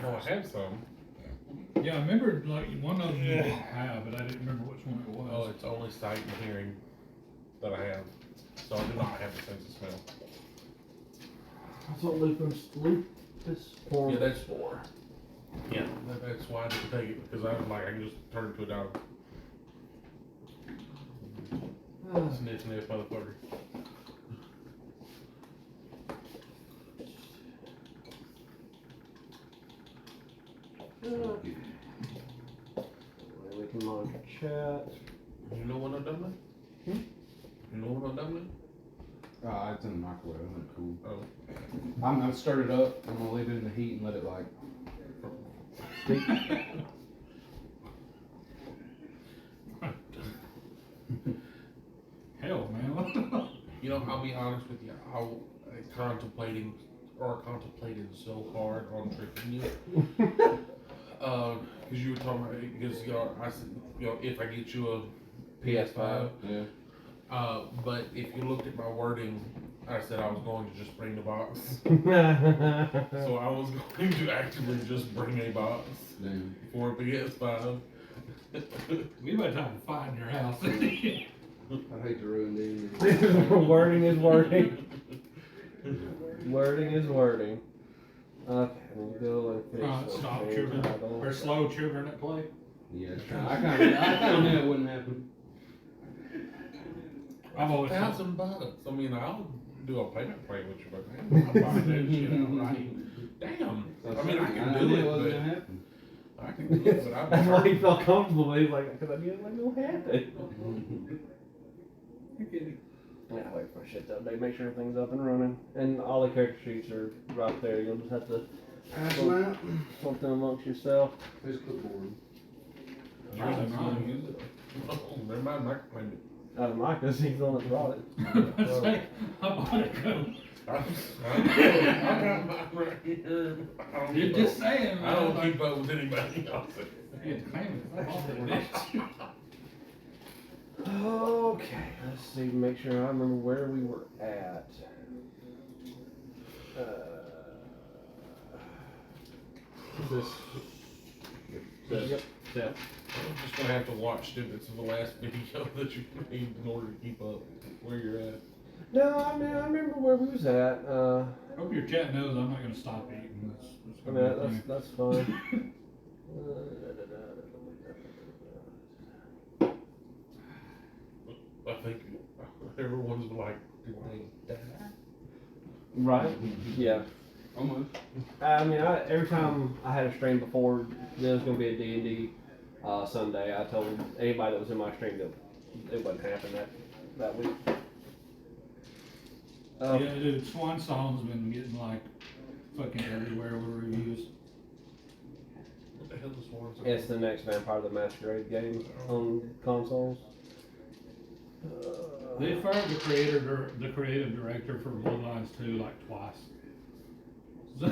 No, I have some. Yeah, I remember like one of them you didn't have, but I didn't remember which one it Oh, was. it's only sight and hearing that I have. So I do not have the sense of smell. That's what lupus form Yeah, that's- is for. Yeah, that's why I didn't take it, because I was like, I can just turn into a dog. Sniff, sniff, motherfucker. We can monitor chat. You know what I'm doing? You know what I'm doing? It's in the microwave. Isn't cool? Oh. I'm gonna start it up. I'm gonna leave it in the heat and let it like. Hell, man. You know, I'll be honest with you. Contemplated so hard on tricking you. Because you were talking about, because I said, if I get you a PS5. Yeah. But if you looked at my wording, I said I was going to just bring the box. So I was going to actively just bring a box Damn. for a PS5. We might have to find your house. I hate to ruin the Wording is wording. Wording is wording. Okay, we'll go and finish. Stop children or slow children at play. Yeah, I kind of knew it wouldn't happen. I've always thought, $1,000. I mean, I'll do a payment plan with you, but man, I'm buying that shit outright. Damn. I mean, I can do knew it, wasn't but gonna happen. I can do it, but I'm That's why he felt comfortable. He's like, because I knew it wasn't gonna happen. you're kidding. Yeah, wait for shit to update. Make sure everything's up and running. And all the character sheets are right there. You'll just have to Pass them out. swap them amongst yourself. Here's clipboard. You're the one who used it. Oh, never mind, I can claim it. Micah's, he's the one that brought it. Say, I bought it go. I got mine right here. You're just saying, I don't man. keep up with anybody else. I had to claim it. I bought that bitch. Okay, let's see. Make sure I remember where we were at. Is this? Yep. Yeah. I'm just gonna have to watch snippets of the last video that you made in order to keep up where you're at. No, I mean I remember where we was at. Hope your chat knows I'm not gonna stop eating. That's I gonna mean be that's fine. I think everyone's like, did they die? Right? Yeah. Almost. I mean, every time I had a stream before there was gonna be a D&D Sunday, I told anybody that was in my stream that it wouldn't happen that week. Yeah, dude, Swan Song's been getting like fucking everywhere with reviews. What the hell is Swan Song? It's the next Vampire the Masquerade game on consoles. They fired the creative director for Bloodlines 2 like twice. So,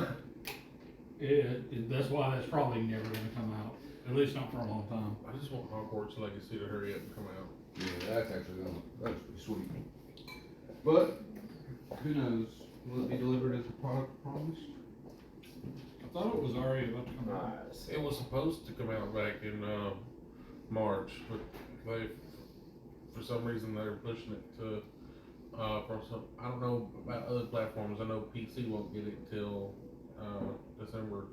that's why that's probably never gonna come out. At least not for a long time. I just want Hogwarts Legacy to hurry up and come out. Yeah, that's actually that's pretty sweet. But who knows? Will it be delivered as a product promised? I thought it was already about to come out. It was supposed to come out back in March, but they, for some reason, they're pushing it to from some. I don't know about other platforms. I know PC won't get it until December.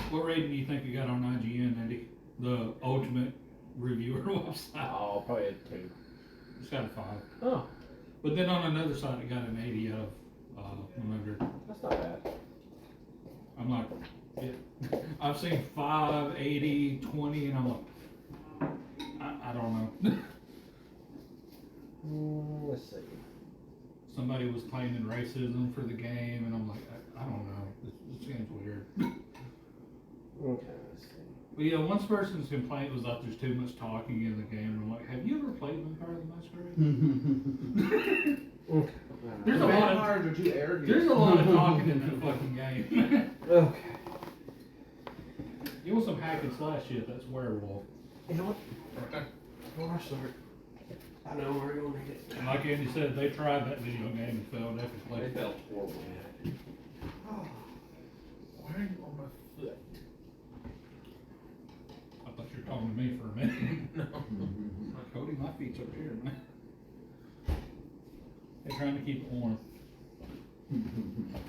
What rating do you think you got on IGN, Andy? The ultimate reviewer website. Oh, probably a 2. It's got a 5. Oh, But then on another side, it got an 80 out of 100. that's not bad. I'm like, yeah. I've seen 5, 80, 20, and I'm like, I don't know. Let's see. Somebody was claiming racism for the game, and I'm like, I don't know. This game's weird. Okay, let's see. But yeah, one person's complaint was that there's too much talking in the game. And I'm like, have you ever played Vampire the Masquerade? Okay. There's a lot of Vampires are too arrogant. There's a lot of talking in that fucking game. Okay. You want some hack and slash shit? That's werewolf. You know what? Before I start, I know we're gonna need it. And like Andy said, they tried that video game and failed epically. They felt horrible. trying to keep it warm.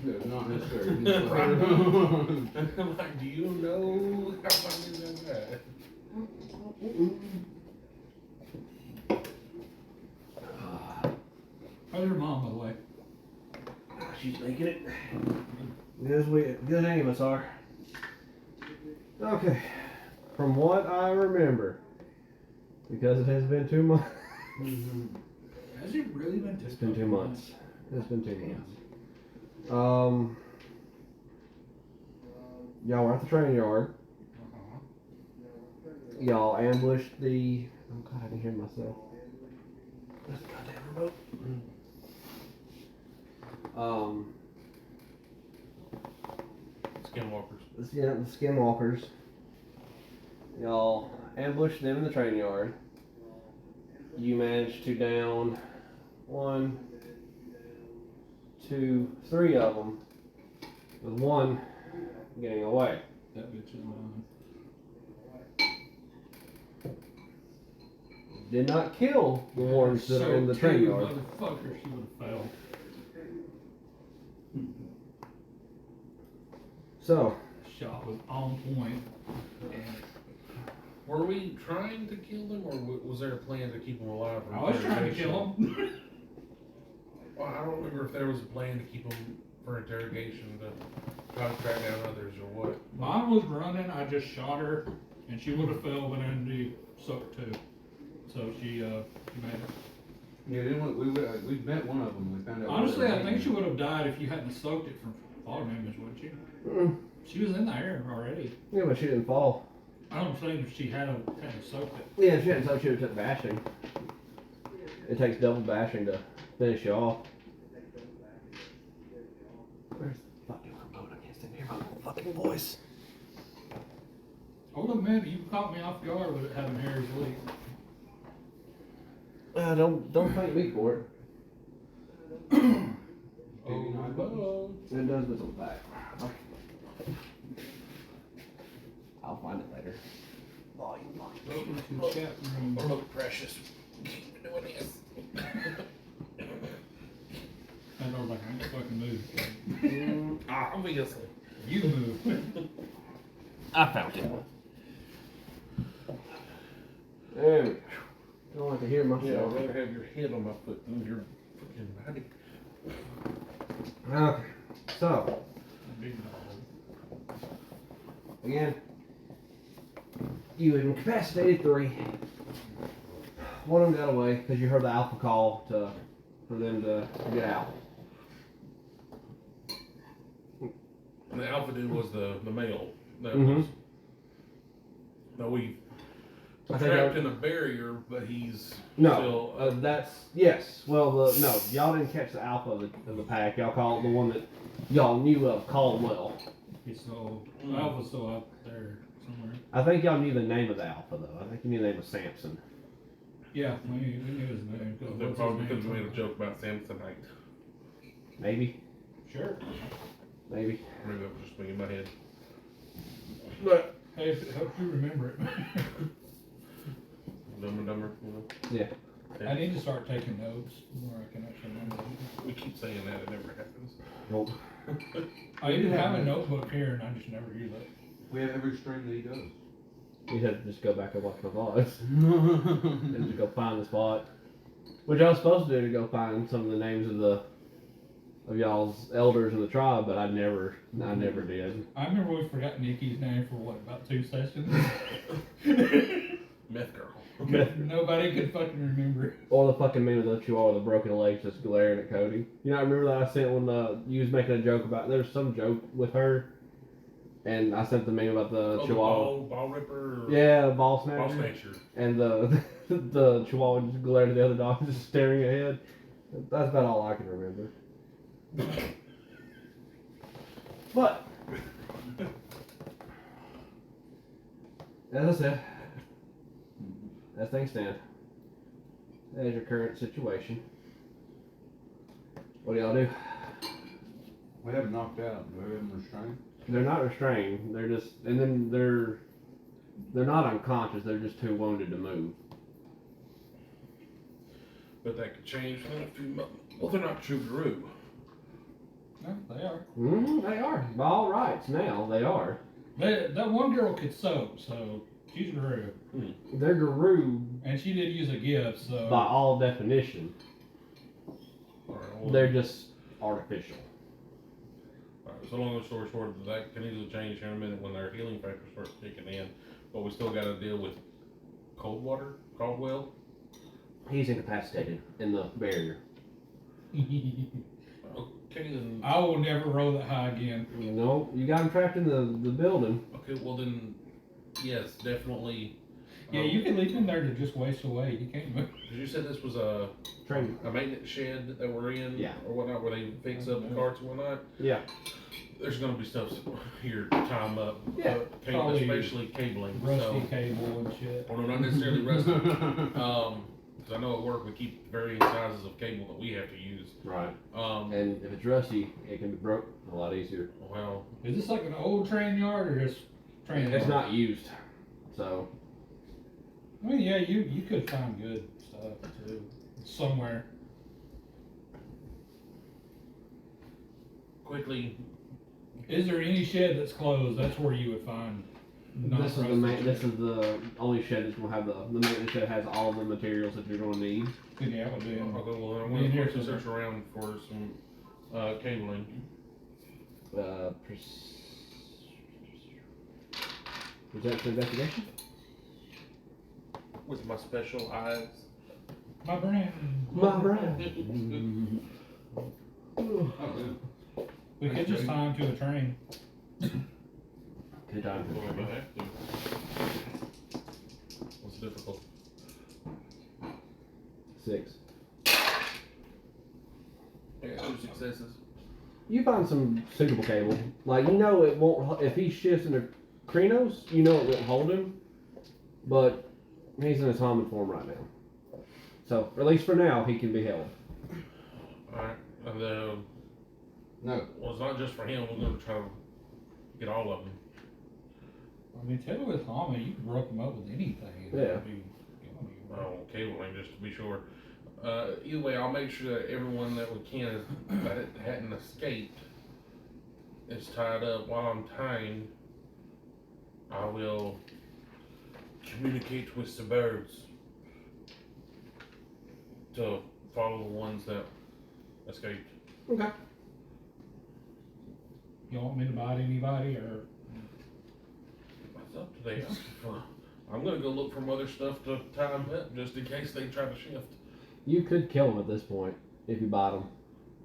Yeah, not necessary. Like, do you know how long is that? How's your mom, by the way? She's making it. Good as any of us are. Okay. From what I remember, because it has been 2 months. Has it really been It's been 2 months. It's been 2 months. Y'all were at the train yard. Y'all ambushed the. Oh God, I can hear myself. Where's the goddamn remote? Skinwalkers. Yeah, the skinwalkers. Y'all ambushed them in the train yard. You managed to down 1, 2, 3 of them, with one getting away. That bitch is mine. Did not kill the ones that are in the train yard. Motherfucker, she would have failed. So, Shot was on point. Were we trying to kill them, or was there a plan to keep them alive? for I was trying to interrogation? kill him. Well, I don't remember if there was a plan to keep them for interrogation to try to track down others or what. Mine was running, I just shot her, and she would have fell, but then the sucked too. So she made it. Yeah, then we met one of them. We found out. Honestly, I think she would have died if you hadn't soaked it from fog damage, wouldn't you? She was in the air already. yeah, but she didn't fall. I'm saying if she had soaked it. Yeah, if she hadn't told, she would have took bashing. It takes double bashing to finish you off. Where's the fucking remote? I can't stand here. My fucking voice. Hold on, man, you caught me off guard with it having Harry's leak. Don't thank me for it. Oh, It does this on the back. I'll find it later. Volume lock. Welcome to chat room. oh, precious. Keep doing this. And I was like, I ain't fucking move. Obviously. You move. I found it. There we go. Don't like to hear Yeah, myself. I'd rather have your head on my foot than your freaking body. Okay, so Big dog. again, you incapacitated 3. One of them got away because you heard the alpha call for them to get out. And the alpha dude was the male. That Mhm. was. No, we I think trapped in a barrier, but he's No, still. that's yes. Well, no, y'all didn't catch the alpha of the pack. Y'all called the one that y'all knew of, Caldwell. He's still, Alpha's still out there somewhere. I think y'all knew the name of the alpha though. I think you knew the name was Samson. Yeah, we knew his name. They're probably because we made a joke about Samsonite. Maybe, Sure. maybe. Maybe that was just me in my head. But Hey, if it helps you remember it. Dumb and Dumber, you know. yeah, I need to start taking notes where I can actually remember. We keep saying that, it never happens. nope. I even have a notebook here and I just never use it. We have every stream that he does. You'd have to just go back and watch my vlogs and just go find the spot. Which I was supposed to do, to go find some of the names of y'all's elders in the tribe, but I never did. I remember we forgot Nikki's name for what, about 2 sessions? Meth girl. Nobody could fucking remember it. Or the fucking meme of the chihuahua with the broken legs just glaring at Cody. You know, I remember that I sent when you was making a joke about, there's some joke with her, and I sent the meme about the Oh, chihuahua. the ball ripper. Or Yeah, ball snatcher. Ball snatcher. And the chihuahua just glared at the other dog, just staring ahead. That's about all I can remember. But, as I said, as things stand, that is your current situation. What do y'all do? We have them knocked out. Do we have them restrained? They're not restrained. They're just, and then they're not unconscious. They're just too wounded to move. But that could change in a few Well, they're not true Gru. No, they are. They are. By all rights, now they are. That one girl could sew, so she's a guru. They're Guru And she did use a gift, so. by all definition. Alright, well, They're just artificial. alright, so long story short, that can easily change here in a minute when their healing factor starts kicking in. But we still gotta deal with Caldwell. He's incapacitated in the barrier. Okay, then. I will never roll that high again. You know, you got him trapped in the building. Okay, well then, yes, definitely. Yeah, you can leave him there to just waste away. You can't move. Cause you said this was a Train. maintenance shed that we're in, Yeah. or whatnot, where they fix up the carts and whatnot. Yeah. There's gonna be stuff here to time up. Yeah. Probably Especially cabling. Rusty So, cable and shit. well, no, not necessarily rusty. Cause I know at work we keep varying sizes of cable that we have to use. Right. Um, And if it's rusty, it can be broke a lot easier. well, Is this like an old train yard or just train yard? It's not used. So, I mean, yeah, you could find good stuff too somewhere. quickly, Is there any shed that's closed? That's where you would find. this is the only shed that's gonna have the maintenance shed has all the materials that you're gonna need. Yeah, it would be. I'll go, well, I'm Me and gonna here quickly somewhere. search around for some, cabling. Present investigation? With my special eyes. My brand. My brand. Oh, yeah. We could just tie him to a train. Good time. Well, I have to. What's difficult? 6. I got 2 successes. You find some suitable cable. Like, you know it won't, if he shifts into Krenos, you know it won't hold him. But he's in his Hammond form right now. So, at least for now, he can be held. Alright, and No. well, it's not just for him, we're gonna try to get all of them. I mean, tell with Hama, you can broke him up with anything. It Yeah. would be gone. Oh, cabling, just to be sure. Either way, I'll make sure that everyone that we can that hadn't escaped is tied up. While I'm tying, I will communicate with the birds to follow the ones that escaped. Okay. You want me to bite anybody or? That's up to them. I'm gonna go look for other stuff to tie them up just in case they try to shift. You could kill him at this point if you bought him.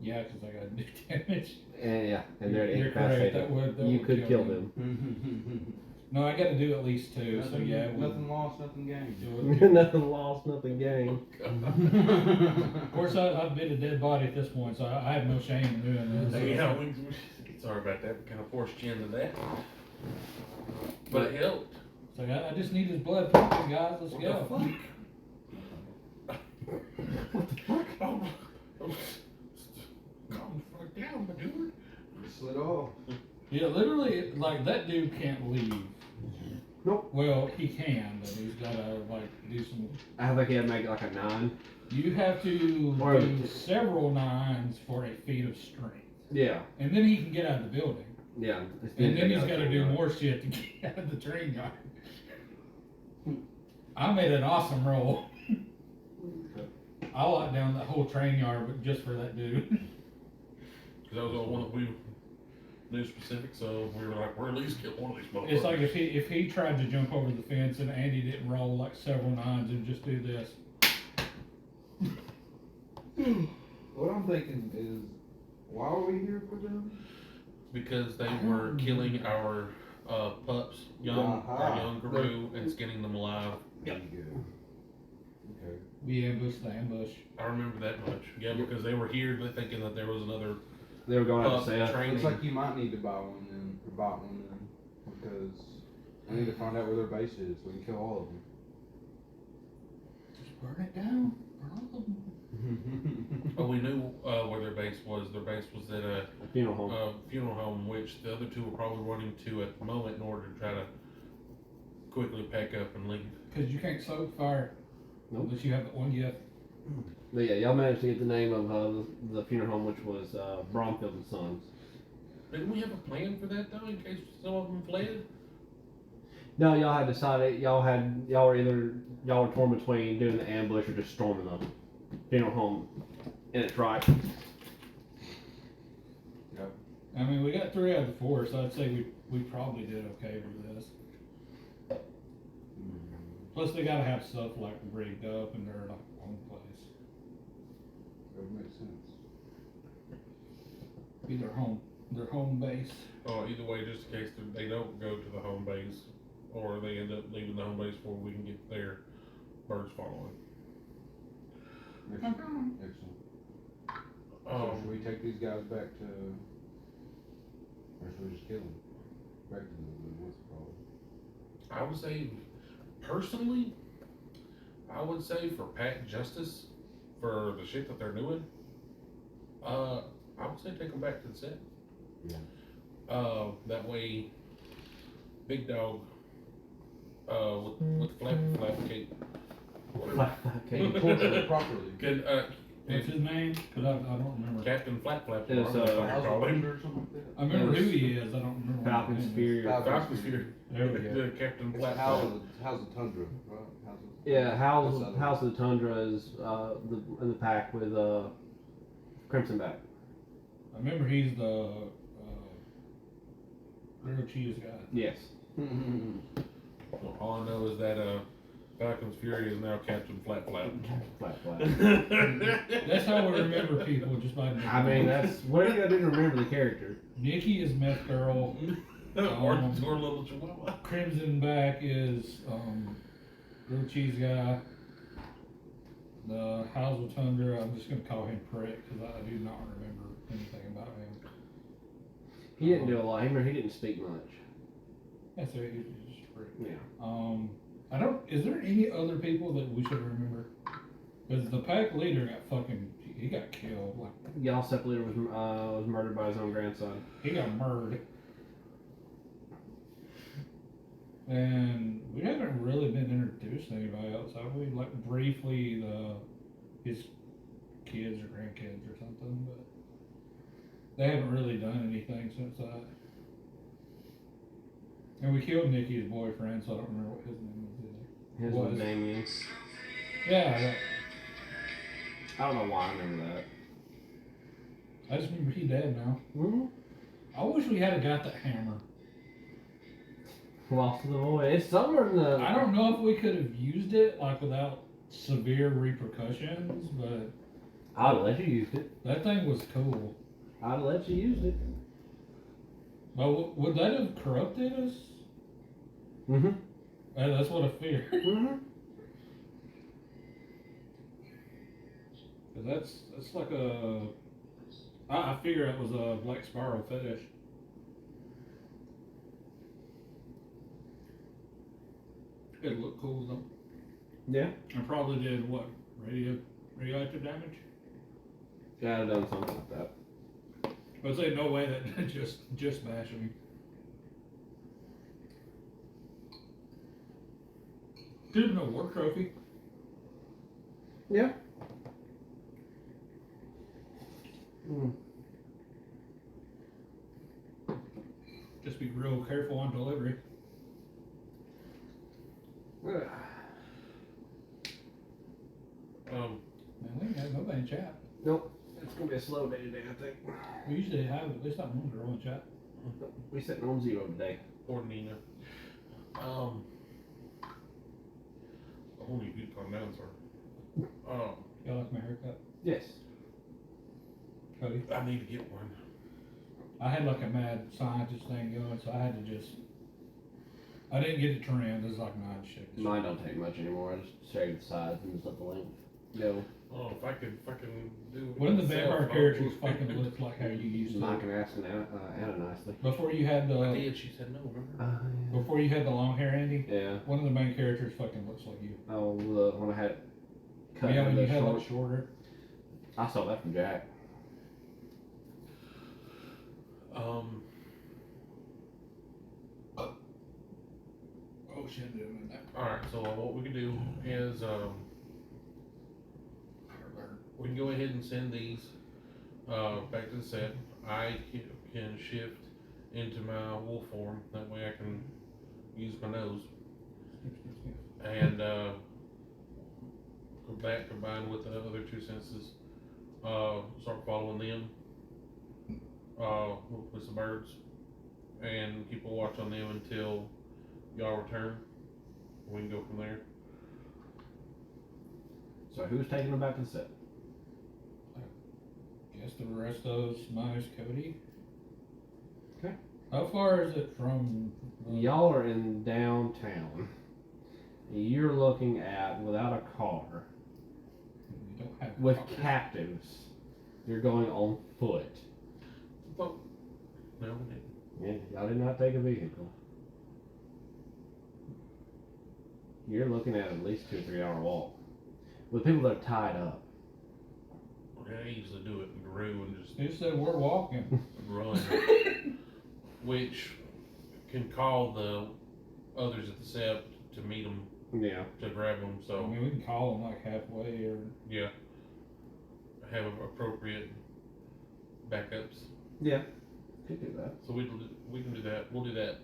Yeah, because I got new damage. And yeah, and they're You're correct, that incapacitated. would You kill could kill them. them. No, I got to do at least 2. So Nothing, yeah, we'll nothing lost, nothing gained. do it. Nothing lost, nothing gained. Of course, I've been a dead body at this point, so I have no shame in doing this. Yeah, sorry about that. We kind of forced you into that, but it helped. So I just need his blood pumping, guys. Let's What go. the fuck? What the fuck? Oh, calm the fuck down, my dude. Slid off. Yeah, literally, like that dude can't leave. Nope. Well, he can, but he's gotta like do some. I think he had to make it like a 9. You have to Or- do several 9s for a feat of strength, Yeah. and then he can get out of the building. Yeah. And then he's got to do more shit to get out of the train yard. I made an awesome roll. I locked down that whole train yard, but just for that dude. Because that was the one that we knew specific, so we were like, we're at least get one of these motherfuckers. It's like if he tried to jump over the fence and Andy didn't roll like several 9s and just do this. What I'm thinking is, why are we here for them? Because they were killing our pups, our Aha. young Guru, and skinning them alive. There you go. Okay. We ambushed the ambush. I remember that much. Yeah, because they were here thinking that there was another They were going out pup to sale. training. Looks like you might need to buy one then, or buy one then, because I need to find out where their base is so we can kill all of them. Just burn it down. Burn all of them. Oh, we knew where their base was. Their base was at a Funeral home. funeral home, which the other two were probably running to at the moment in order to try to quickly pack up and leave. Because you can't soak fire Nope. unless you have the one gift. But yeah, y'all managed to get the name of the funeral home, which was Bromfield and Sons. Didn't we have a plan for that though, in case some of them fled? No, y'all had decided y'all were torn between doing the ambush or just storming the funeral home in its right. I mean, we got 3 out of the 4, so I'd say we probably did okay with this. Plus, they gotta have stuff like rigged up in their own place. That would make sense. Be their home base. Oh, either way, just in case they don't go to the home base, or they end up leaving the home base before we can get there, birds following. Excellent. Excellent. So should we take these guys back to, or should we just kill them? Back to the what's it called? I would say, personally, I would say for Pat Justice, for the shit that they're doing, I would say take them back to the set. Yeah. That way, Big Dog, with the flap cape, Okay. Torture properly. can, What's his name? Cause I don't remember. Captain Flap Flap, It's, or whatever House you of call him. Thunder or something like that? I remember who he is. I don't remember. Falcon's what his name is. Fury. Falcon's Fury. There we go. The Captain It's Flap House Flap. of the Tundra, right? Yeah, What's that House of the Tundra is in the pack with Crimson Back. I remember he's the grilled cheese guy. Yes. Well, all I know is that Falcon's Fury is now Captain Flap Flap. Flat, flat. That's how we remember people, just by I mean, that's what do you gotta do to remember the character? Nikki is Meth Girl. or Little Chihuahua. Crimson Back is grilled cheese guy. The House of Tundra, I'm just gonna call him Prick because I do not remember anything about him. He didn't do a lot. He didn't speak much. Yeah, so he's just Prick. Yeah. I don't. Is there any other people that we should remember? Because the pack leader got fucking. He got killed. Like Yalsep leader was murdered by his own grandson. he got murdered. And we haven't really been introduced to anybody else, have we? Like briefly, his kids or grandkids or something, but they haven't really done anything since that. And we killed Nikki's boyfriend, so I don't remember what his name was either. His Was. name is. Yeah, I don't know why I remember that. I just remember he dead now. Mm-hmm. I wish we had got that hammer. Lost to the void. It's somewhere in the. I don't know if we could have used it like without severe repercussions, but I'd let you use it. that thing was cool. I'd let you use it. But would that have corrupted us? Mm-hmm. That's what I fear. Mm-hmm. 'Cause that's like a. I figure it was a Black Sparrow fetish. It looked cool though. Yeah. And probably did what? Radioactive damage? Yeah, I'd done something like that. I'd say no way that just bash him. Did no war trophy. Yeah. Mm. Just be real careful on delivery. Man, we ain't got nobody in chat. Nope. It's gonna be a slow day today, I think. We usually have at least that one girl in chat. We sitting on 0 today. Or Nina. Only you calm down, sir. Y'all like my haircut? Yes. Cody? I need to get one. I had like a mad scientist thing going, so I had to just. I didn't get it trimmed. This is like nine shit. Mine don't take much anymore. I just shave the sides and just let the length go. Oh, if I could fucking do it. One of the myself, vampire I characters would. fucking looked like how you used Mike to. can ask Anna nicely. Before you had I the did, she said no, remember? before you had the long hair, Andy. Yeah. One of the main characters fucking looks like you. Oh, when I had it cut Yeah, when the you had short. like shorter. I saw that from Jack. Oh shit, doing that. Alright, so what we can do is, we can go ahead and send these back to the set. I can shift into my wool form. That way I can use my nose. And that combined with the other two senses, start following them with some birds and keep a watch on them until y'all return. We can go from there. So who's taking them back to the set? Guess the rest of us minus Cody. Okay. How far is it from? Y'all are in downtown. You're looking at, without a car, We don't have with cars. captives, you're going on foot. Oh, no, we didn't. Yeah, y'all did not take a vehicle. You're looking at least 2 or 3 hour walk. With people that are tied up. Okay, I usually do it in Peru and just Who said we're walking? run, which can call the others at the sept to meet them, Yeah. to grab them. I So mean, we can call them like halfway or. yeah, have appropriate backups. Yeah. Could do that. So we can do that. We'll do that.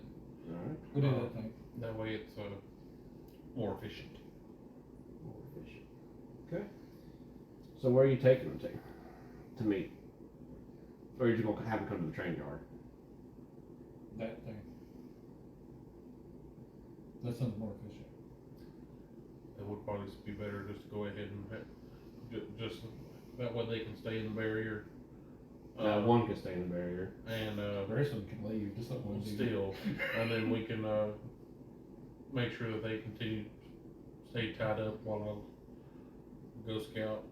Alright. We do that thing. That way it's more efficient. More efficient. Okay. So where are you taking them to meet? Or are you just gonna have them come to the train yard? That thing. That sounds more efficient. It would probably be better just to go ahead and just that way they can stay in the barrier. One can stay in the barrier. And The rest of them can leave. Just let one do. still, and then we can make sure that they continue stay tied up while I go scout,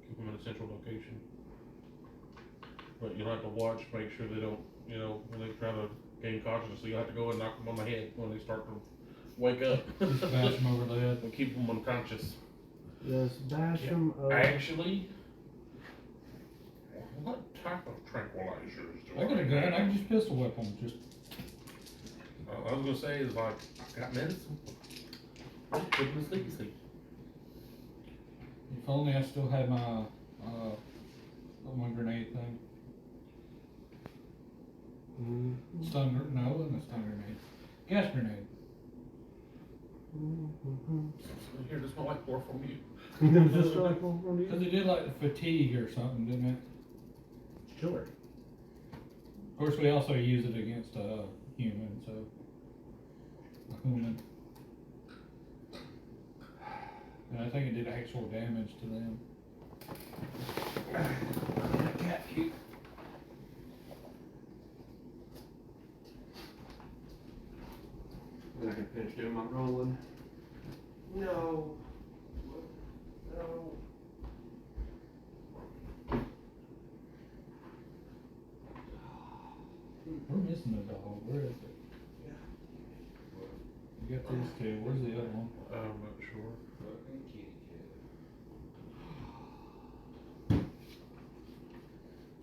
keep them in a central location. But you'll have to watch, make sure they don't, when they try to gain consciousness, so you'll have to go and knock them on the head when they start to wake up. Just bash them over the head. And keep them unconscious. Just bash Yeah. them over. Actually, what type of tranquilizers do I got a gun. I have? can just pistol whip them. Just I was gonna say is like, I've got medicine. Put them to sleep. if only I still had my grenade thing. Mhm. Stun. No, it wasn't a stun grenade. Gas grenade. Mhm. Here, this might like more from you. Just like one from Because you. it did like fatigue or something, didn't it? Sure. Of course, we also use it against a human, so a human. And I think it did actual damage to them. Cat cute. Then I can finish doing my rolling. No. No. We're missing a dog. Where is it? You got these two. Where's the other one? I'm not sure. Fucking kitty cat.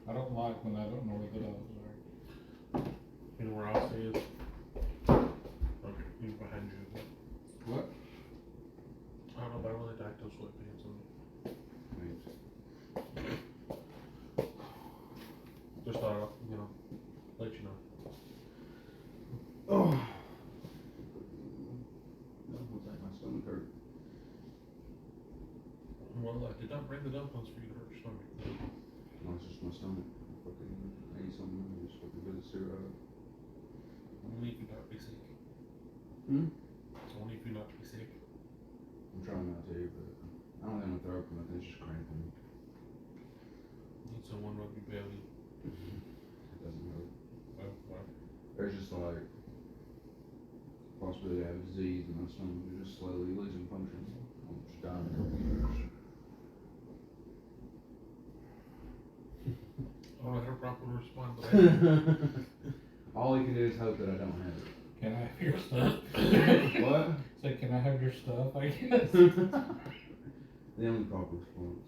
I don't like when I don't know where the dogs are. You know where else he is? Okay, he's behind you. What? I don't know, but I really like those sweatpants on. Thanks. Just thought I'd, let you know. Oh. That looks like my stomach hurt. Well, I did not bring the dumplings for you to hurt your stomach. No, it's just my stomach. I fucking ate something and just fucking bit of syrup. Only if you not be sick. Hmm? Only if you not to be sick. I'm trying not to, but I don't have my throat or nothing, it's just cramping. Need someone rub your belly. It doesn't hurt. Well, There's just like possibility I have a disease in my stomach is just slowly losing function. I'm just dying. I don't know how to properly respond to that. All you can do is hope that I don't have it. Can I have your stuff? What? Say, can I have your stuff? I guess. The only proper response.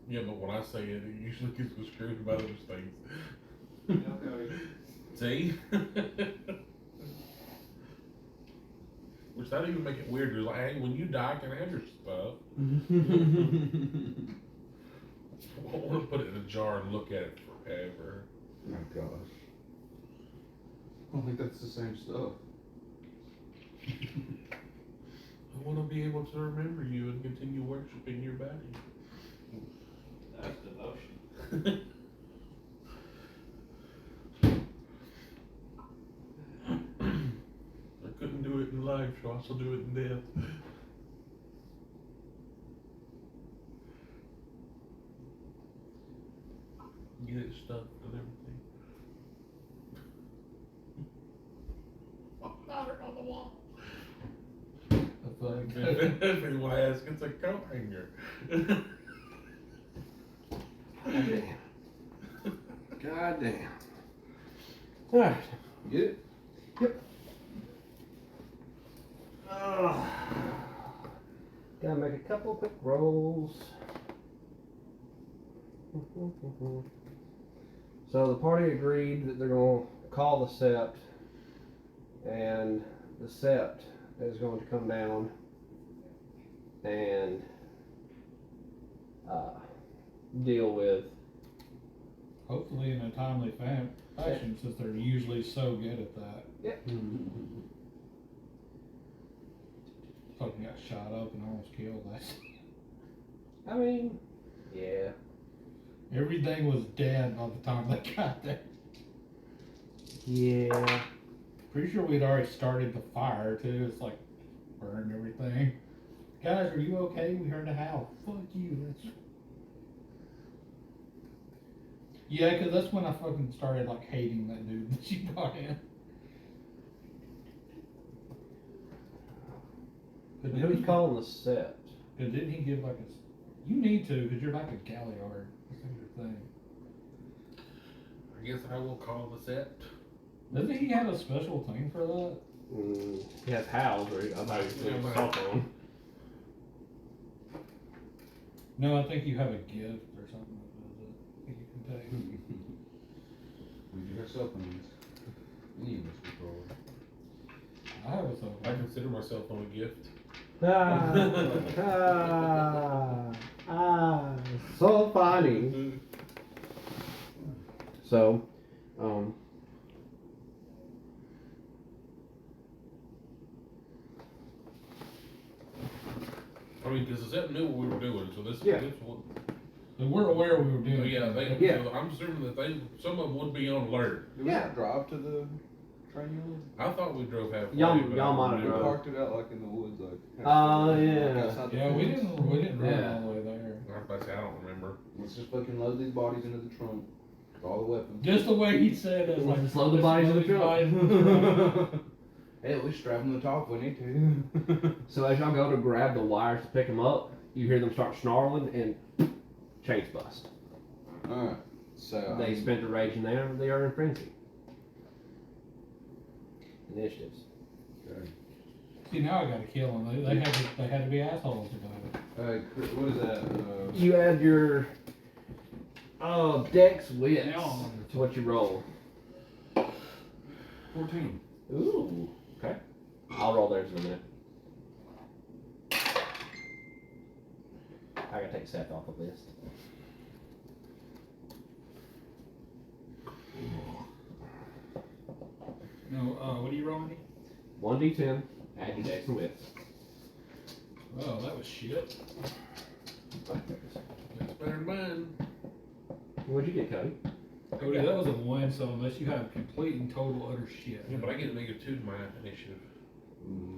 Yeah, but when I say it, it usually gets screwed by those things. See? Which that even make it weirder. Like, hey, when you die, can I have your stuff? I want to put it in a jar and look at it forever. Oh gosh. I don't think that's the same stuff. I want to be able to remember you and continue worshiping your body. That's devotion. I couldn't do it in life, so I'll still do it in death. Get it stuffed and everything. Got it on the wall. If anyone asks, it's a coat hanger. God damn. God damn. Alright. Get it? Gotta make a couple quick rolls. So the party agreed that they're gonna call the sept, and the sept is going to come down and deal with. Hopefully in a timely fashion, since they're usually so good at that. Fucking got shot up and almost killed last. I mean, yeah. Everything was dead by the time they got there. Yeah. Pretty sure we'd already started the fire too. It's like burned everything. Guys, are you okay? We heard a howl. Fuck you. That's... Yeah, cause that's when I fucking started like hating that dude that she brought in. But Who's calling the sept? Cause didn't he give like a? You need to, cause you're like a Galliard. That's your thing. I guess I will call the sept. Doesn't he have a special thing for that? He has howls, or I thought he was doing a cell phone. No, I think you have a gift or something that does it. That you can take. We do have cell phones. Any of us would roll. I have a cell I phone. consider my cell phone a gift. So funny. So, I mean, because the sept knew what we were doing, so this Yeah. this one. So we're aware we were doing it. Yeah, Yeah. so I'm assuming that some of them would be on alert. Did we Yeah. not drive to the train yard? I thought we drove halfway. Y'all but I might have don't We drove. know. parked it out like in the woods, like. Oh, like, yeah. outside the Yeah, we fence. didn't run Yeah. all the way there. I was about to say, I don't remember. Let's just fucking load these bodies into the trunk with all the weapons. Just the way he said it, like Just load the bodies in the trunk. bodies in the trunk. Hell, we strap them to the top if we need to. so as y'all go to grab the wires to pick them up, you hear them start snarling and chains bust. Alright, so. They spent a rage in there, they are in frenzy. Initiatives. Okay. See, now I gotta kill them. They had to be assholes about it. What is that? You add your dex wits Yeah. to what you roll. 14. Ooh, okay. I'll roll theirs in a minute. I gotta take Seth off the list. No, what are you rolling? 1d10, add your dex and wits. Oh, that was shit. That's better than mine. What'd you get, Cody? Cody, that was a 1, so unless you have complete and total utter shit. Yeah, but I get a -2 to my initiative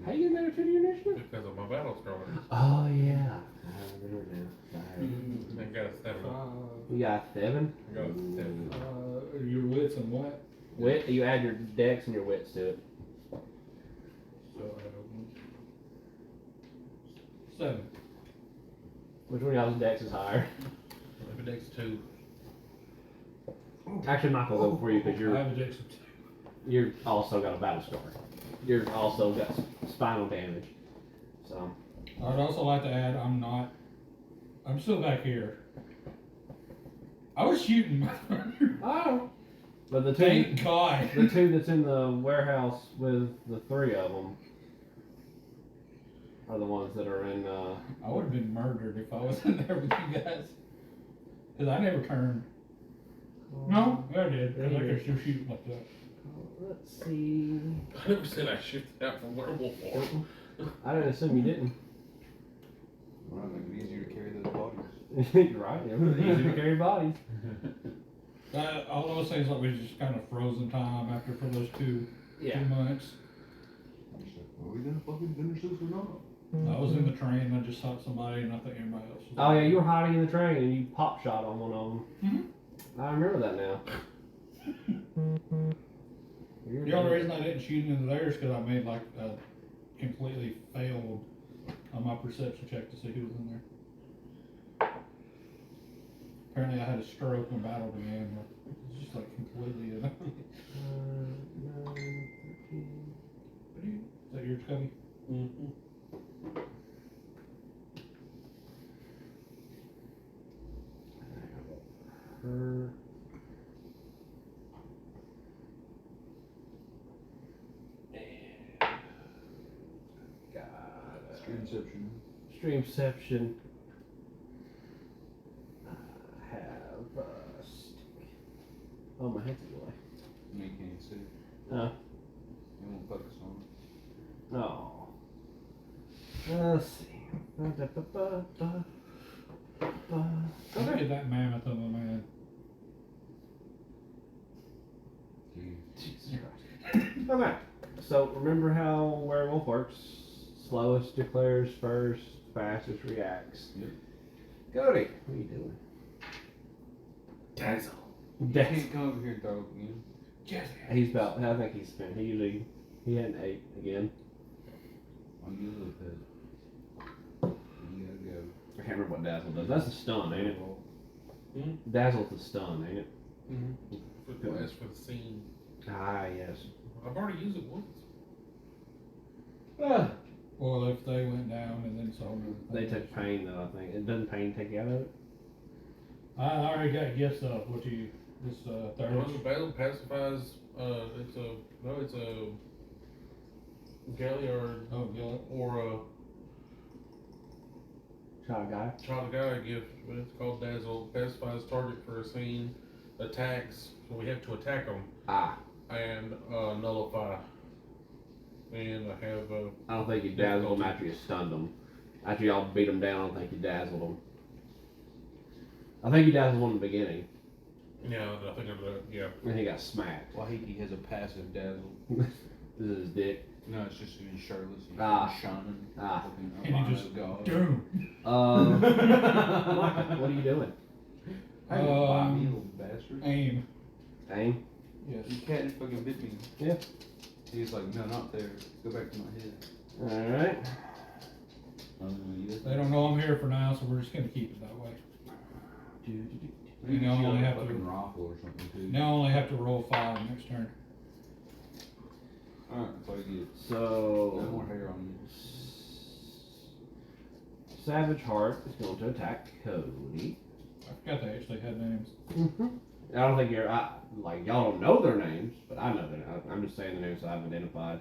How you get another 2 to your initiative? because of my battle scars. Oh, yeah. I remember now. Sorry. I got a 7. You got 7? I got a 7. Your wits and what? Wit, you add your dex and your wits to it. So, 7. Which one of y'all's dex is higher? Maybe next 2. Actually, Michael, go for you because I you're have a dex of 2. you're also got a battle scar. You're also got spinal damage. So I'd also like to add, I'm still back here. I was shooting. oh, but the Thank God. the two that's in the warehouse with the 3 of them are the ones that are in. I would have been murdered if I was in there with you guys. Cause I never turned. No, I did. Cause I could still shoot like that. Let's see. I never said I shifted out from werewolf form. I didn't assume you didn't. Well, I make it easier to carry those bodies. You're right. Yeah, easy to carry bodies. All those things like we just kind of frozen time after for those two months. I'm just like, are we gonna fucking finish this or not? I was in the train and I just shot somebody and I think everybody else was Oh yeah, you were hiding in the train and you pop shot on one of them. I remember that now. The only reason I didn't shoot into theirs because I made like a completely failed on my perception check to see who was in there. Apparently I had a stroke when battle began. It's just like completely. 9, 13. Is that yours, Cubby? Her. Streamception. Streamception. I have stick. Oh, my head's in the way. You can't see. Oh. You won't focus on it. No. Let's see. Look at that mammoth of a man. Jeez. Okay. So remember how werewolf works? Slowest declares first, fastest reacts. Yep. Cody, what are you doing? Dazzle. You can't come over here and throw again. He's about. I think he's spent. He had an 8 again. I'll give you a little pet. You gotta go. I can't remember what dazzle does. That's a stun, ain't it? Dazzle's a stun, ain't it? As for the scene, Ah, yes. I've already used it once. Ah, Well, if they went down and then sold them. they took pain though. I think it doesn't pain take you out of it. I already got gifts of what you this third. Once battle pacifies, it's a Galliard Oh, Gillet. or a Shot a guy. child guy gift, but it's called Dazzle. Pacifies target for a scene, attacks, so we have to attack them, Ah, and nullify. And I have I don't think you dazzled them after you stunned them. After y'all beat them down, I don't think you dazzled them. I think you dazzled them in the beginning, yeah, I think of that, yeah. and he got smacked. Wahiki has a passive dazzle. This is his dick. No, it's just being shirtless and shining. Ah. Fucking And he just God. Doom. What are you doing? Hey, buy me, little bastard. Aim. Aim? Yes. You cat just fucking bit me. Yeah. He's like, no, not there. Go back to my head. Alright. They don't know I'm here for now, so we're just gonna keep it that way. You know, only have to- fucking rifle or something too. Now I only have to roll 5 next turn. Alright, that's all you get. So. No more hair on you. Savage Heart is going to attack Cody. I forgot they actually had names. I don't think y'all don't know their names, but I know their. I'm just saying the names I've identified.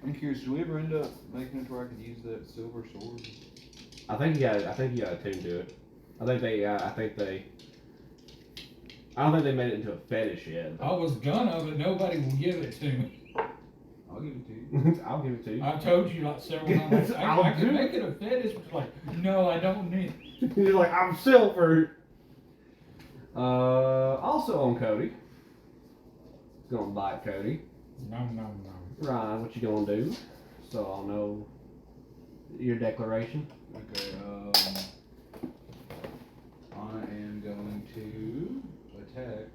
I'm curious, did we ever end up making it where I could use that silver sword? I think you got attuned to it. I don't think they made it into a fetish yet. I was gonna, but nobody will give it to me. I'll give it to you. I'll give it to you. I told you like several times. I can make it a fetish, but like, no, I don't need it. He's like, I'm silver. Also on Cody. It's gonna bite Cody. Nom nom nom. Ryan, what you gonna do? So I'll know your declaration. Okay, I am going to attack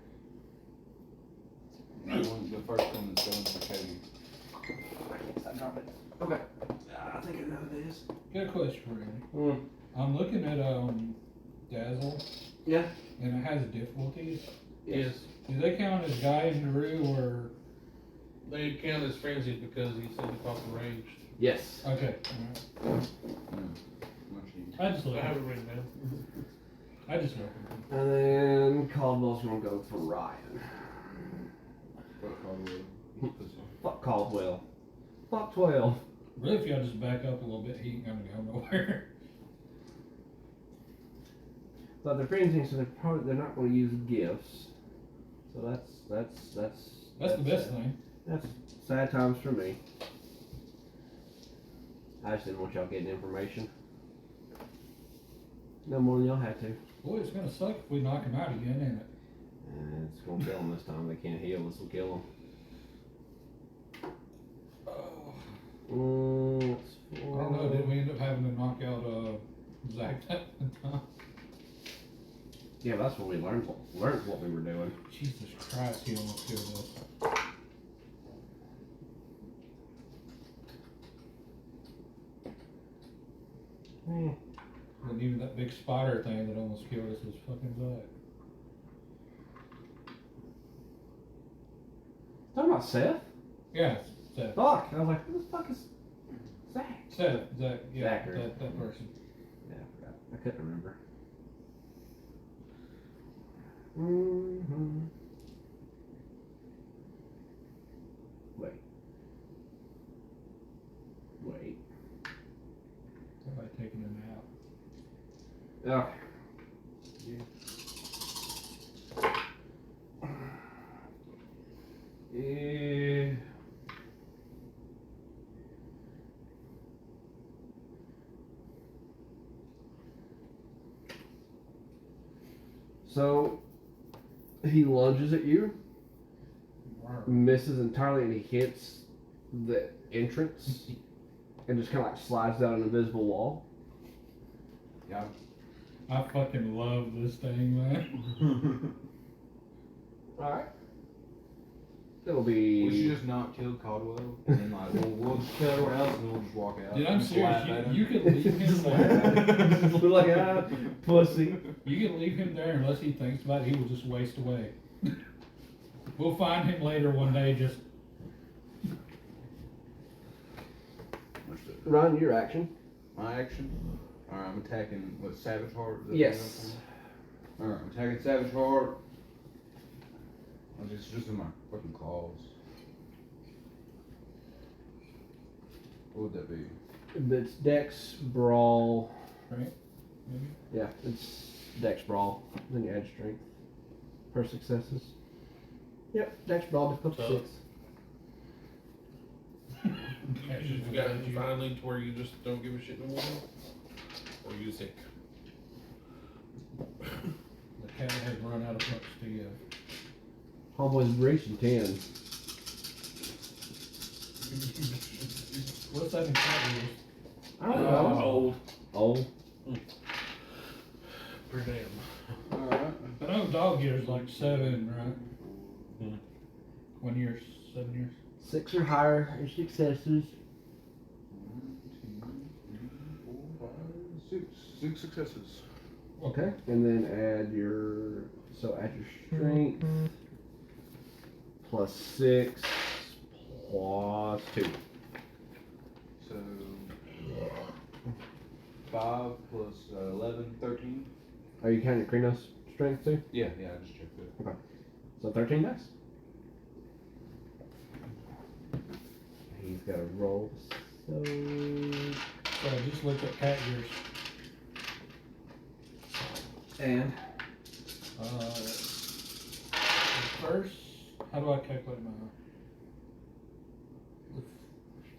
the first one that's going for Cody. Okay. I think I know this. Got a question for you. I'm looking at Dazzle. Yeah. And it has difficulties. Yes. Do they count as Guy and Naru or? They count as frenzied because he said the cost of ranged. Yes. Okay. Alright. I just I look. have it written down. I just look. And then Caldwell's gonna go for Ryan. Fuck Caldwell. Fuck Caldwell. Fuck 12. Really, if y'all just back up a little bit, he ain't gonna go nowhere. But they're freezing, so they're not going to use gifts. So that's That's the best sad. thing. That's sad times for me. I just didn't want y'all getting information. No more than y'all had to. Boy, it's gonna suck if we knock him out again, ain't it? And it's gonna kill them this time. They can't heal. This will kill them. That's I don't know, did we end up having to knock out Zach that time? Yeah, that's when we learned what we were doing. Jesus Christ, he almost killed us. And even that big spider thing that almost killed us was fucking Zach. Talking about Seth? Yeah, Seth. Fuck! I was like, who the fuck is Zach? Zach, yeah, Zachary. that person. Yeah, I forgot. I couldn't remember. Mm-hmm. Wait. Somebody taking a nap. Okay. Yeah. So he lunges at you, misses entirely, and he hits the entrance and just kind of like slides down an invisible wall. Yeah. I fucking love this thing, man. Alright. It'll We should be. just not kill Caldwell, and then like we'll just kill everyone else, and then we'll just walk out. Dude, I'm Just laugh serious. at him. You can leave him Just there. Just look like a pussy. You can leave him there unless he thinks about it. He will just waste away. We'll find him later one day. Just Run your action. My action. Alright, I'm attacking what, Savage Heart? Is that Yes. the name? Alright, I'm attacking Savage Heart. I'm just in my fucking claws. What would that be? It's Dex Brawl. right. Maybe. Yeah, it's Dex Brawl. Then you add strength for successes. Yep, Dex Brawl difficulty So- 6. You got finally to where you just don't give a shit no more? Or you sick? The cat has run out of pucks to give. Homeboy's reaching 10. What's that in cat years? I don't know. Old. Old. Pretty damn. Alright. I know dog years like 7, right? Mhm. 1 year, 7 years. 6 or higher are successes. 6 successes. Okay. And then add your strength plus 6 plus 2. So 5 plus 11, 13. Are you counting Krinos strength too? Yeah, I just checked that. So 13 dice. He's got to roll. So So I just looked at cat years. and First, how do I calculate my?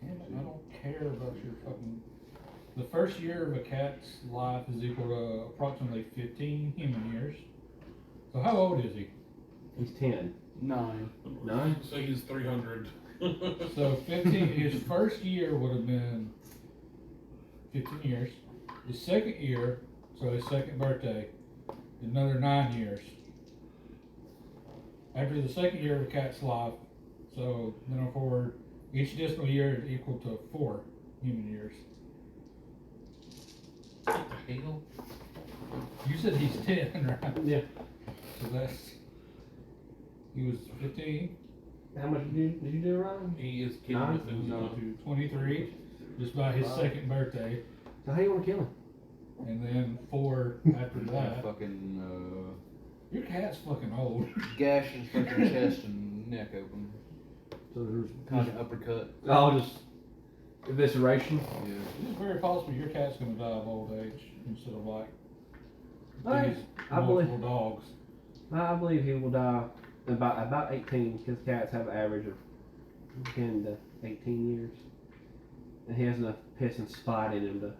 Damn it, I don't care about your fucking. The first year of a cat's life is equal to approximately 15 human years. So how old is he? he's 10. 9. 9? So he's 300. So 15. His first year would have been 15 years. His second year, so his second birthday, another 9 years. After the second year of a cat's life, so then on forward, each additional year is equal to 4 human years. What the hell? You said he's 10, right? Yeah. So that's. He was 15 How much did you do, Ryan? He is kidding Nine? with his to 23, just by his second birthday, So how you want to kill him? and then 4 after that. Fucking Your cat's fucking old. gash his fucking chest and neck open. So there's Kind of uppercut. I'll just evisceration. Yeah. It's very possible your cat's gonna die of old age instead of like Right. these I believe- multiple dogs. I believe he will die about 18, because cats have an average of 10 to 18 years. And he has enough piss and spite in him to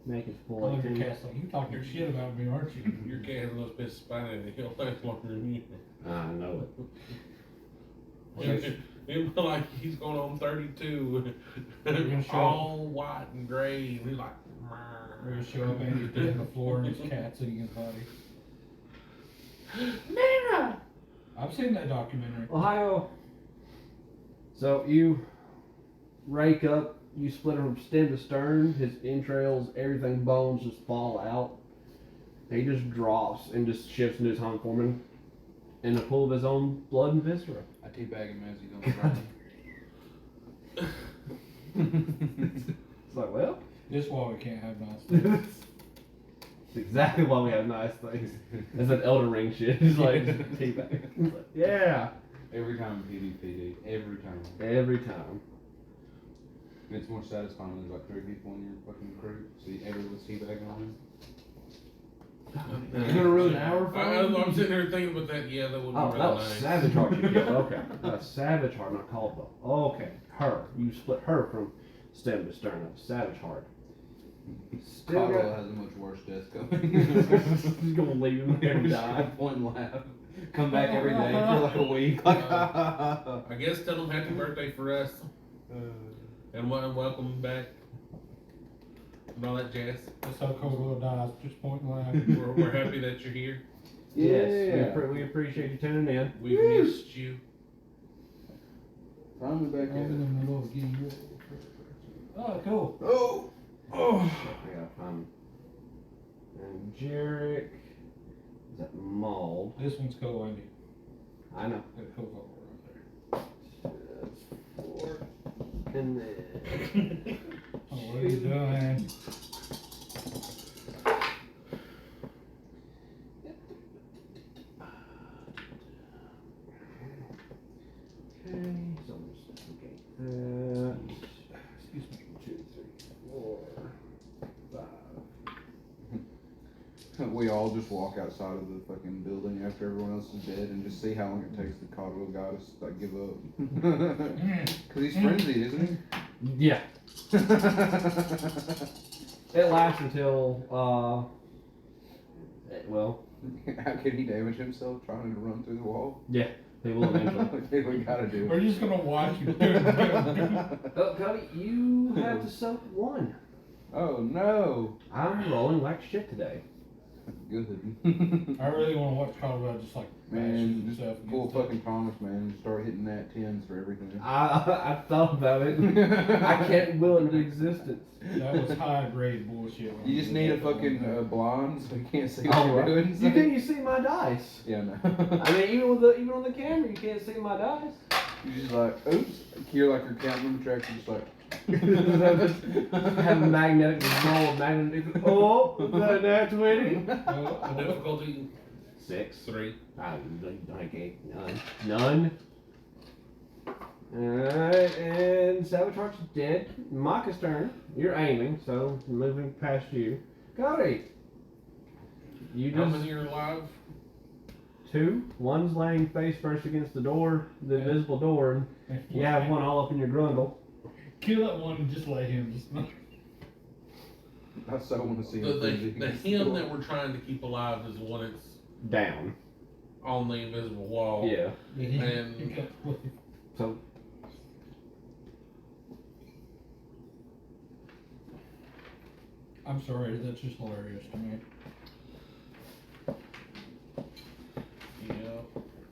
make it full One of your 18. cat's like, you talk your shit about me, aren't you? Your cat has enough piss spine in it, he'll last longer than you. I know He'll be like he's going on 32, gonna show all white and gray, and he's like, We're gonna show up and he's dead on the floor and his cat's eating his body. Nana! I've seen that documentary. Ohio. So you rake up, you split him from stem to stern, his entrails, everything, bones just fall out. He just drops and just shifts into his hind forming in a pool of his own blood and viscera. I teabag him as he's on the ground. It's like, well, This is why we can't have nice things. it's exactly why we have nice things. It's an Elden Ring shit. It's like, teabag. It's like, yeah. Every time PD. Every time. Every time. And it's more satisfying when there's like 3 people in your fucking crew. See everyone's teabagging on him. You're gonna ruin an hour for him? I'm sitting there thinking about that. Yeah, that would be Oh, really that was nice. Savage Heart you killed. Okay. Savage Heart, not Caldwell. Okay. Her. You split her from stem to stern. That was Savage Heart. Still Caldwell got. has a much worse death coming. He's gonna leave him there and die. Point and laugh. Come back every day for like a week. Like, I guess tell them happy birthday for us, and welcome back, and all that jazz. That's how Caldwell dies, just point and laugh. We're happy that you're here. Yes. We appreciate you tuning in. We've missed you. Finally back I'm in. in the middle of getting ready for the birthday. Oh, cool. Oh! Oh! I gotta find. And Jarek. Is that Mauled? This one's cool, Andy. I know. That cool right That's 4. And then. there. Oh, what are you doing? Okay, so I'm just looking at that. Excuse me. 2, 3, 4, 5. We all just walk outside of the fucking building after everyone else is dead and just see how long it takes the Caldwell guy to like give up. Cause he's frenzied, isn't Yeah. he? It lasts until, well, How can he damage himself trying to run through the wall? yeah, they will eventually. That's what we gotta do. We're just gonna watch you do it. Oh, Cody, you have to soak 1. Oh no! I'm rolling like shit today. Good. I really want to watch Caldwell just like Man, bash just himself. full against it. fucking promise, man. Just start hitting that 10s for everything. I thought about it. I can't will it into existence. That was high grade bullshit. when You just we need a did that fucking one day. blonde so you can't see what Oh, you're right. doing. You think you see my dice? Yeah, no. I mean, even on the camera, you can't see my dice. You're just like, oops. You're like your counting track. You're just like. Have a magnetic roll of magnetic. Oh, is that a nat 20? Difficulty 6. 3. Okay, none. Alright, and Savage Heart's dead. Maka's turn. You're aiming, so moving past you. Cody! You How just many are alive? 2. One's laying face first against the door, the invisible door, and you have one all up in your grundle. Kill that one and just let him just. I so want to see The him. him that we're trying to keep alive is the one that's Down. on the invisible wall. Yeah. And So I'm sorry, that's just hilarious to me. yeah.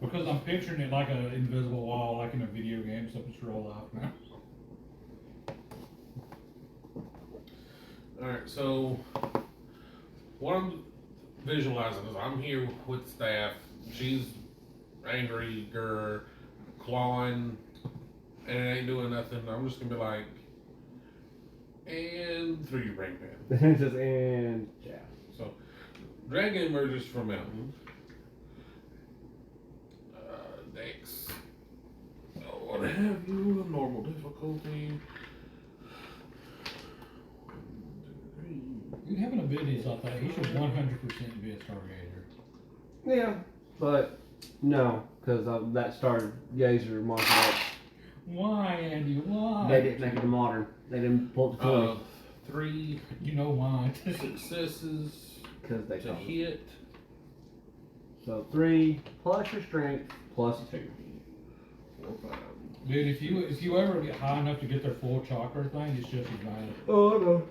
Because I'm picturing it like an invisible wall, like in a video game, so it's real life now. Alright, so what I'm visualizing is I'm here with staff. She's angry, clawing, and it ain't doing nothing. I'm just gonna be like, and through your brain pan. just and yeah. So, dragon emerges from mountain. Dex. What have you? Normal difficulty. having abilities like that, he should 100% be a stargazer. Yeah, but no, because that started Gazer martial arts. Why, Andy? Why? They didn't make it to modern. They didn't pull it to 20 3 You know why? successes because they to told us. hit. So 3 plus your strength plus 2. 4, 5. Dude, if you ever get high enough to get their full chakra thing, it's just as bad. Oh no,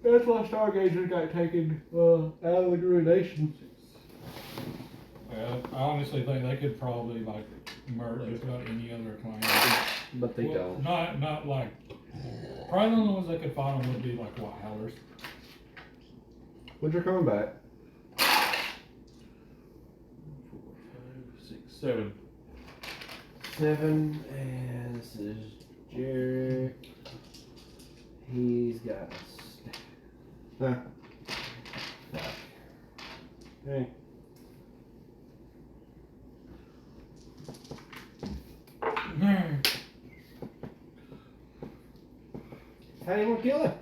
that's why Stargazer got taken out of the Ruination. Well, I honestly think they could probably like merge just about any other clan. But they Well, don't. Not like. Probably the only ones that could fight them would be like White Howlers. Which are coming back. 4, 5, 6, 7. 7, and this is Jarek. He's got a Fuck. Hey. How do you want to kill him?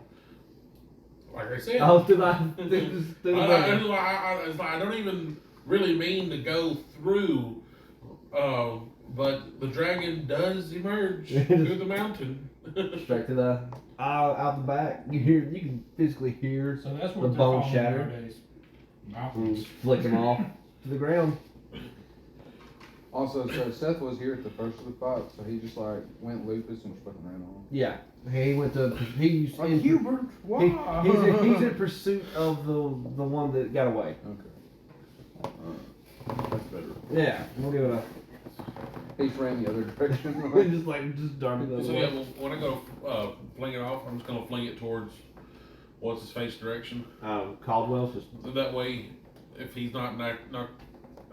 Like I said, Oh, do I? it's like I don't even really mean to go through, but the dragon does emerge through the mountain. Straight to the out the back. You can physically hear So that's the what they're bone calling shatter. nowadays. and Mountains. flick them off to the ground. Also, so Seth was here at the first of the fight, so he just like went lupus and just fucking ran on. Yeah, he went to he's Like in, Hubert, why? he's in pursuit of the one that got away. Okay. That's better. Yeah, we'll give it a. He just ran the other direction. just darted the So other yeah, way. well, when I go fling it off, I'm just gonna fling it towards what's his face direction. Caldwell's just So that way, if he's not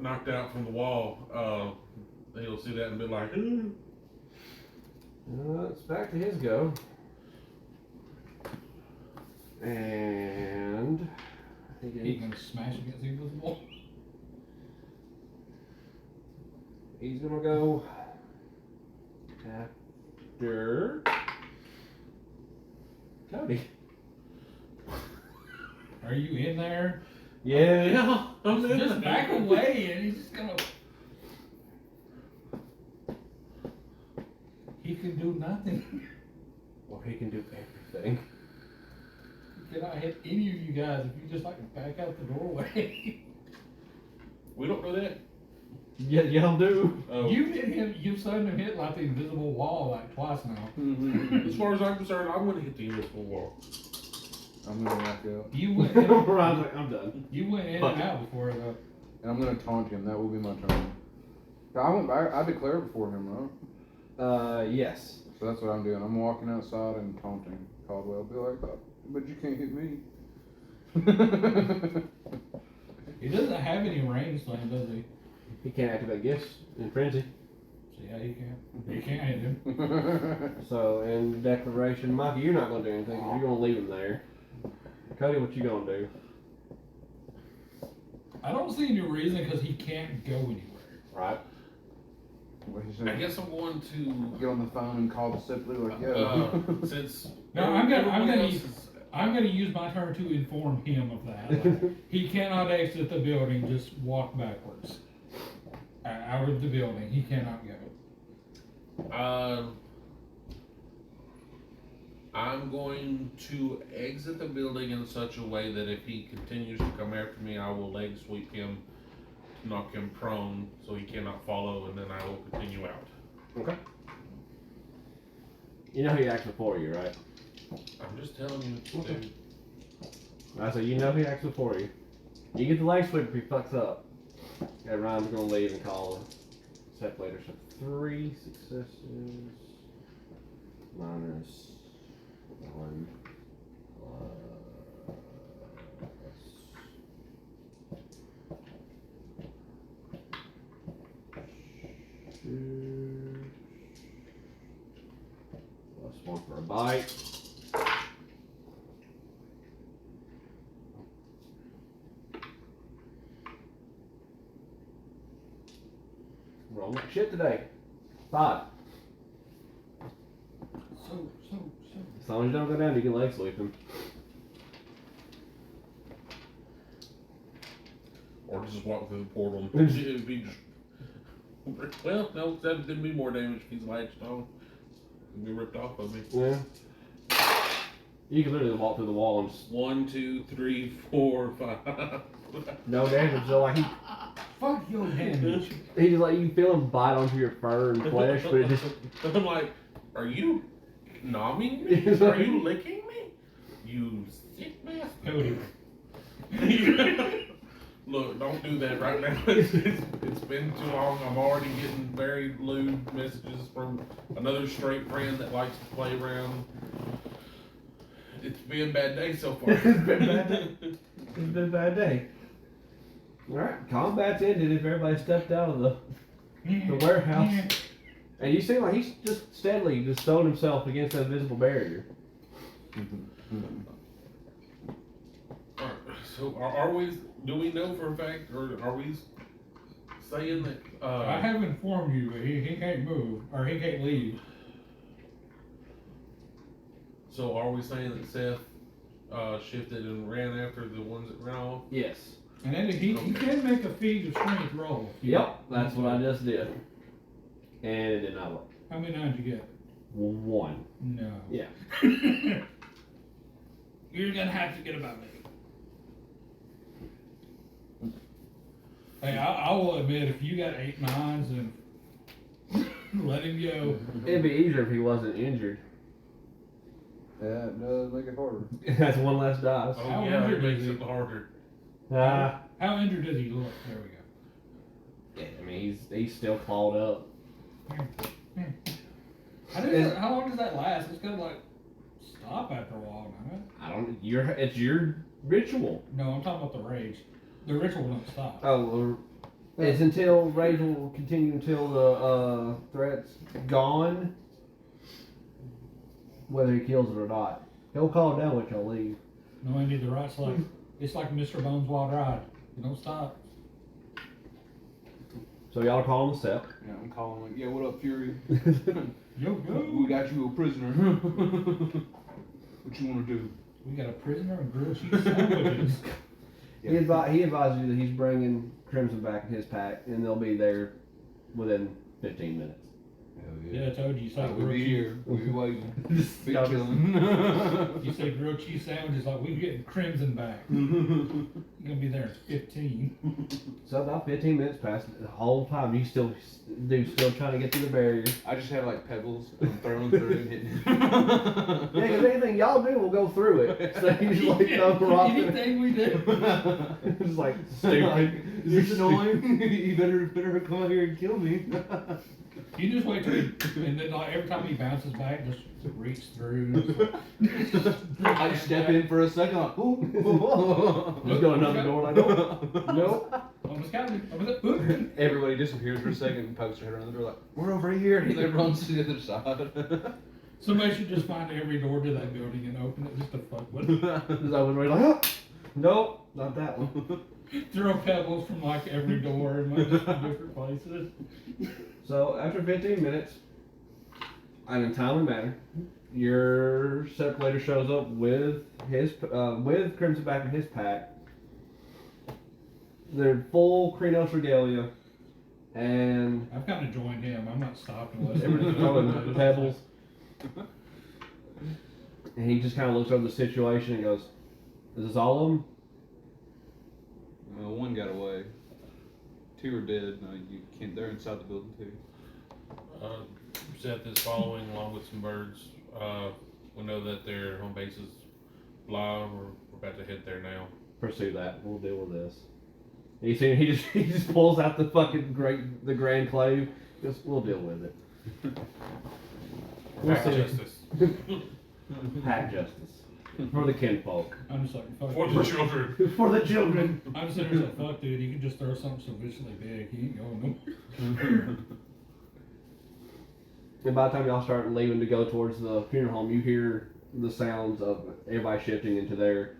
knocked out from the wall, he'll see that and be like, it's back to his go. And I think He can smash against the invisible. he's gonna go after Cody. Are you in there? Yeah. Just back away and he's just gonna. He can do nothing. Well, he can do everything. He cannot hit any of you guys if you just like back out the doorway. we don't know that. Yeah, y'all do. Oh. You hit him. You've seen him hit like the invisible wall like twice now. As far as I'm concerned, I'm gonna hit the invisible wall. I'm gonna knock out. You went in, Ryan's like, I'm done. you went in Fuck and it. out before though. And I'm gonna taunt him. That will be my turn. I went back. I declared before him, right? Yes. So that's what I'm doing. I'm walking outside and taunting Caldwell. Be like, oh, but you can't hit me. He doesn't have any range slam, does he? He can't activate gifts in frenzy. So yeah, he can't. You can't hit him. So in declaration, Mikey, you're not gonna do anything 'cause you're gonna leave him there. Cody, what you gonna do? I don't see any reason because he can't go anywhere. Right. What he said? I guess I'm going to. Get on the phone and call the simply like, yo. Since No, I'm gonna everyone else use- is- I'm going to use my turn to inform him of that. Like, he cannot exit the building, just walk backwards. Out of the building, he cannot go. I'm going to exit the building in such a way that if he continues to come after me, I will leg sweep him to knock him prone so he cannot follow, and then I will continue out. Okay. You know he acts before you, right? I'm just telling you. Okay. Dude. I said you know he acts before you. You get the leg sweep if he fucks up. And Ryan's gonna leave and call set later. So 3 successes minus 1 plus 2 plus 1 for a bite. Rolling like shit today. 5. So. As long as you don't go down, you can leg sweep him. or just walk through the portal. It'd be just, well, no, that'd be more damage if he's latched on. It'd be ripped off of me. Yeah. You can literally walk through the wall and just 1, 2, 3, 4, 5. no damage. So like Fuck your damage. he just like you can feel him bite onto your fur and flesh, but it just I'm like, are you nomming me? Are you licking me? You sick bastard. Cody. Look, don't do that right now. It's been too long. I'm already getting very lewd messages from another straight friend that likes to play around. It's been a bad day so far. It's been a bad day. It's been a bad day. Alright, combat's ended if everybody stepped out of the warehouse. And you see like he's just steadily just throwing himself against that invisible barrier. Alright, so are we, do we know for a fact, or are we saying that, I have informed you that he can't move, or he can't leave. so are we saying that Seth, shifted and ran after the ones that ran off? Yes. And then he can make a feat of strength roll. Yep, that's what I just did. And it did not work. How many did you get? 1. No. Yeah. You're gonna have to get about me. Hey, I will admit, if you got 8 9s and let him go. It'd be easier if he wasn't injured. Yeah, it does make it harder. That's one less dice. Oh How yeah, it injured makes is he? it harder. How injured does he look? There we go. Yeah, I mean he's still clawed up. How long does that last? It's gonna like stop after a while, man. It's your ritual. No, I'm talking about the rage. The ritual don't stop. Oh, it's until rage will continue until the threat's gone. Whether he kills it or not, he'll call it down when y'all leave. No, Andy, the right's like it's like Mr. Bones' Wild Ride. You don't stop. So y'all are calling the Seth. Yeah, I'm calling like, yeah, what up, Fury? Yo, We yo. got you a prisoner. What you want to do? We got a prisoner and grilled cheese sandwiches. He advised you that he's bringing Crimson back in his pack, and they'll be there within 15 minutes. Hell Yeah, I told you. You say We'll grilled be cheese. here. We'll be waiting. Be Y'all chilling. You say grilled cheese sandwiches like we getting Crimson back. You're gonna be there in 15. So about 15 minutes passed. The whole time you still trying to get through the barrier. I just have like pebbles I'm throwing through and hitting. Yeah, because anything y'all do will go through it. So you just like throw rock. Anything we do. It's like stupid. Is this annoying? You better come out here and kill me. You just wait till and then like every time he bounces back, just reach through. And it's like, I just step in for a second, like, ooh. Just go another door like, nope. Almost got me. Oop. Everybody disappears for a second and pokes their head around the door like, we're over here. And they run to the other side. Somebody should just find every door to that building and open it just to fuck with it. Just open right like, oh, nope, not that one. Throw pebbles from like every door in like different places. So after 15 minutes, in a timely manner, your separator shows up with with Crimson back in his pack. They're full Krenos regalia, and I've kind of joined him. I'm not stopping unless everybody's throwing pebbles. And he just kind of looks over the situation and goes, "Is this all of them?" Well, one got away. 2 are dead. No, you can't. They're inside the building too. Seth is following along with some birds. We know that their home base is Blah. We're about to head there now. Pursue that. We'll deal with this. And you see, he just pulls out the fucking grand clave. Just we'll deal with it. We'll Pack see. justice. Pack justice for the kinfolk. I'm just like, fuck. For dude. the children. For the children. I'm just sitting there like, fuck, dude. You can just throw something so viciously big. He ain't going nowhere. And by the time y'all start leaving to go towards the funeral home, you hear the sounds of everybody shifting into their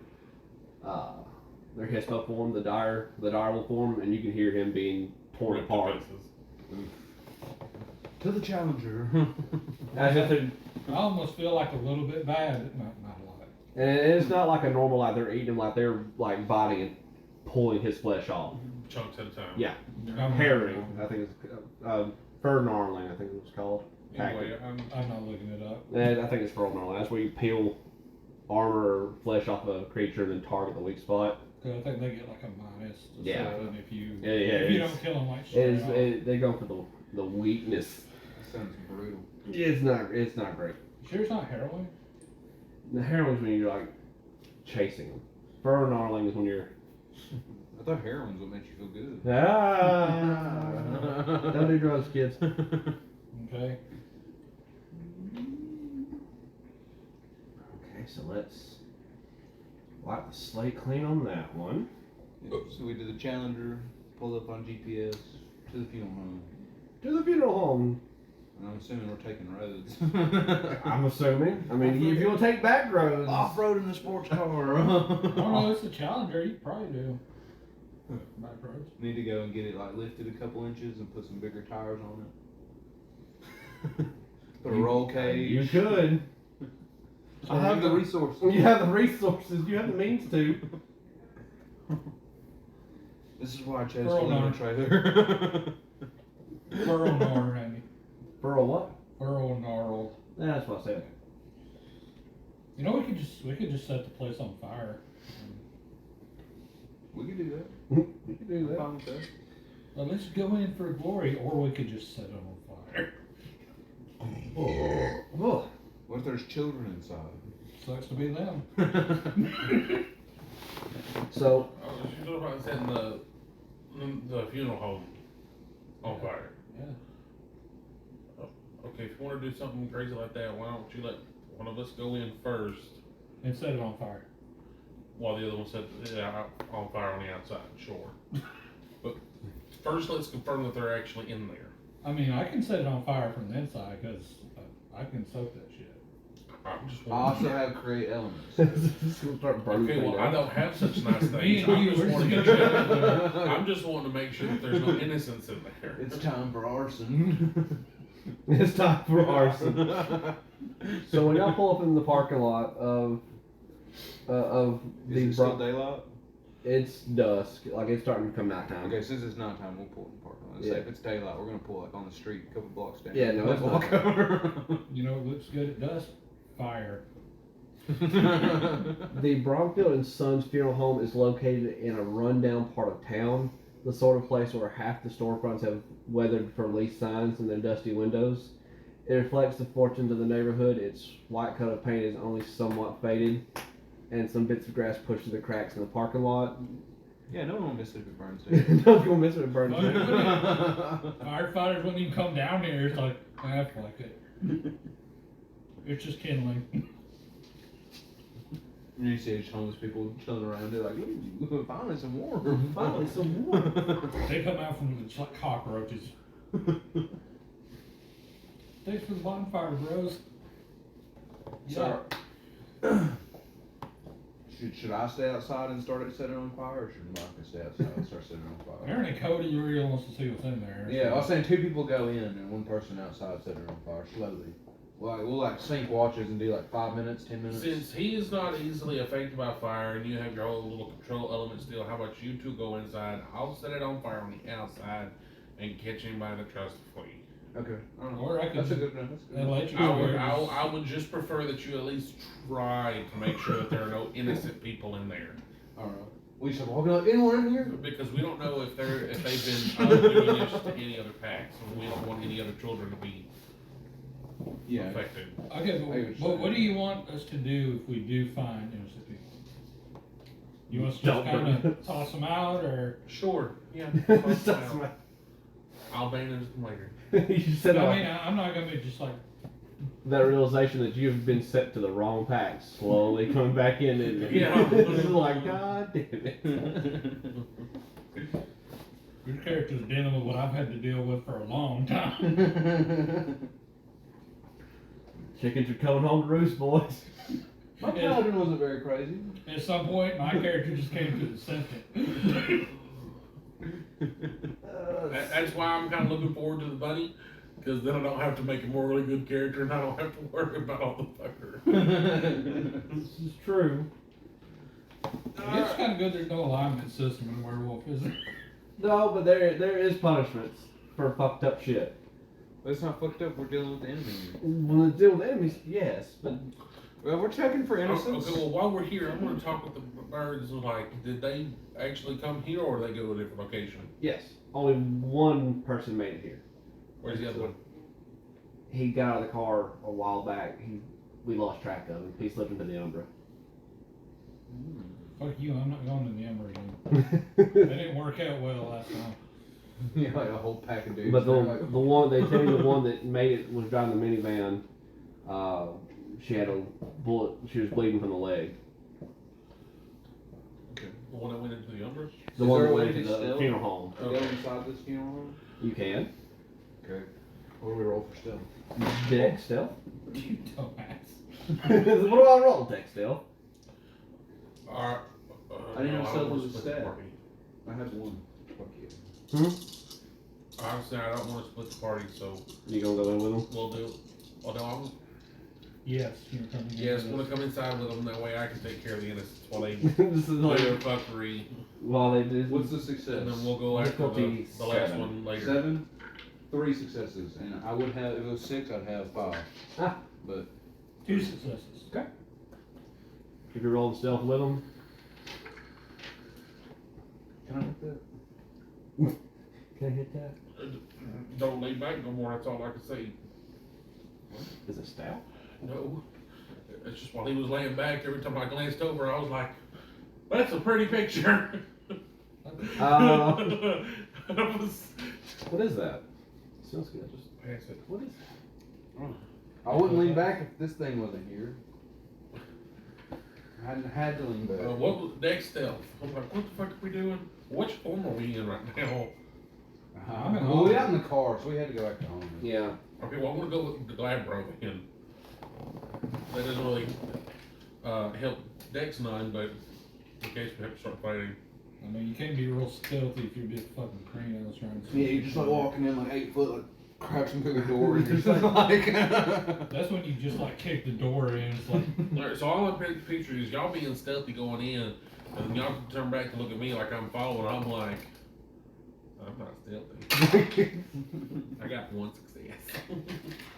Hispo form, the direwolf form, and you can hear him being torn Ripped to apart. pieces. To the challenger. As if they're, I almost feel like a little bit bad, but not a lot. and it's not like a normal like they're eating him, like they're like biting and pulling his flesh off. chunks at a time. Yeah. I'm- Herring, I think it's fur gnarling. I think it was called. Anyway, I'm not looking it up. And I think it's fur gnarling. That's where you peel armor or flesh off a creature and then target the weak spot. 'Cause I think they get like a minus to Yeah. something if you Yeah, if you it's- don't kill them like It straight is, off. they go for the weakness. That sounds brutal. It's not great. Sure, it's not heroin. The heroin's when you're like chasing them. Fur gnarling is when you're I thought heroin's what makes you feel good. don't do drugs, kids. Okay. Okay, so let's wipe the slate clean on that one. So we did the Challenger, pulled up on GPS to the funeral home. To the funeral home. And I'm assuming we're taking roads. I'm assuming. I mean, if you'll take back roads. Off-road in a sports car. I don't know. It's the Challenger. You probably do. Back roads. Need to go and get it like lifted a couple inches and put some bigger tires on it. Put a roll cage. You could. I have the resources. You have the resources. You have the means to. This is why I chose to Pearl live in a Nut. trailer. Burl gnarled, Andy. For a what? Burl gnarled. That's what I said. You know, we could just set the place on fire. We could do that. You can do I'm that. fine with that. Well, let's go in for glory, or we could just set it on fire. Oh. What if there's children inside? Sucks to be them. So, she's talking about setting the funeral home on fire. Yeah. Okay, if you want to do something crazy like that, why don't you let one of us go in first And set it on fire. while the other one sets it on fire on the outside? Sure. But first, let's confirm that they're actually in there. I mean, I can set it on fire from the inside because I can soak that shit. I'm just I wanting- also have create elements. it's gonna start burning Okay, well, things I down. don't have such nice Me things. and I'm you, just we're wanting to just check. gonna- I'm just wanting to make sure that there's no innocence in there. It's time for arson. It's time for arson. So when y'all pull up in the parking lot of Is the it still daylight? it's dusk, like it's starting to come nighttime. Okay, since it's nighttime, we'll pull in the parking lot. Say Yeah. if it's daylight, we're gonna pull like on the street, a couple blocks down. Yeah, no, it's walk not. over. You know what looks good at dusk? Fire. The Bromfield and Sons Funeral Home is located in a rundown part of town, the sort of place where half the storefronts have weathered for lease signs and their dusty windows. It reflects the fortunes of the neighborhood. Its white coat of paint is only somewhat faded, and some bits of grass pushed through the cracks in the parking lot. Yeah, no one will miss it if it burns down. No one's gonna miss it if it burns Oh, down. Firefighters wouldn't even come down here. It's like, fuck it. It's just kindling. And you see just homeless people chilling around there like, ooh, finally some more. Finally, some more. They come out from it's like cockroaches. Thanks for the bonfire, bros. So, should I stay outside and start it setting on fire, or should Micah stay outside and start setting it on fire? Apparently Cody really wants to see what's in there. Yeah, I was saying 2 people go in and 1 person outside setting it on fire slowly. We'll like sync watches and do like 5 minutes, 10 minutes. Since he is not easily affected by fire and you have your own little control element still, how about you two go inside? I'll set it on fire on the outside and catch anybody that tries to flee. Okay. Or I could That's a good one. That's a good one. electric I would just prefer that you at least try to make sure that there are no innocent people in there. Alright. We should walk up. Anyone in here? Because we don't know if they've been doing this to any other packs, and we don't want any other children to be Yeah. affected. Okay, but what do you want us to do if we do find innocent people? You want us to just Don't kind burn. of toss them out, or Sure, yeah. I'll bandage them later. You said I mean, I'm not gonna be just like that realization that you've been set to the wrong pack slowly coming back in, and Yeah. it's like, God damn it. your character's dealing with what I've had to deal with for a long time. Chickens are coming home to roost, boys. My paladin wasn't very crazy. At some point, my character just came to the sentence. That's why I'm kind of looking forward to the bunny, because then I don't have to make him a really good character, and I don't have to worry about all the fucker. This is true. It's kind of good there's no alignment system in Werewolf, is there? No, but there is punishments for fucked up shit. But it's not fucked up. We're dealing with the enemy here. When they deal with enemies, yes, but Well, we're checking for innocence. Okay, well, while we're here, I'm going to talk with the birds. Like, did they actually come here, or did they go to a different location? yes, only one person made it here. Where's the other one? He got out of the car a while back. We lost track of him. He slipped into the Umbra. Fuck you, I'm not going to the Ember again. That didn't work out well last time. Yeah, like a whole pack of dudes. But the They're like, one they tell you the one that made it was driving the minivan. She had a bullet. She was bleeding from the leg. Okay. The one that went into the Umbra? The Is one there that a way went to to the stealth? funeral home. to go inside this funeral home? You can. Okay. What do we roll for stealth? Dex stealth. You dumbass. What do I roll? Dex stealth. Alright. I didn't know don't stealth wanna was a split the stat. party. I have one. Fuck you. Honestly, I don't want to split the party, so You gonna go in with them? we'll do. Well, no, I'm, Yes, you're coming in. yes, with want us. to come inside with them. That way I can take care of the innocents while they This is do like their fuckery. while they do. What's the success? And then we'll go after Difficulty the last 7. one later. 7? 3 successes. And I would have, if it was 6, I'd have 5. Ah. But 2 successes. If you're rolling stealth with them, can I hit that? can I hit that? Don't lean back no more. That's all I can say. Is it stout? No. It's just while he was laying back, every time I glanced over, I was like, "That's a pretty picture." I was What is that? Smells good. just pass it. What is I wouldn't lean back if this thing wasn't here. I hadn't had to lean back. What was next stealth? I'm like, what the fuck are we doing? Which form are we in right now? I'm at Well, home. we got in the car, so we had to go back to home. Yeah. Okay, well, I'm gonna go with the Glabro then. That doesn't really help Dex none, but in case we have to start fighting. I mean, you can't be real stealthy if you're just fucking crane ass trying to. Yeah, you're just like walking in like 8 foot, like crouching through the door, and you're just like. That's when you just like kick the door in. It's like, Alright, so all I'm picturing is y'all being stealthy going in, and y'all turn back and look at me like I'm following. I'm like, I'm not stealthy. I got 1 success.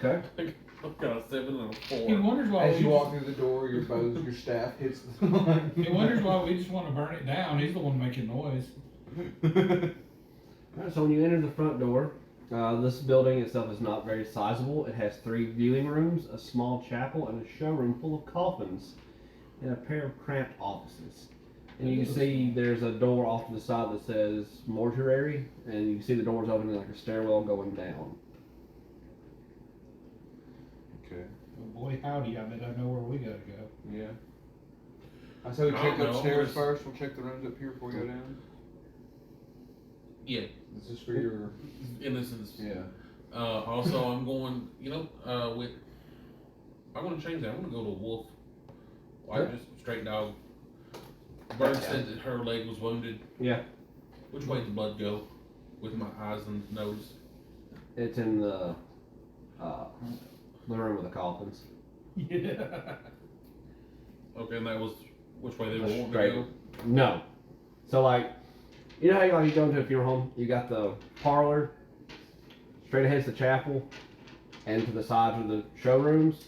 Okay. I've got a 7 and a he 4. wonders why. As we you just- walk through the door, your bows, your staff hits the. He wonders why we just want to burn it down. He's the one making noise. Alright, so when you enter the front door, this building itself is not very sizable. It has 3 viewing rooms, a small chapel, and a showroom full of coffins, and a pair of cramped offices. And you can see there's a door off to the side that says mortuary, and you can see the doors opening like a stairwell going down. Okay. Oh boy, howdy! I bet I know where we gotta go. Yeah. I say we I check don't know, upstairs just- first. We'll check the rooms up here before we go down. Yeah, This is for your. innocence. Yeah. Also, I'm going, with. I'm gonna change that. I'm gonna go to a wolf. Like Okay. just straight dog. Bird said that her leg was wounded. Yeah. Which way did the blood go? With my eyes and nose. It's in the room with the coffins. Yeah. Okay, and that was which way they were wanting to Straight. go. No. So like, you know how you go into a funeral home? You got the parlor, straight ahead's the chapel, and to the sides are the showrooms.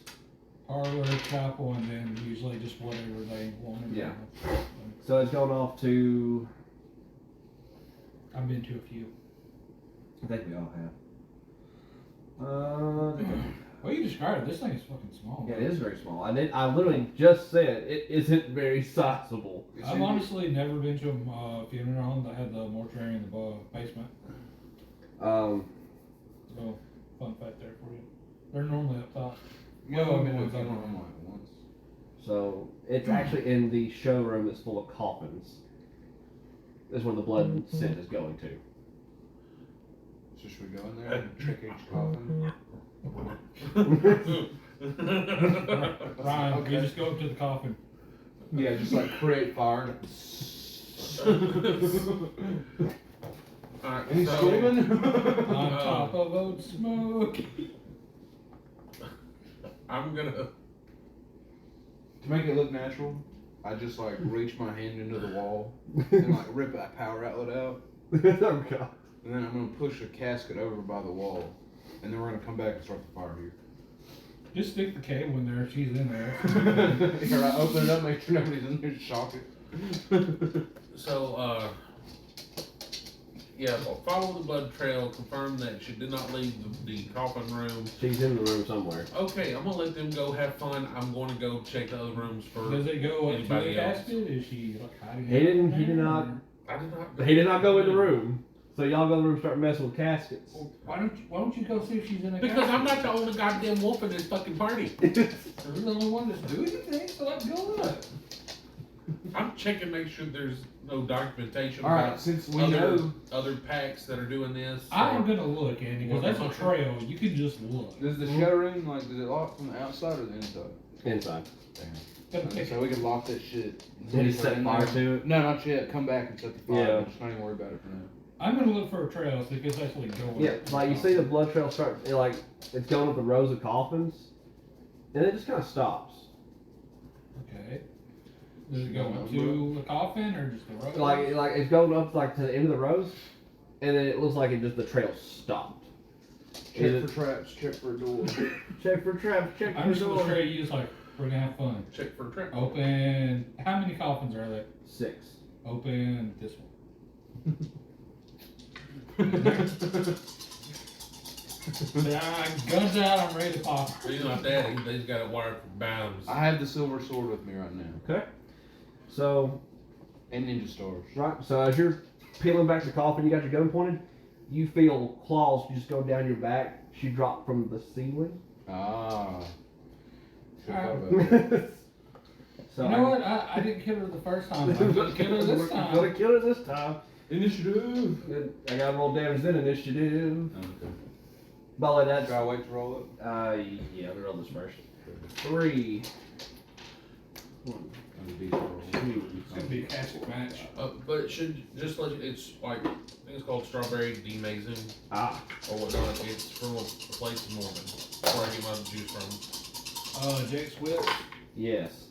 Parlor, chapel, and then usually just whatever they wanted. Yeah. So it's going off to, I've been to a few. I think we all have. Well, you described it. This thing is fucking small. Yeah, it is very small. I literally just said it isn't very sizable. I've honestly never been to a funeral home that had the mortuary in the basement. Um, So, fun fact there for you. They're normally up top. Yeah, Well, I've been to a ones I funeral know. home like once. so it's actually in the showroom that's full of coffins. That's where the blood scent is going to. So should we go in there and check each coffin? Ryan, Okay. you just go up to the coffin. Yeah, just like create fire. Alright, Any so, screaming? On top of oat smoke. I'm gonna. To make it look natural, I just like reach my hand into the wall and like rip that power outlet out Oh god. And then I'm gonna push a casket over by the wall, and then we're gonna come back and start the fire here. Just stick the cable in there if she's in there. Here, I open it up, make sure nobody's in there, shock it. So, yeah, follow the blood trail, confirm that she did not leave the coffin room. She's in the room somewhere. Okay, I'm gonna let them go have fun. I'm gonna go check the other rooms for. Does it go up to Anybody the else? casket? Is she like hiding? He didn't- out he did there, not- or- I did not. He did not go in the room. So y'all go in the room and start messing with caskets. Well, why don't you go see if she's in a Because casket? I'm not the only goddamn wolf in this fucking party. You're the only one that's doing anything, so let's go with it. I'm checking, make sure there's no documentation Alright, about since we other know, other packs that are doing this. I'm or- gonna look, Andy, because that's a trail. You can just look. does the showroom, like, does it lock from the outside or the inside? Inside. Okay, so we can lock that shit. Did he set fire to it? No, not yet. Come back and set the fire. Yeah. Just not even worry about it for now. I'm gonna look for a trail so it's actually going. Yeah, like you see the blood trail start, it's going up the rows of coffins, and it just kind of stops. Okay. Does it go up to the coffin or just the road? Like it's going up like to the end of the rows, and then it looks like the trail stopped. Check for traps. Check for a door. Check for traps. Check I'm for just gonna door. try you just like we're gonna have fun. Check for a trap. Open. How many coffins are there? 6. Open this one. Guns out. I'm ready to pop. He's not that. He's got it wired for bounds. I have the silver sword with me right now. Okay. So And ninja stars. right. So as you're peeling back the coffin, you got your gun pointed. You feel claws just go down your back. She dropped from the ceiling. Ah. Should've Ah. thought about that. So You know what? I didn't kill her the first time. I'm gonna kill her this time. Gonna kill her this time. Initiative. Good. I got roll damage then initiative. Okay. But Should that's I wait to roll it? yeah. Let me roll this first. 3. I'm a decent roll. It's gonna be a casket match. But it should just let you, it's like, I think it's called strawberry demazing Ah. or whatnot. It's from a place in Mormon where I get my juice from. Jake Swift. Yes.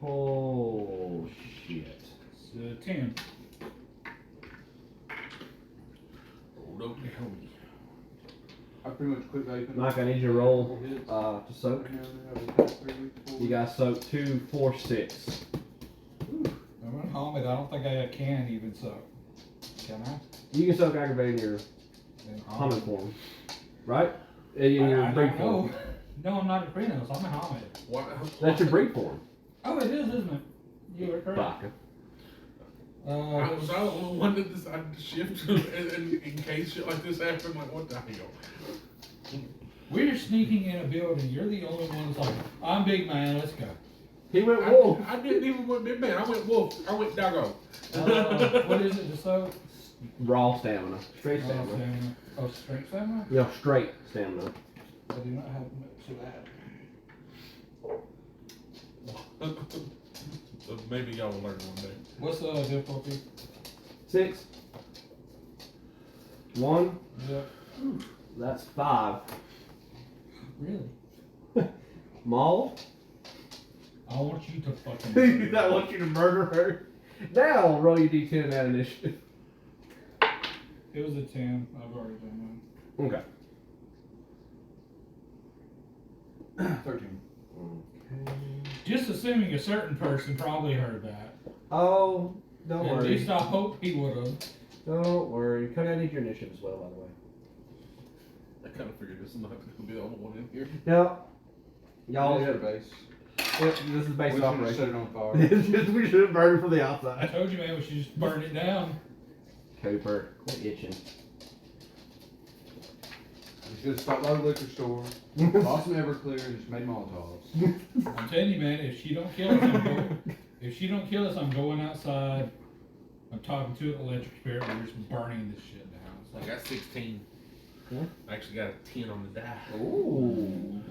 Oh shit. It's 10. Oh, don't be homie. I pretty much quit vaping. Mike, I need you to roll to soak. You guys soak 2, 4, 6. I'm on home, I don't think I can even soak. Can I? You can soak aggravating your In common Hamid. form, right? In your I breed don't form. know. No, I'm not a Krenos. I'm a Hamid. Why? That's your breed form. Oh, it is, isn't it? You are correct. Baka. Was I the only one that decided to shift in case shit like this happened? Like, what the hell? We're sneaking in a building. You're the only one that's like, I'm big man, let's go. He went wolf. I didn't even want big man. I went wolf. I went doggo. What is it to soak? Raw stamina. Straight Oh, stamina. stamina. Oh, strength stamina? No, straight stamina. I do not have much of that. So maybe y'all will learn one day. What's the difficulty? 6. 1. Yep. That's 5. Really? Maul. I want you to fucking. I want you to murder her. Now roll your d10 in that initiative. It was a 10. I've already done mine. Okay. 13. Just assuming a certain person probably heard that. Oh, don't At worry. least I hope he would have. Don't worry. Could I need your initiative as well, by the way? I kind of figured this is not going to be the only one in here. No. Y'all, What is your base? this is We based should off have set operation. it on fire. We should have burned it from the I outside. told you, man, we should just burn it down. Cooper, quit itching. We should have stopped by the liquor store, bought some Everclear, and just made Molotovs. I'm telling you, man, if she don't kill us, I'm going outside. I'm talking to an electric spirit. We're just burning this shit down. It's I like, got 16. Yeah. I actually got a 10 on the die. Ooh.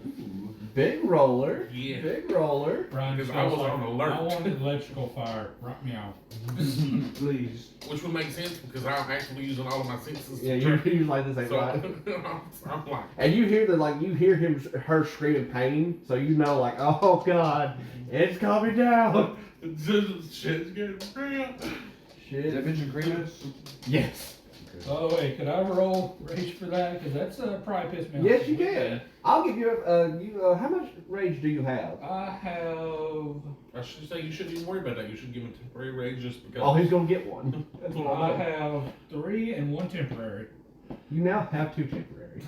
Big roller. Yeah. Big roller. Brian Because just I goes was like, on alert. I want electrical fire. Rock me out. Please. Which would make sense because I'm actually using all of my senses. Yeah, to you're turn- like this ain't So, right. I'm like, And you hear her screaming pain, so you know like, oh god, it's coming down. shit's getting real. shit. Is that Vincent Krinos? Yes. Oh wait, could I roll rage for that? Because that's probably pissed me off. Yes, you can. I'll give you how much rage do you have? I have. I should say you shouldn't even worry about that. You should give him temporary rage just because. Oh, he's gonna get one. That's what I I know. have 3 and 1 temporary. You now have 2 temporaries.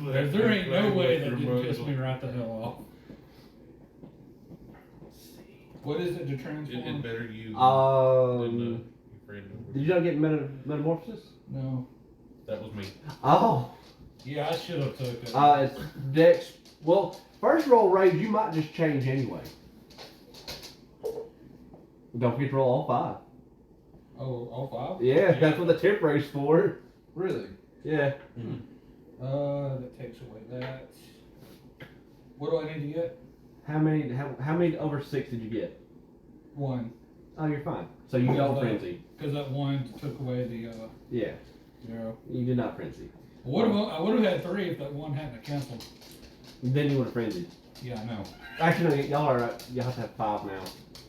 Because there ain't no way that didn't piss me right the hell off. What is it to It transform? better you than Um, your friend. did you not get metamorphosis? No. That was me. Oh, Yeah, I should have took it. it's Dex. Well, first roll rage, you might just change anyway. Don't forget to roll all 5. Oh, all 5? Yeah, that's what the temporary's for. Really? Yeah. That takes away that. What do I need to get? How many over 6 did you get? 1. Oh, you're fine. So you got frenzy. Because that 1 took away the Yeah, 0. you did not frenzy. I would have had 3 if that 1 hadn't canceled. Then you would have frenzied. Yeah, I know. Actually, no, y'all are. You have to have 5 now.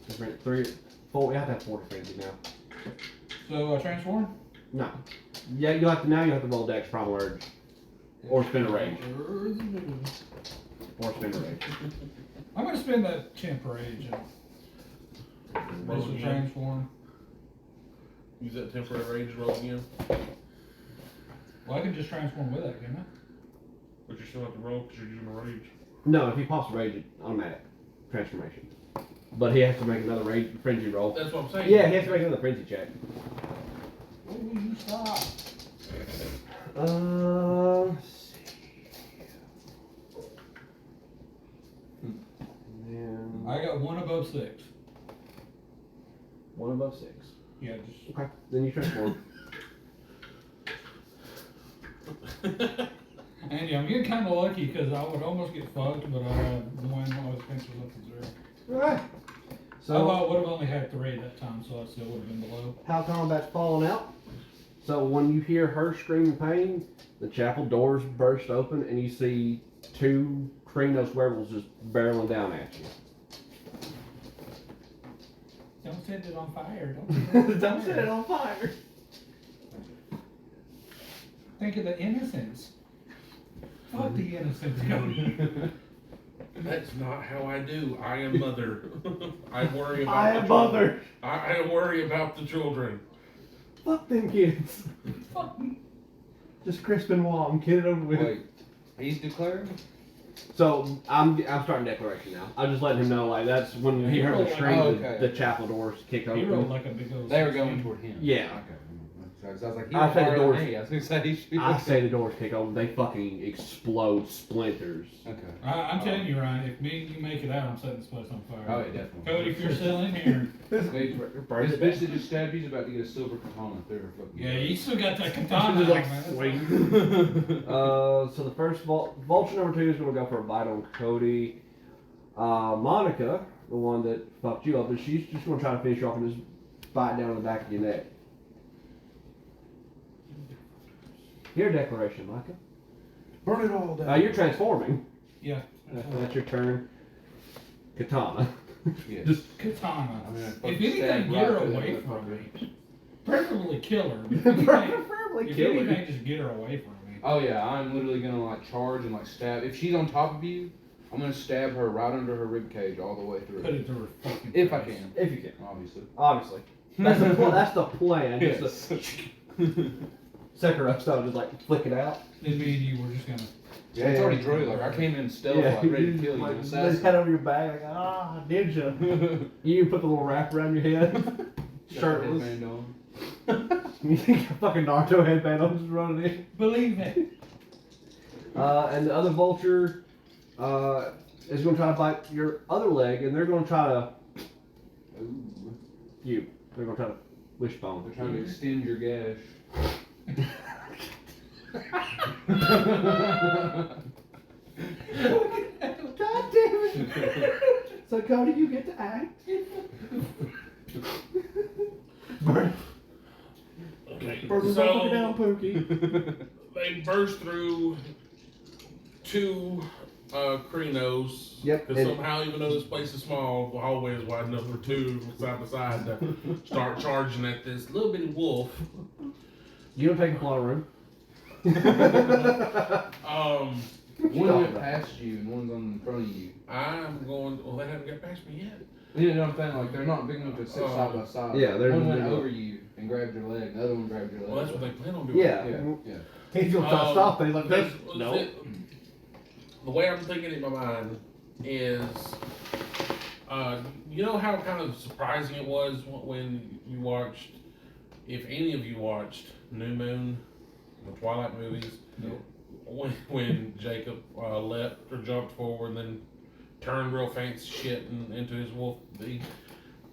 3, 4. You have to have 4 to frenzy now. So transform? No. Yeah, you have to now. You have to roll Dex Primal Urge, or spin a rage, or spin a rage. I'm gonna spend that temp rage and Roll this will again. transform. Use that temporary rage roll again. Well, I can just transform with that, can I? But you still have to roll because you're using a rage. No, if he pops rage, it's automatic transformation. But he has to make another rage frenzy roll. That's what I'm saying. Yeah, he has to make another frenzy check. Oh, you stop. Let's see. And I got 1 above 6. 1 above 6. Yeah, just. Okay, then you transform. Andy, I'm getting kind of lucky because I would almost get fucked, but I had one of my expenses up to 0. Alright. So I would have only had 3 that time, so I still would have been below. how combat's falling out. So when you hear her scream in pain, the chapel doors burst open and you see 2 Krinos werewolves just barreling down at you. Don't set it on fire. Don't Don't set it on fire. Think of the innocence. Fuck the innocence, Cody. That's not how I do. I am mother. I worry about I the am children. mother. I worry about the children. Fuck them kids. Just Crispin Wong, get it over with. Wait, he's declaring? So I'm starting declaration now. I'm just letting him know like that's when he heard the scream, Oh, okay. the chapel doors kick He rolled open. like a big old. They were 16. going toward him. Yeah. Okay. So I was like, he I was said the harder doors- than me. I was gonna say he should be I looking- say the doors kick open, they fucking explode splinters. Okay. I'm telling you, Ryan, if me and you make it out, I'm setting this place on fire. Oh, yeah, definitely. Cody, if you're still in here, Wait, Burn this it bitch down. that just stabbed you's about to get a silver katana through her fucking. yeah, you still got that katana, Just like out, man. That's swing. So the first vulture number 2 is gonna go for a bite on Cody. Monica, the one that fucked you up, but she's just gonna try to finish you off and just bite down the back of your neck. Your declaration, Micah. Burn it all down. You're transforming. Yeah. That's your turn. Katana. Yeah. Just Katana. I mean, I If fucking anything, stabbed get her right through away that from motherfucker. me. Preferably kill her. But if anything, preferably if kill her. anything, just get her away from me. Oh yeah, I'm literally gonna like charge and like stab. If she's on top of you, I'm gonna stab her right under her rib cage all the way through. Put it through her fucking If I face. can, If you can. obviously. Obviously. That's the plan. Yes. Just the Sekiro style, just like flick it out. Then me and you were just gonna. Yeah, it's already drew. Like I came in stealth, like ready to kill you. Like, an just assassin. head over your back, like, did you? You put the little wrap around your head. Shirtless. Headband on. You got a fucking Naruto headband on, just running in. Believe me. And the other vulture is going to try to bite your other leg, and they're going to try to Ooh. you. They're going to try to wishbone. They're trying to extend your gash. God damn it! So Cody, you get to act. Burn, Okay. burn the So motherfucker down, Pookie. they burst through 2 Krinos. Yep, Because and- somehow, even though this place is small, the hallway is wide enough for two side by side to start charging at this little bitty wolf. You don't take a lot of room. One went past you and one's on in front of you. I'm going. Well, they haven't got past me yet. You know what I'm saying? Like they're not big enough to sit side by side. Yeah, they're one went they're- over you and grabbed your leg. The other one grabbed your leg. Well, that's what they plan on doing. Yeah. Yeah. He's gonna try to stop it. He's like, That's- no. The way I'm thinking in my mind is, you know how kind of surprising it was when you watched, if any of you watched New Moon, the Twilight movies, Nope. when Jacob leapt or jumped forward and then turned real fancy shit into his wolf beast.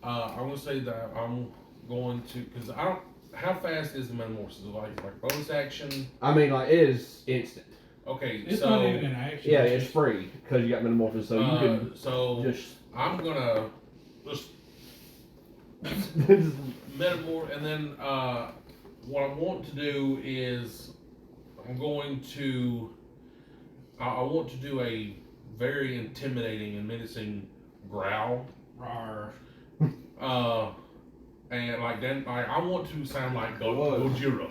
I'm gonna say that I'm going to, because I don't. How fast is the metamorphosis? Like bonus action? I mean, like, it is instant. Okay, It's so not even an action. Yeah, it's free because you got metamorphosis, so you can so just. I'm gonna just metamorph, and then what I want to do is I'm going to I want to do a very intimidating and menacing growl. Rawr. And like then I want to sound like What? Gojira.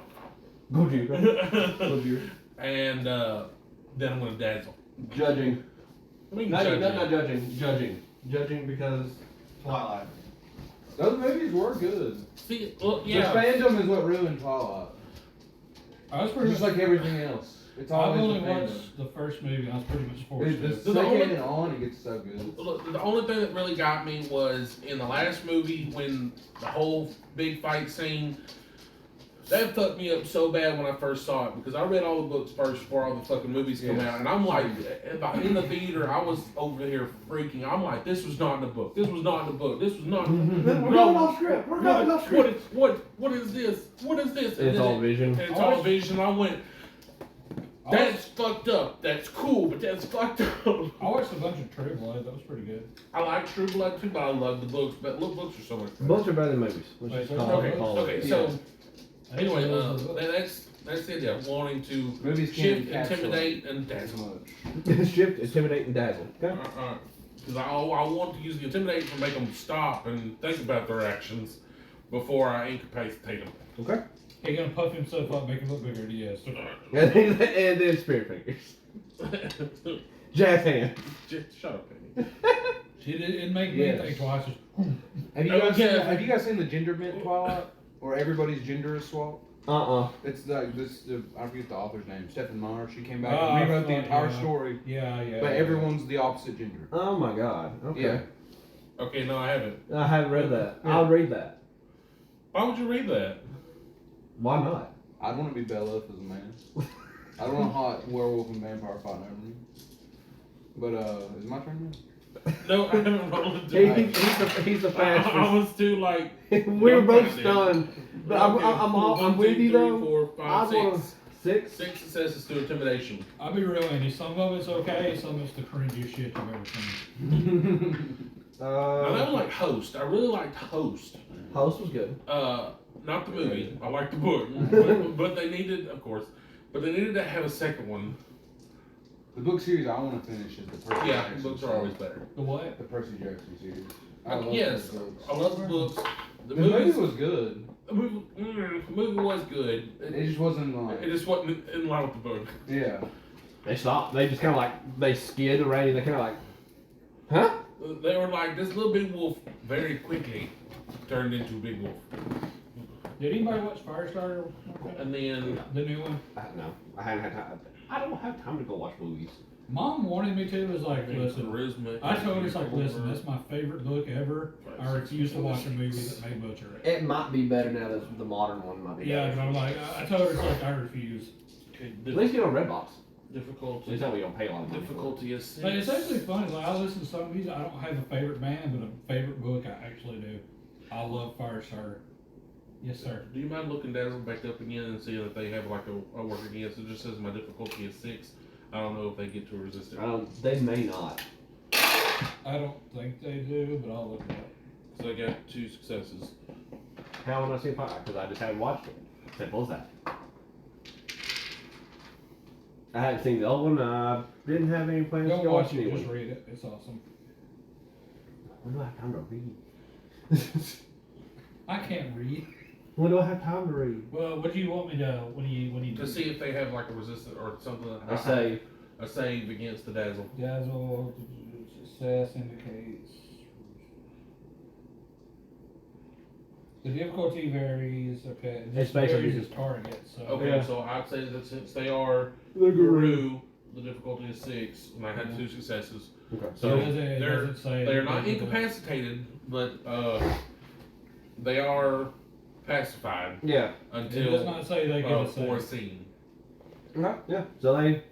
Gojira. And then I'm gonna dazzle. Judging. I mean, Not judging. judging. Judging. Judging because Twilight. Those movies were good. See, look, The yeah. fandom is what ruined Twilight. I was pretty Just much like everything else. It's I've always only the fandom. watched the first movie and I was pretty much forced It's to. the The only- second and on, it gets so good. Look, the only thing that really got me was in the last movie when the whole big fight scene. That fucked me up so bad when I first saw it because I read all the books first before all the fucking movies come Yes. out, and I'm like, in the theater, I was over here freaking. I'm like, this was not in the book. This was not in the book. This was not. We're going off script. We're going off script. What is this? What is this? And It's then all vision. It's all vision. I went. That's fucked up. That's cool, but that's fucked up. I watched a bunch of True Blood. That was pretty good. I like True Blood too, but I love the books. But look, books are so much better. Books are better than movies. Let's Wait, just so- call Okay, it. Call it. okay. So anyway, Those are the books. that's the idea. Wanting to Movies shift, can't intimidate, and dazzle. much. Shift, intimidate, and dazzle. Okay. Because I want to use the intimidate to make them stop and think about their actions before I incapacitate them. Okay. He's gonna puff himself up, make him look bigger. Yes. And then spirit fingers. Jazz hands. Just shut up, Penny. It made me Yes. think twice. Have you guys seen the gender bent Twilight? Where everybody's gender is swapped? It's like this. I forget the author's name. Stephen Meyer. She came back and rewrote the entire story, Yeah. but everyone's the opposite gender. Oh my god. Okay. Yeah. Okay, no, I haven't. I haven't read that. Yeah. I'll read that. Why would you read that? Why not? I'd want to be Bella as a man. I don't want a hot werewolf and vampire fighting over me. But is it my turn No, I haven't rolled into He, it. he's the I fastest. was too like. We were both Okay. stunned. But I'm One, with two, you three, though. four, I five, want six. 6. 6 successes to intimidation. I'll be real, Andy. Some of it's okay. Some of it's the cringiest shit you've ever seen. Now that was like Host. I really liked Host. Host was good. Not the movie. I like the book, but they needed, of course, but they needed to have a second one. The book series I want to finish is the Percy Yeah, Jackson books are series. always better. The what? The Percy Jackson series. I love Yes, those books. I love the books. The The movie movies, was good. the movie was good. It just wasn't like. It just wasn't in line with the book. Yeah. They stopped. They just kind of like they skid around. They kind of like, huh? They were like this little big wolf very quickly turned into a big wolf, Did anybody watch Firestarter? and then The new one? No, I haven't had time. I don't have time to go watch movies. Mom wanted me to. Was like, listen. charisma. I told her, it's like, listen, that's my favorite book ever. I refuse to watch a movie that may butcher it. It might be better now that the modern one might be. Yeah, better. but I'm like, I told her, it's like, I refuse. At least get on Redbox. At Difficulty. least that way you don't pay a lot of money. for it. Difficulty is But it's 6. actually funny. Like, I listen to some of these. I don't have a favorite band, but a favorite book I actually do. I love Firestarter. Yes, sir. Do you mind looking Dazzle back up again and seeing if they have like a word against? It just says my difficulty is 6. I don't know if they get to resist it. They may not. I don't think they do, but I'll look it up. So I got 2 successes. How would I see Fire? Because I just haven't watched it. Simple as that. I hadn't seen the old one. I didn't have any plans to Don't go watch watch it, any just one. read it. It's awesome. When do I have time to read? I can't read. When do I have time to read? Well, what do you want me to? What do you To do? see if they have like a resistance or something. I say, a save against the dazzle. Dazzle success indicates. The difficulty varies. Okay, it It's just basically varies just- its target. So Okay, Yeah. so I'd say that since they are the Guru, the difficulty is 6, and I had 2 successes. Okay. So it they're doesn't say they're not that- incapacitated, but they are pacified Yeah. It does until not say they get a for a save. scene. Okay. Yeah. So they.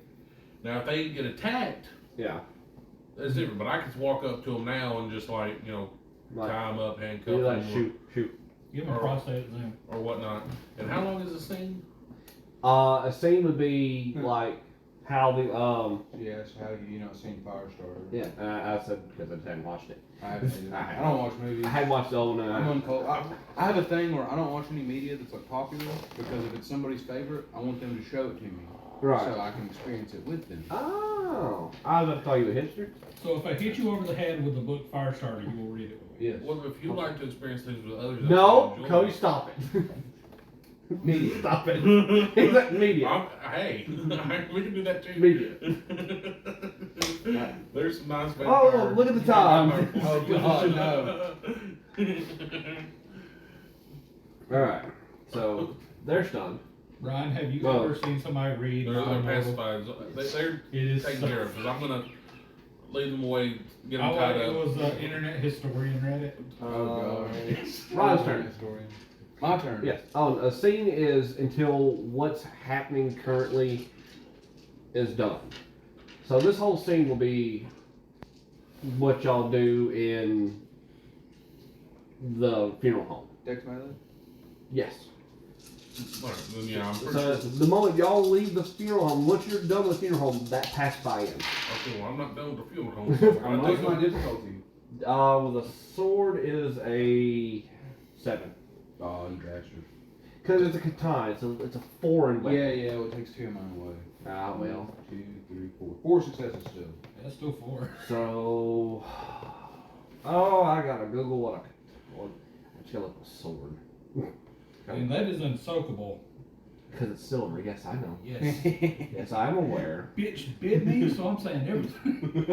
Now, if they get attacked, Yeah. that's different. But I can walk up to them now and just tie Like. them up, handcuff You like them, shoot. Give them a Or- prostate exam. or whatnot. And how long is the scene? A scene would be like how the Yeah, that's how you not seen Firestarter. Yeah. I said because I just hadn't watched it. I haven't either. I don't watch movies. I hadn't watched the old one. I'm uncultured. I have a thing where I don't watch any media that's like popular because if it's somebody's favorite, I want them to show it to me Right. so I can experience it with them. Oh. I was about to call you a hipster. So if I hit you over the head with the book Firestarter, you will read it with me. Yes. Well, if you like to experience things with others, No, that's Cody, stop it. Media. Stop it. He's like media. Hey, we can do that too. Media. There's some nice Oh, look at the time. Oh, God, no. Alright. So they're stunned. Ryan, have you Well, ever seen somebody read? They're my novel? pacified. They're It is taken so- care of because I'm gonna lead them away, get I them like tied it up. was internet historian read it. Oh, God. Ryan's turn. Historian. My turn. Yes. A scene is until what's happening currently is done. So this whole scene will be what y'all do in the funeral home. Dex Melee? Yes. Alright, then yeah, I'm pretty So sure. the moment y'all leave the funeral home, once you're done with the funeral home, that passed by in. Okay, well, I'm not done with the funeral home. So I'm What's gonna my take difficulty? Well, the sword is a 7. Oh, you bastard. Because it's a katana, it's a foreign weapon. Yeah, well, it takes 2 of mine away. Ah, well. 1, 2, 3, 4. 4 successes still. That's still 4. So, I gotta Google what I kill it with a sword. And that is unsoakable. Because it's silver, yes, I know. Yes. Yes, I'm aware. Bitch bit me, so I'm saying everything.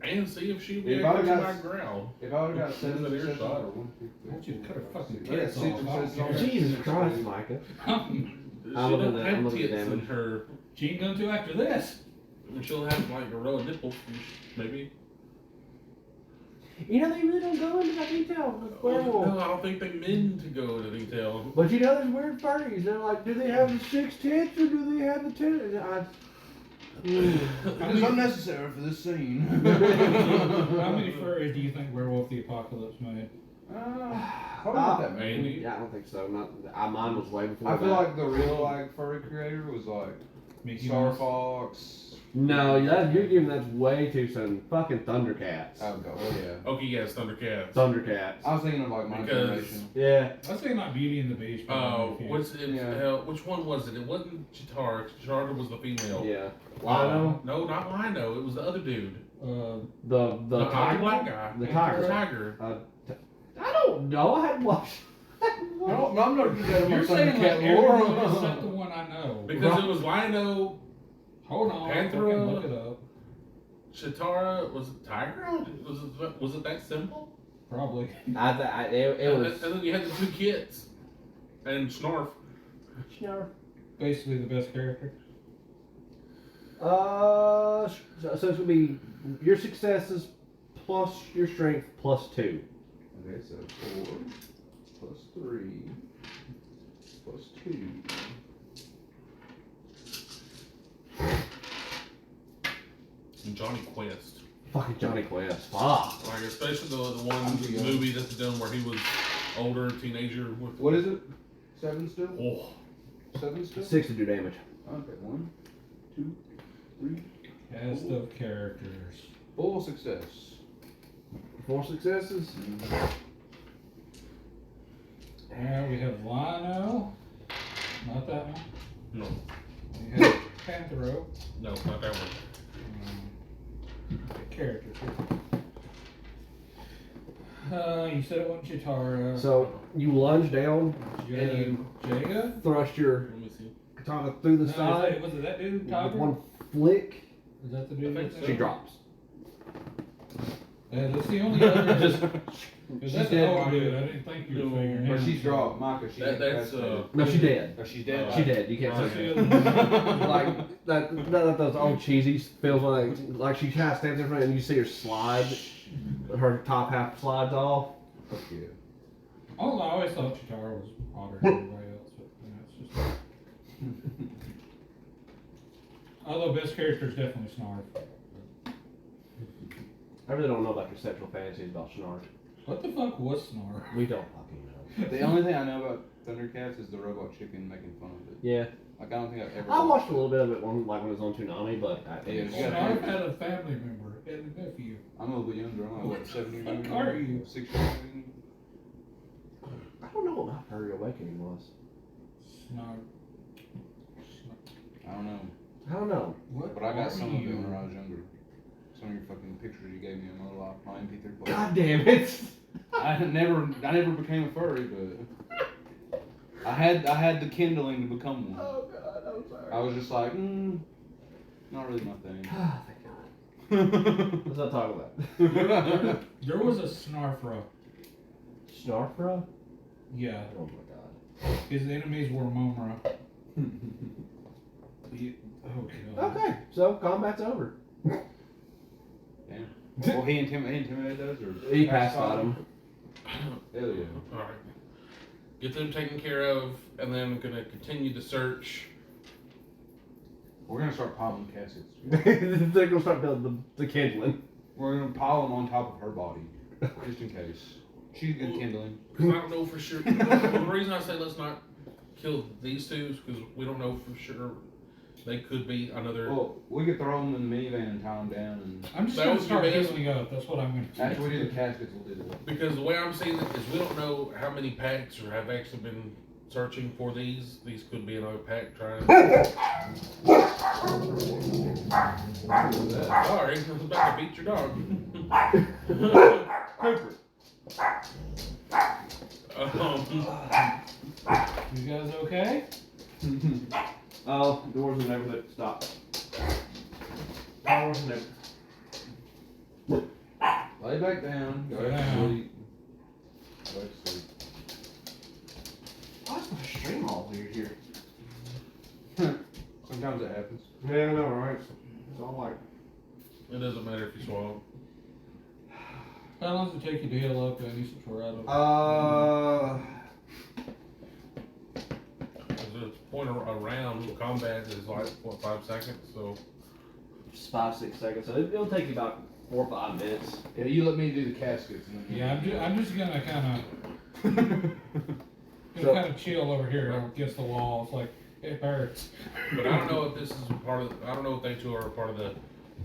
and see if she'll be If able I to got- my growl. If I would have got 7 Within successes, earshot. or 1, 2, 3, Why don't you 4, cut her 5, fucking 6. tits I got 6 off? successes on that. Jesus Christ, Micah. She I'm looking don't at- I'm have looking at tits in damage. her. She ain't gonna do after this. She'll have like a row of nipples, maybe. You know, they really don't go into that detail with werewolf. No, I don't think they mean to go into detail. But you know, there's weird furries. They're like, do they have the 6 tits or do they have the 10? It is unnecessary for this scene. How many furries do you think Werewolf the Apocalypse made? Probably not that many. Andy? Yeah, I don't think so. Mine was way before I feel that. like the real furry creator was like Mickey Star Mouse? Fox. No, you're giving that way too soon. Fucking Thundercats. I would go. Oh yeah. Okay, yes, Thundercats. Thundercats. I was thinking of like my Because- generation. Yeah. I was saying like Beauty and the Beast. Oh, probably. which one was it? It wasn't Chitara. Chitara was the female. Yeah. Lino. No, not Lino. It was the other dude. The Not tiger. the black guy. The The tiger. tiger. I don't know. I hadn't watched. No, I'm not doing that on my You're saying like Thundercat everyone lore. except the one I know. Because it was Lino, Hold on, I can Panthera. look it up. Chitara. Was it Tiger? Was it that simple? Probably. It And was. then you had the 2 kids. And Snarf. Basically the best character. So it's gonna be your successes plus your strength plus 2. Okay, so 4 plus 3 plus 2. And Johnny Quest. Fucking Johnny Quest. Fuck. Like, especially the one I'm too young. movie that's done where he was older, teenager with. What is it? 7 still? Oh. 7 still? 6 to do damage. Okay, 1, 2, 3. Cast of characters. Full success. 4 successes. Alright, we have Lino. Not that one. No. We have Panthero. No, not that one. The character. You said it wasn't Chitara. So you lunge down and you Jaga? thrust your Let me see. katana through the No, side was it that dude, with Tiger? one flick. Is that the dude? I think that's She there? drops. That's the only other. Just Because She's that's dead, the old Micah. dude. I didn't think you were No, figuring Or him. she's dropped, Micah. She That's no, she's dead. Oh, she's dead. She dead. You can't Right. say that. Like that those old cheesy feels like she kind of stands in front and you see her slide, her top half slides off. Fuck yeah. Oh, I always thought Chitara was hotter than everybody else, but you know, it's just. Although best character is definitely Snarf. I really don't know about your sexual fantasies about Snark. What the fuck was Snarf? We don't fucking know. The only thing I know about Thundercats is the robot chicken making fun of it. Yeah, Like, I don't think I've ever. I watched a little bit of it when it was on Toonami, but Yeah, you got Snarf had a family member, had a nephew. I'm a little bit younger. I'm like, what, 7 years Fuck younger? are you? 6 years younger? I don't know what my Furry Awakening was. Snarf. I don't know. I don't know. What? But I got are some of it you? when I was younger. Some of your fucking pictures you gave me in my MP3 player. God damn it! I never became a furry, but I had the kindling to become one. Oh god, I'm sorry. I was just like, not really my thing. Ah, thank God. Let's not talk about it. There was a Snarfra. Snarfra? Yeah. Oh my god. His enemies were Momra. Oh god. Okay, so combat's over. Damn. Well, he intimidated us, or He pacified him. Hell yeah. Alright. Get them taken care of, and then gonna continue the search. We're gonna start piling caskets. They're gonna start building the kindling. We're gonna pile them on top of her body, just in case. She's good kindling. Because I don't know for sure. The reason I say let's not kill these two is because we don't know for sure. They could be another. Well, we could throw them in the minivan and tie them down, and I'm just That gonna was your start best- healing up. That's what I'm gonna do. after we do the caskets, we'll do that. Because the way I'm seeing it is we don't know how many packs or have actually been searching for these. These could be another pack trying. Sorry, I was about to beat your dog. You guys okay? Oh, doors in the neighborhood. Stop. Doors in the neighborhood. Lay back down. Go Lay back to down. sleep. Go back to sleep. Why is my stream all weird here? Sometimes it happens. Yeah, I know, right? It's all like. It doesn't matter if you swallow. How long does it take you to heal up and use some Torado? The point around combat is like what 5 seconds. So Just 5-6 seconds. So it'll take you about 4 or 5 minutes. Yeah, you let me do the caskets. And then Yeah, I'm just gonna kind of chill over here against the wall. It's like it hurts. But I don't know if this is a part of. I don't know if they two are a part of the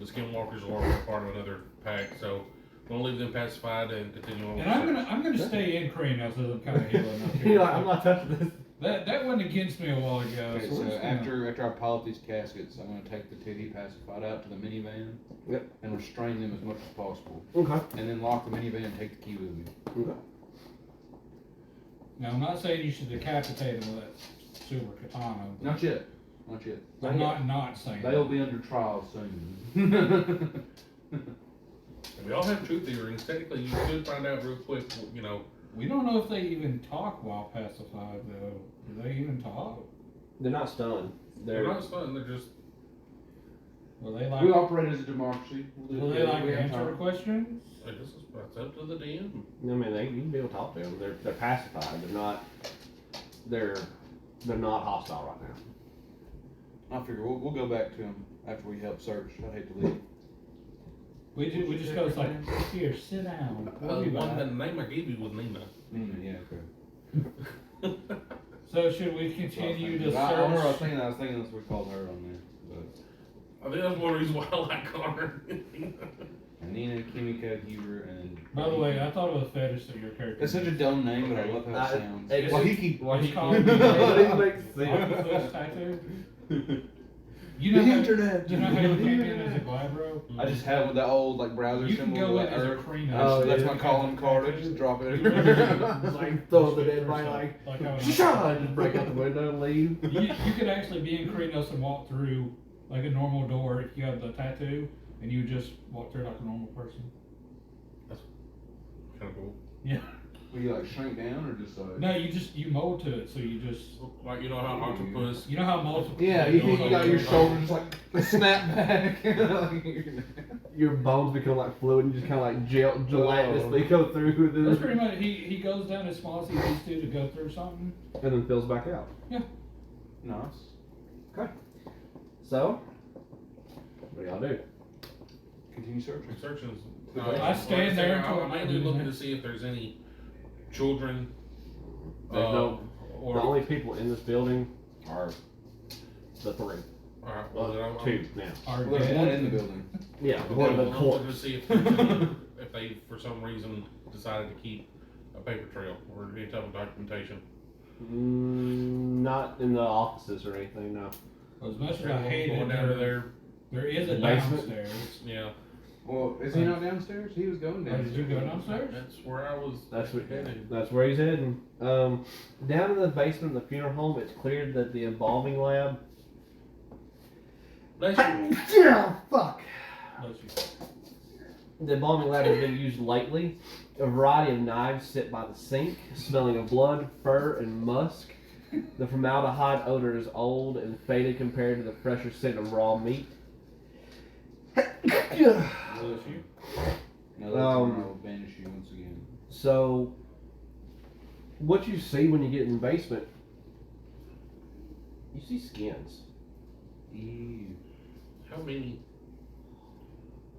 skinwalkers or are part of another pack. So we'll leave them pacified and continue on. And I'm gonna stay in Krino so I'm kind of healing up You're here. like, I'm not touching this. That went against me a while ago. Okay, so so we're just after I pile up these caskets, I'm gonna take the two he pacified out to the minivan. Yep. And restrain them as much as possible. Okay. And then lock the minivan and take the key with me. Okay. Now I'm not saying you should decapitate him with that silver katana. but Not yet. Not yet. I'm not saying They'll that. be under trial soon. We all have truth earrings. Technically, you could find out real quick. You know, We don't know if they even talk while pacified though. Do they even talk? They're not stunned. they're not stunned. They're just. Will they like? We operate as a democracy. Will they like answer a question? I guess that's up to the DM. I mean, you can be able to talk to them. They're pacified. They're not hostile right now. I figure we'll go back to them after we help search. I'd hate to leave. We just go like, here, sit down. We'll be back." The name I gave you was Nina. Nina, yeah, okay. So should we continue to I remember I was search? thinking that's what we called her on there. I think that's one reason why I like Connor. And Nina, Kimiko, Huber, and. By the way, I thought it was fetish that your character. It's such a dumb name, but I love how it sounds. It's Wahiki. It's called It makes sense. octopus tattoo. You know The how, internet. You know how you came in as a Glabro? I just have with that old like browser You can symbol. go in like as a Earth. Krino. Oh, That's yeah. my calling card. I just drop it. It's like throw the dead body like, Like how Shah! Just break out the window and leave. you could actually be in Krenos and walk through like a normal door if you have the tattoo, and you just walk through like a normal person. Kind of cool. Will you like shrink down or just like? No, you mold to it, so you just Like, you know how octopus. you know how multiple. Yeah, you think you got your shoulders like snap back. Your bones become like fluid and you just kind of like gelatinously go through That's the, pretty much he goes down as small as he needs to go through something. and then fills back out. Nice. So, what do y'all do? Continue searching. Searching. I stand there until I'm I mainly do looking that. to see if there's any children. There's no- Or, The only people in this building Are the three. Alright, well, then I'm Two now. Our well, there's dad- one in the building. Yeah, Okay, one of the well, I'm looking to corpse. see if, there's any, if they, for some reason, decided to keep a paper trail or any type of documentation. Not in the offices or anything, no. As much as I hate Going it, down to there, there is a Basement? downstairs. yeah. Well, is he not downstairs? He was going Oh, downstairs. did you go downstairs? That's where I was That's what- headed. That's where he's heading. Down in the basement of the funeral home, it's clear that the embalming lab. Bless you. Yeah, fuck. Bless you. The embalming lab has been used lately. A variety of knives sit by the sink, smelling of blood, fur, and musk. The formaldehyde odor is old and faded compared to the fresher scent of raw meat. Bless you. Now that I will banish you once again. So, what you see when you get in the basement, you see skins. Ew. How many?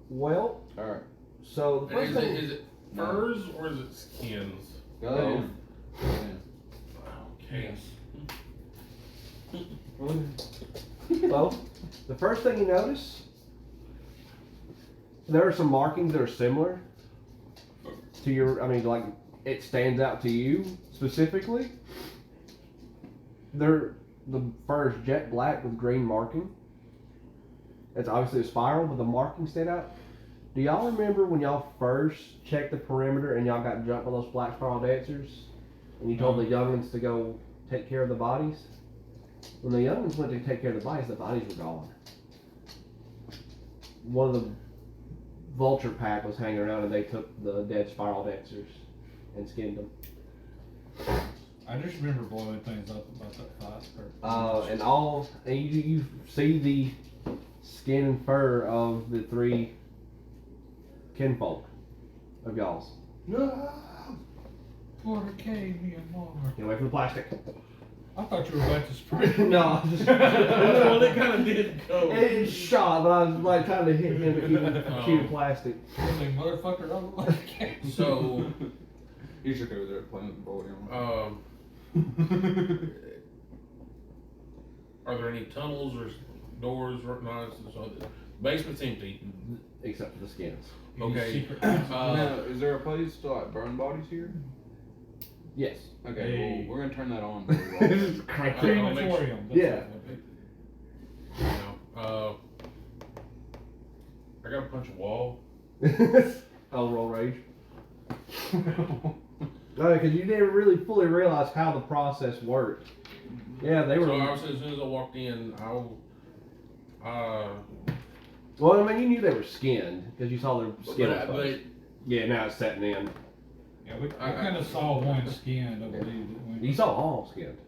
Well, Alright. so the first Is thing, it furs or is it skins? Go Oh. in. Go in. Okay. well, the first thing you notice, there are some markings that are similar to your. I mean, like it stands out to you specifically. The fur is jet black with green marking. It's obviously a spiral, but the markings stand out. Do y'all remember when y'all first checked the perimeter and y'all got jumped by those black spiral dancers? And you told the youngins to go take care of the bodies? When the youngins went to take care of the bodies were gone. One of the vulture pack was hanging around and they took the dead spiral dancers and skinned them. I just remember blowing things up about that fight. And you see the skin and fur of the three kinfolk of y'all's. Porter gave me a more. Get away from the plastic. I thought you were about to spray. No, I just. Well, they kind of did go. It's shot, but I was like trying to hit him to keep it keep it plastic. Like, motherfucker, I look like a cat. So, He's just over there playing with the ball. are there any tunnels or doors or not? So the basement's empty. Except for the skins. Okay. Secret- Now, is there a place to like burn bodies here? Yes. Okay, Hey. well, we're gonna turn that on. Crematorium. that's Yeah. what it would be. You know, I got a bunch of wall. I'll roll rage. No, because you never really fully realized how the process worked. Yeah, they were. So obviously, as soon as I walked in, Well, I mean, you knew they were skinned because you saw their skin. on but fire. Yeah, now it's setting in. Yeah, we kind of saw one skinned, I believe. didn't we? You saw all skinned.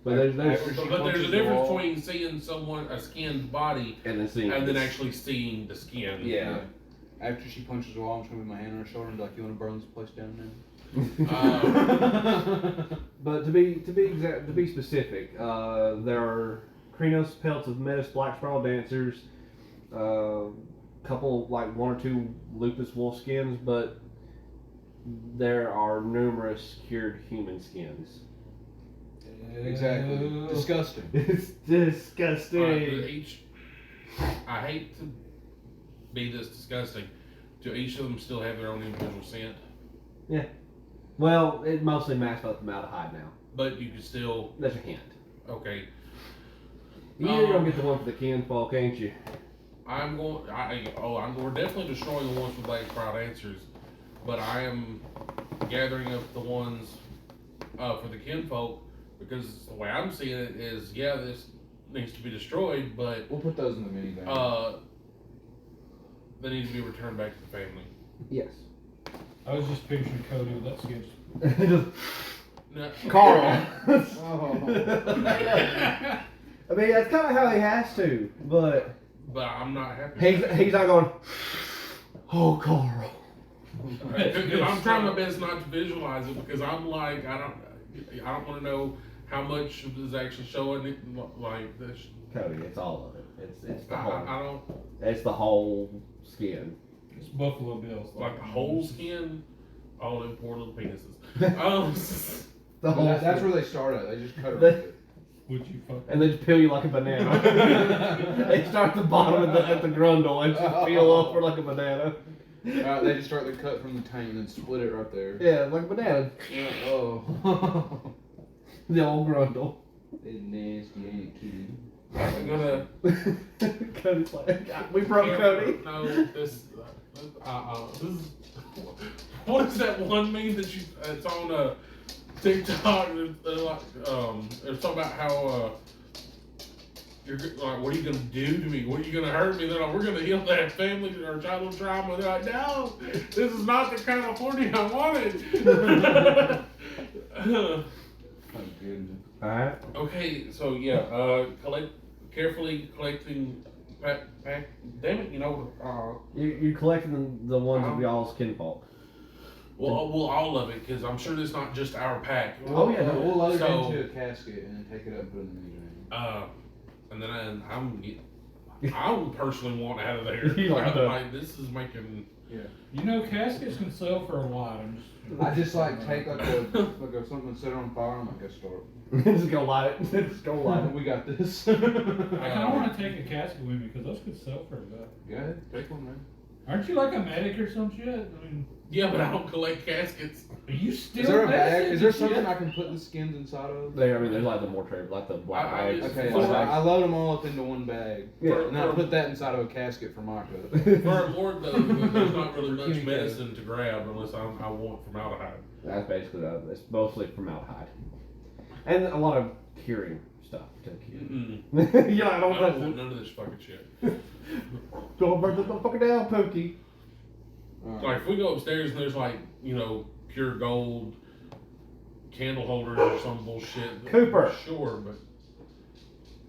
But there's but there's a difference between seeing a skinned body and then seeing and then actually seeing the skin. Yeah. After she punches the wall, I'm just gonna put my hand on her shoulder and be like, "You want to burn this place down now?" But to be specific, there are Krenos pelts of Metis black spiral dancers, couple like one or two lupus wolf skins, but there are numerous cured human skins. Exactly. Disgusting. It's disgusting. I hate to be this disgusting. Do each of them still have their own individual scent? Well, it mostly masks up formaldehyde now. But you can still, That's a hint. okay. You're gonna get the one for the kinfolk, ain't you? We're definitely destroying the ones with Black Proud Answers, but I am gathering up the ones for the kinfolk because the way I'm seeing it is, yeah, this needs to be destroyed, but We'll put those in the minivan. they need to be returned back to the family. Yes. I was just picturing Cody with that skin. Just No. Carl. Oh. I mean, that's kind of how he has to, but But I'm not happy. he's not going. Oh, Carl. I'm trying my best not to visualize it because I'm like I don't want to know how much is actually showing it like this. Cody, it's all of it. It's the I whole. don't It's the whole skin. It's Buffalo Bills. like the whole skin, all them poor little penises. The whole. That's skin. where they start at. They just cut They- it. Would you fuck? And they just peel you like a banana. They start at the bottom at the grundle and just peel over like a banana. They just start the cut from the tank and then split it right there. Yeah, like a banana. Oh. The old grundle. It's nasty, ain't it, kid? I'm gonna. Cody's like, we broke Cody. No, this is. What is that one meme that you? It's on TikTok. It's talking about how you're like, what are you gonna do to me? What are you gonna hurt me? They're like, we're gonna heal that family or childhood trauma. They're like, no, this is not the California I wanted. Oh, goodness. Alright. Okay, so yeah, carefully collecting. Damn it, you know. You're collecting the ones of y'all's kinfolk. Well, all of it, because I'm sure it's not just our pack. Oh, yeah, no, We'll load so- it into a casket and then take it up and put it in the minivan. And then I personally want out of there. You like that. Like, this is making. You know, caskets can sell for a lot. I just like take like a something and set it on fire and like go start. Just go light it. Just go light it. We got this. I kind of want to take a casket with me because those could sell for a bit. Go ahead, take one, man. Aren't you like a medic or some shit? I mean, Yeah, but I don't collect caskets. are you still? Is there a bag? medicine Is there and shit? something I can put the skins inside of? There's like the mortar, like the black I- bags. Okay, For- so I load them all up into one bag. Yeah. And I put that inside of a casket for my cup. For a morgue, though, there's not really much Kitty cat. medicine to grab unless I want formaldehyde. That's basically that. It's mostly formaldehyde. And a lot of curing stuff to kill. Mm-mm. Yeah, I I don't don't want want none of this fucking shit. Don't burn this motherfucker down, Pokey. Like, if we go upstairs and there's like, pure gold candle holders or some bullshit. Cooper. Sure, but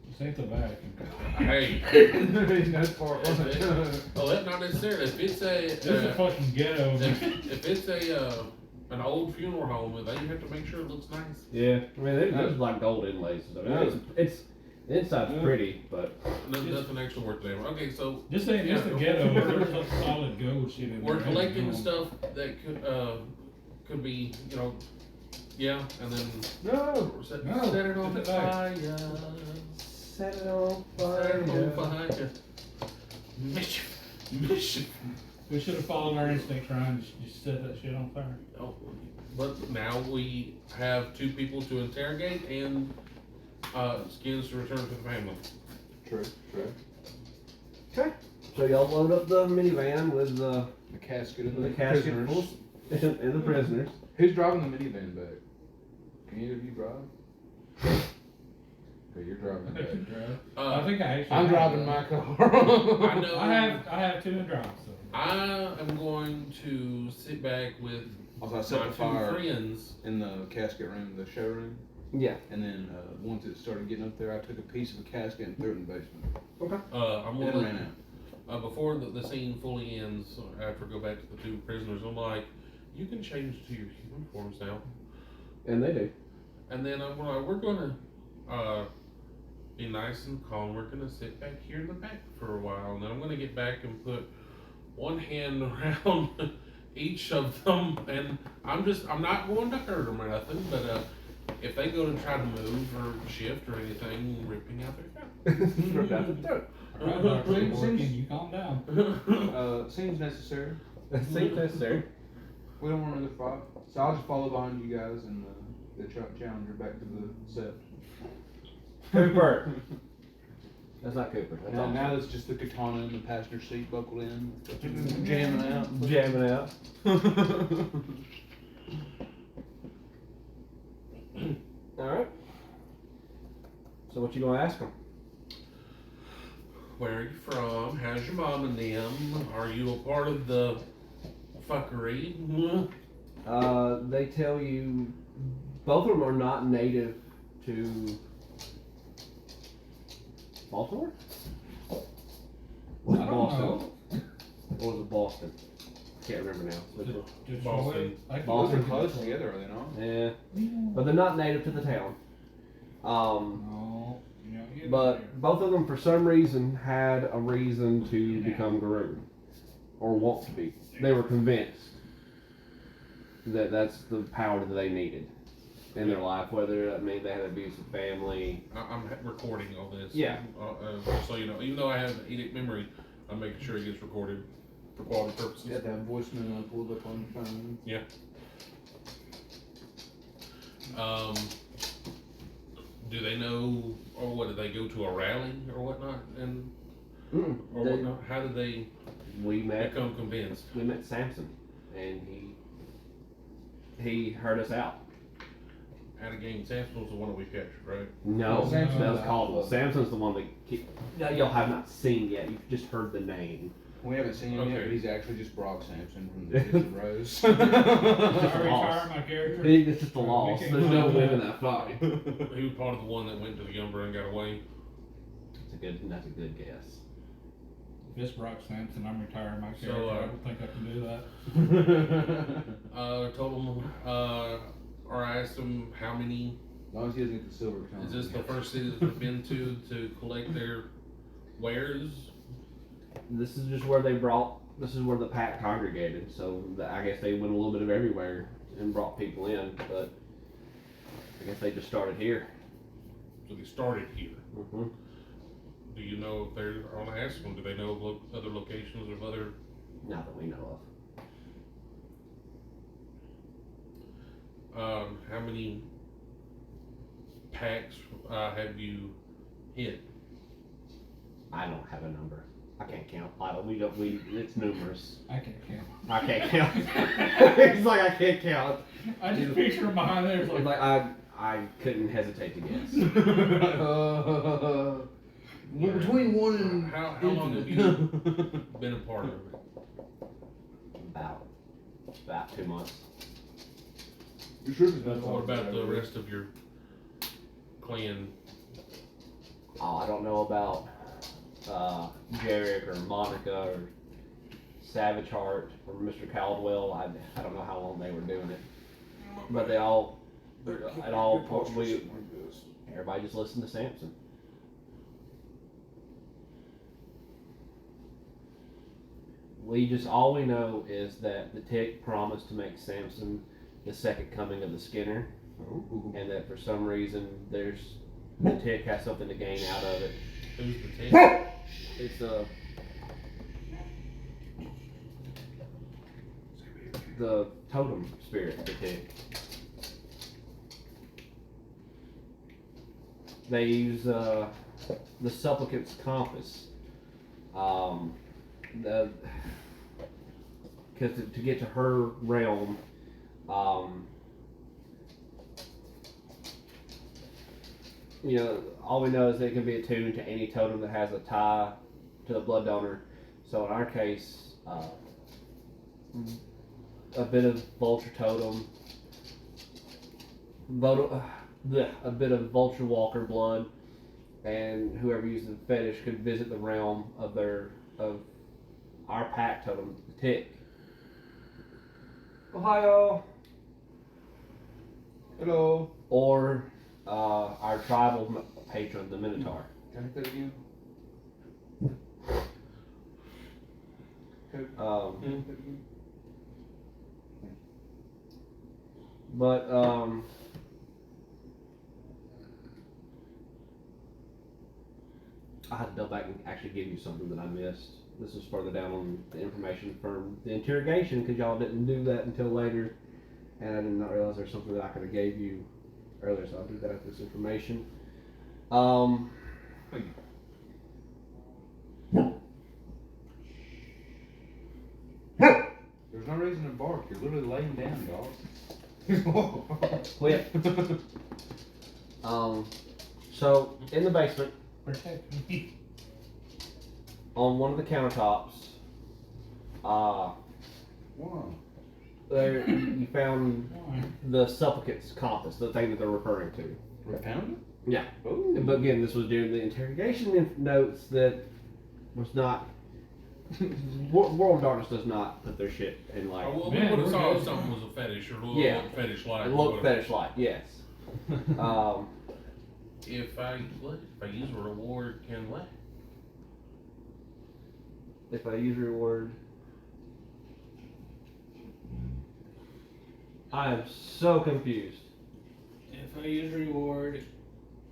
This ain't the vacuum. hey. That's far from it. Oh, that not necessarily. If it's This is a fucking ghetto. if it's an old funeral home, they have to make sure it looks nice. Yeah, I mean, there's like gold inlays. So it's the inside's pretty, but Nothing actually worth damn. Okay, so This ain't just a ghetto. There's a solid gold shit in there. we're collecting stuff that could be, yeah, and then No. set it No, on put it back. fire. set it on Set it on fire. fire. Mission. We should have followed our instinct, trying to just set that shit on fire. Oh, but now we have 2 people to interrogate and skins to return to the family. True. Okay. So y'all load up the minivan with The casket and the the casket prisoners. full and the prisoners. Who's driving the minivan back? Can either of you drive? Okay, you're driving back. I think I actually. I'm have driving that. my car. I know. I have 2 in drive. So. I am going to sit back with Also, I my set the 2 fire friends. in the casket room, the show room. Yeah. And then once it started getting up there, I took a piece of the casket and threw it in the basement. I'm Then gonna ran out. before the scene fully ends. After I go back to the 2 prisoners, I'm like, you can change to your uniforms now. And they do. And then I'm like, we're gonna be nice and calm. We're gonna sit back here in the back for a while, and then I'm gonna get back and put one hand around each of them, and I'm not going to hurt them or nothing, but if they go to try to move or shift or anything, ripping out their Ripped out the throat. All right, Dr. Seems- Morgan, seems- you calm down. throat. Seems necessary. That's necessary. We don't want another fight. So I'll just follow behind you guys and the Challenger back to the set. Cooper. That's not Cooper. That's Now, awesome. now it's just the katana in the passenger seat buckled in, jamming out. Jamming out. All right. So what you gonna ask them? Where are you from? How's your mom and them? Are you a part of the fuckery? They tell you both of them are not native to Baltimore. Was I it don't Boston? know. Or was it Boston? Can't remember now. Detroit. Boston. I can Boston. go They're to close Detroit. together, are they not? Yeah, Yeah. but they're not native to the town. No. You know, get But out there. both of them, for some reason, had a reason to become Garoon, or want to be. They were convinced that that's the power that they needed in their life. Whether that means they had an abusive family. I'm recording all this. Yeah. So you know, even though I have an edict memory, I'm making sure it gets recorded for quality purposes. You got that voicemail pulled up on your phone. Do they know, or what? Did they go to a rally or whatnot, and or They- whatnot? How did they we met convinced? Samson, and he heard us out. Out of game, Samson was the one that we captured, right? No, Samson's that was out. Caldwell. Samson's the one that y'all have not seen yet. You've just heard the name. We haven't seen him yet, Okay. but he's actually just Brock Sampson from the Ditch and Rose. I Lost. retire my character. It's just a loss. We can't There's no call win in that. that fight. He was part of the one that went to the Umber and got away. That's a good guess. If it's Brock Sampson, I'm retiring my So, character. I don't think I can do that. Told him, or I asked him how many. As long as he doesn't get the silver tongue. Is this the first city that they've been to collect their wares? This is just where this is where the pack congregated. So I guess they went a little bit of everywhere and brought people in, but I guess they just started here. So they started here. Mm-hmm. Do you know if they're, I want to ask them, do they know of other locations of other, Not that we know how many packs have you hit? of. I don't have a number. I can't count. It's numerous. I can't count. I can't count. It's like I can't count. I just picture him behind there. It's It's like, like I couldn't hesitate to guess. Between one and How long have you been a part of it? About 2 months. You sure there's nothing What about the rest of your clan? Oh, I don't know about Jarek or Monica or Savage Heart or Mr. Caldwell. I don't know how long they were doing it, but they all at all everybody just listened to Samson. All we know is that the Tick promised to make Samson the second coming of the Skinner, and that for some reason the Tick has something to gain out of it. Who's the team? It's the totem spirit, the Tick. They use the supplicant's compass. Because to get to her realm, all we know is they can be attuned to any totem that has a tie to the blood donor. So in our case, a bit of vulture totem, a bit of vulture walker blood, and whoever uses the fetish could visit the realm of our pack totem, the Tick. Ohio. Hello. Or our tribal patron, the Minotaur. Can I tell you? But I had to double back and actually give you something that I missed. This is further down on the information from the interrogation because y'all didn't do that until later, and I did not realize there's something that I could have gave you earlier, so I'll do that after this information. not raising a bark. You're literally laying down, dog. Quit. So in the basement, Protect me. on one of the countertops, Wow. there you found the supplicant's compass, the thing that they're referring to. Repound? Yeah. Ooh. But again, this was during the interrogation notes that was not. World of Darkness does not put their shit in like. Well, Man, we would have we're saw good. if something was a fetish or look Yeah. fetish like. Look fetish like, yes. If I use a reward, can what? If I use reward, I am so confused. If I use reward,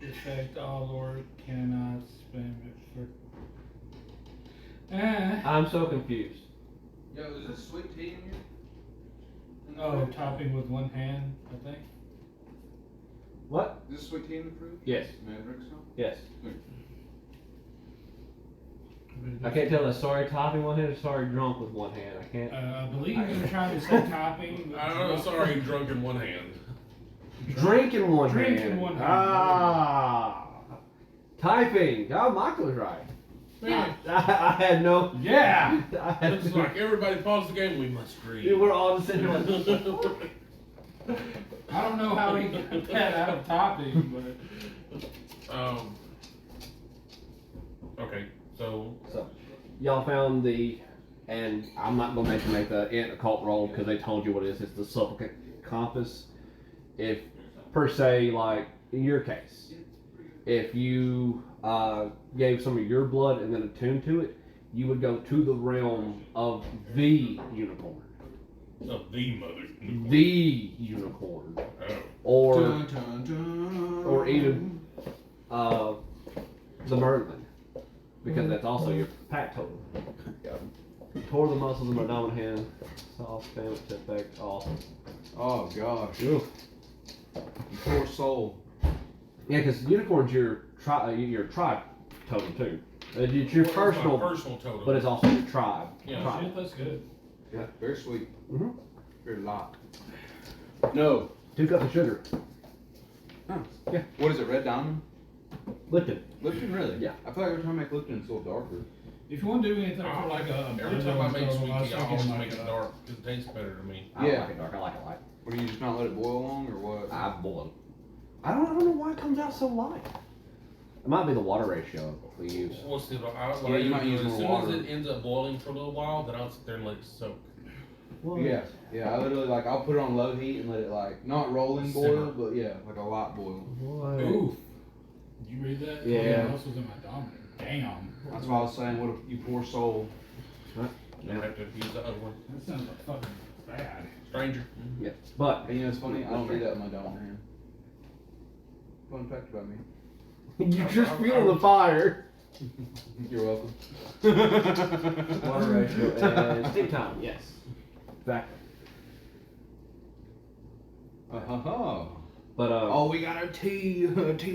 effect all Lord cannot spend it for. I'm so confused. Yo, is this sweet tea in here? Oh, topping with one hand, I think. What? Is this sweet tea in the fruit? Yes. Mavericks, no? Yes. I can't tell if sorry topping one hand or sorry drunk with one hand. I can't. I believe you're trying to say topping. I don't know. Sorry, drunk in one hand. Drink in one Drink hand. in one hand. Ah. Typing. Oh, Michael was right. Man, I had no. Yeah! I had it's like everybody pause the game. We must read. we're all just sitting here like. I don't know how he got that out of topping, but. Okay, so So, y'all found and I'm not gonna make the occult roll because they told you what it is. It's the supplicant compass. If per se, like in your case, if you gave some of your blood and then attuned to it, you would go to the realm of the unicorn, of the mother. the unicorn, Oh. or Dun, dun, dun. or even the Merlin, because that's also your pack totem. Tore the muscles of my dominant hand, soft damage to effect off. Oh gosh. Oof. You poor soul. Yeah, because unicorn's your tribe totem too. It's your Well, personal, it's my personal totem. but it's also your tribe. Yeah. tribe. Shit, that's good. Yeah, very sweet. Mhm. Very lot. No. 2 cups of sugar. Oh. Yeah. What is it, Red Diamond? Lipton. Lipton, really? Yeah. I feel like every time I make Lipton, it's a little darker. If you want to do anything for like a Every time I make blender, sweet was tea, I thinking always like make it a- dark because it tastes better to me. I don't Yeah. like it dark. I like it light. Or do you just not let it boil long, or what? I boil. I don't know why it comes out so light. It might be the water ratio we use. We'll see. What Yeah, I you might use as more soon water. as it ends up boiling for a little while, then I'll sit there and let it soak. Yeah, yeah. I literally I'll put it on low heat and let it not rolling boil, but yeah, like a light boil. What? Oof. Did you read that? Yeah. Muscles in my dominant. Damn. That's why I was saying, what you poor soul. You don't have to use the other one. That sounds like fucking bad. Stranger. Yeah. But And you know, it's funny. I don't do that with my dominant hand. Fun fact about me. you just feel the fire. You're welcome. Water ratio and steam time. Yes. Exactly. But Oh, we got a tea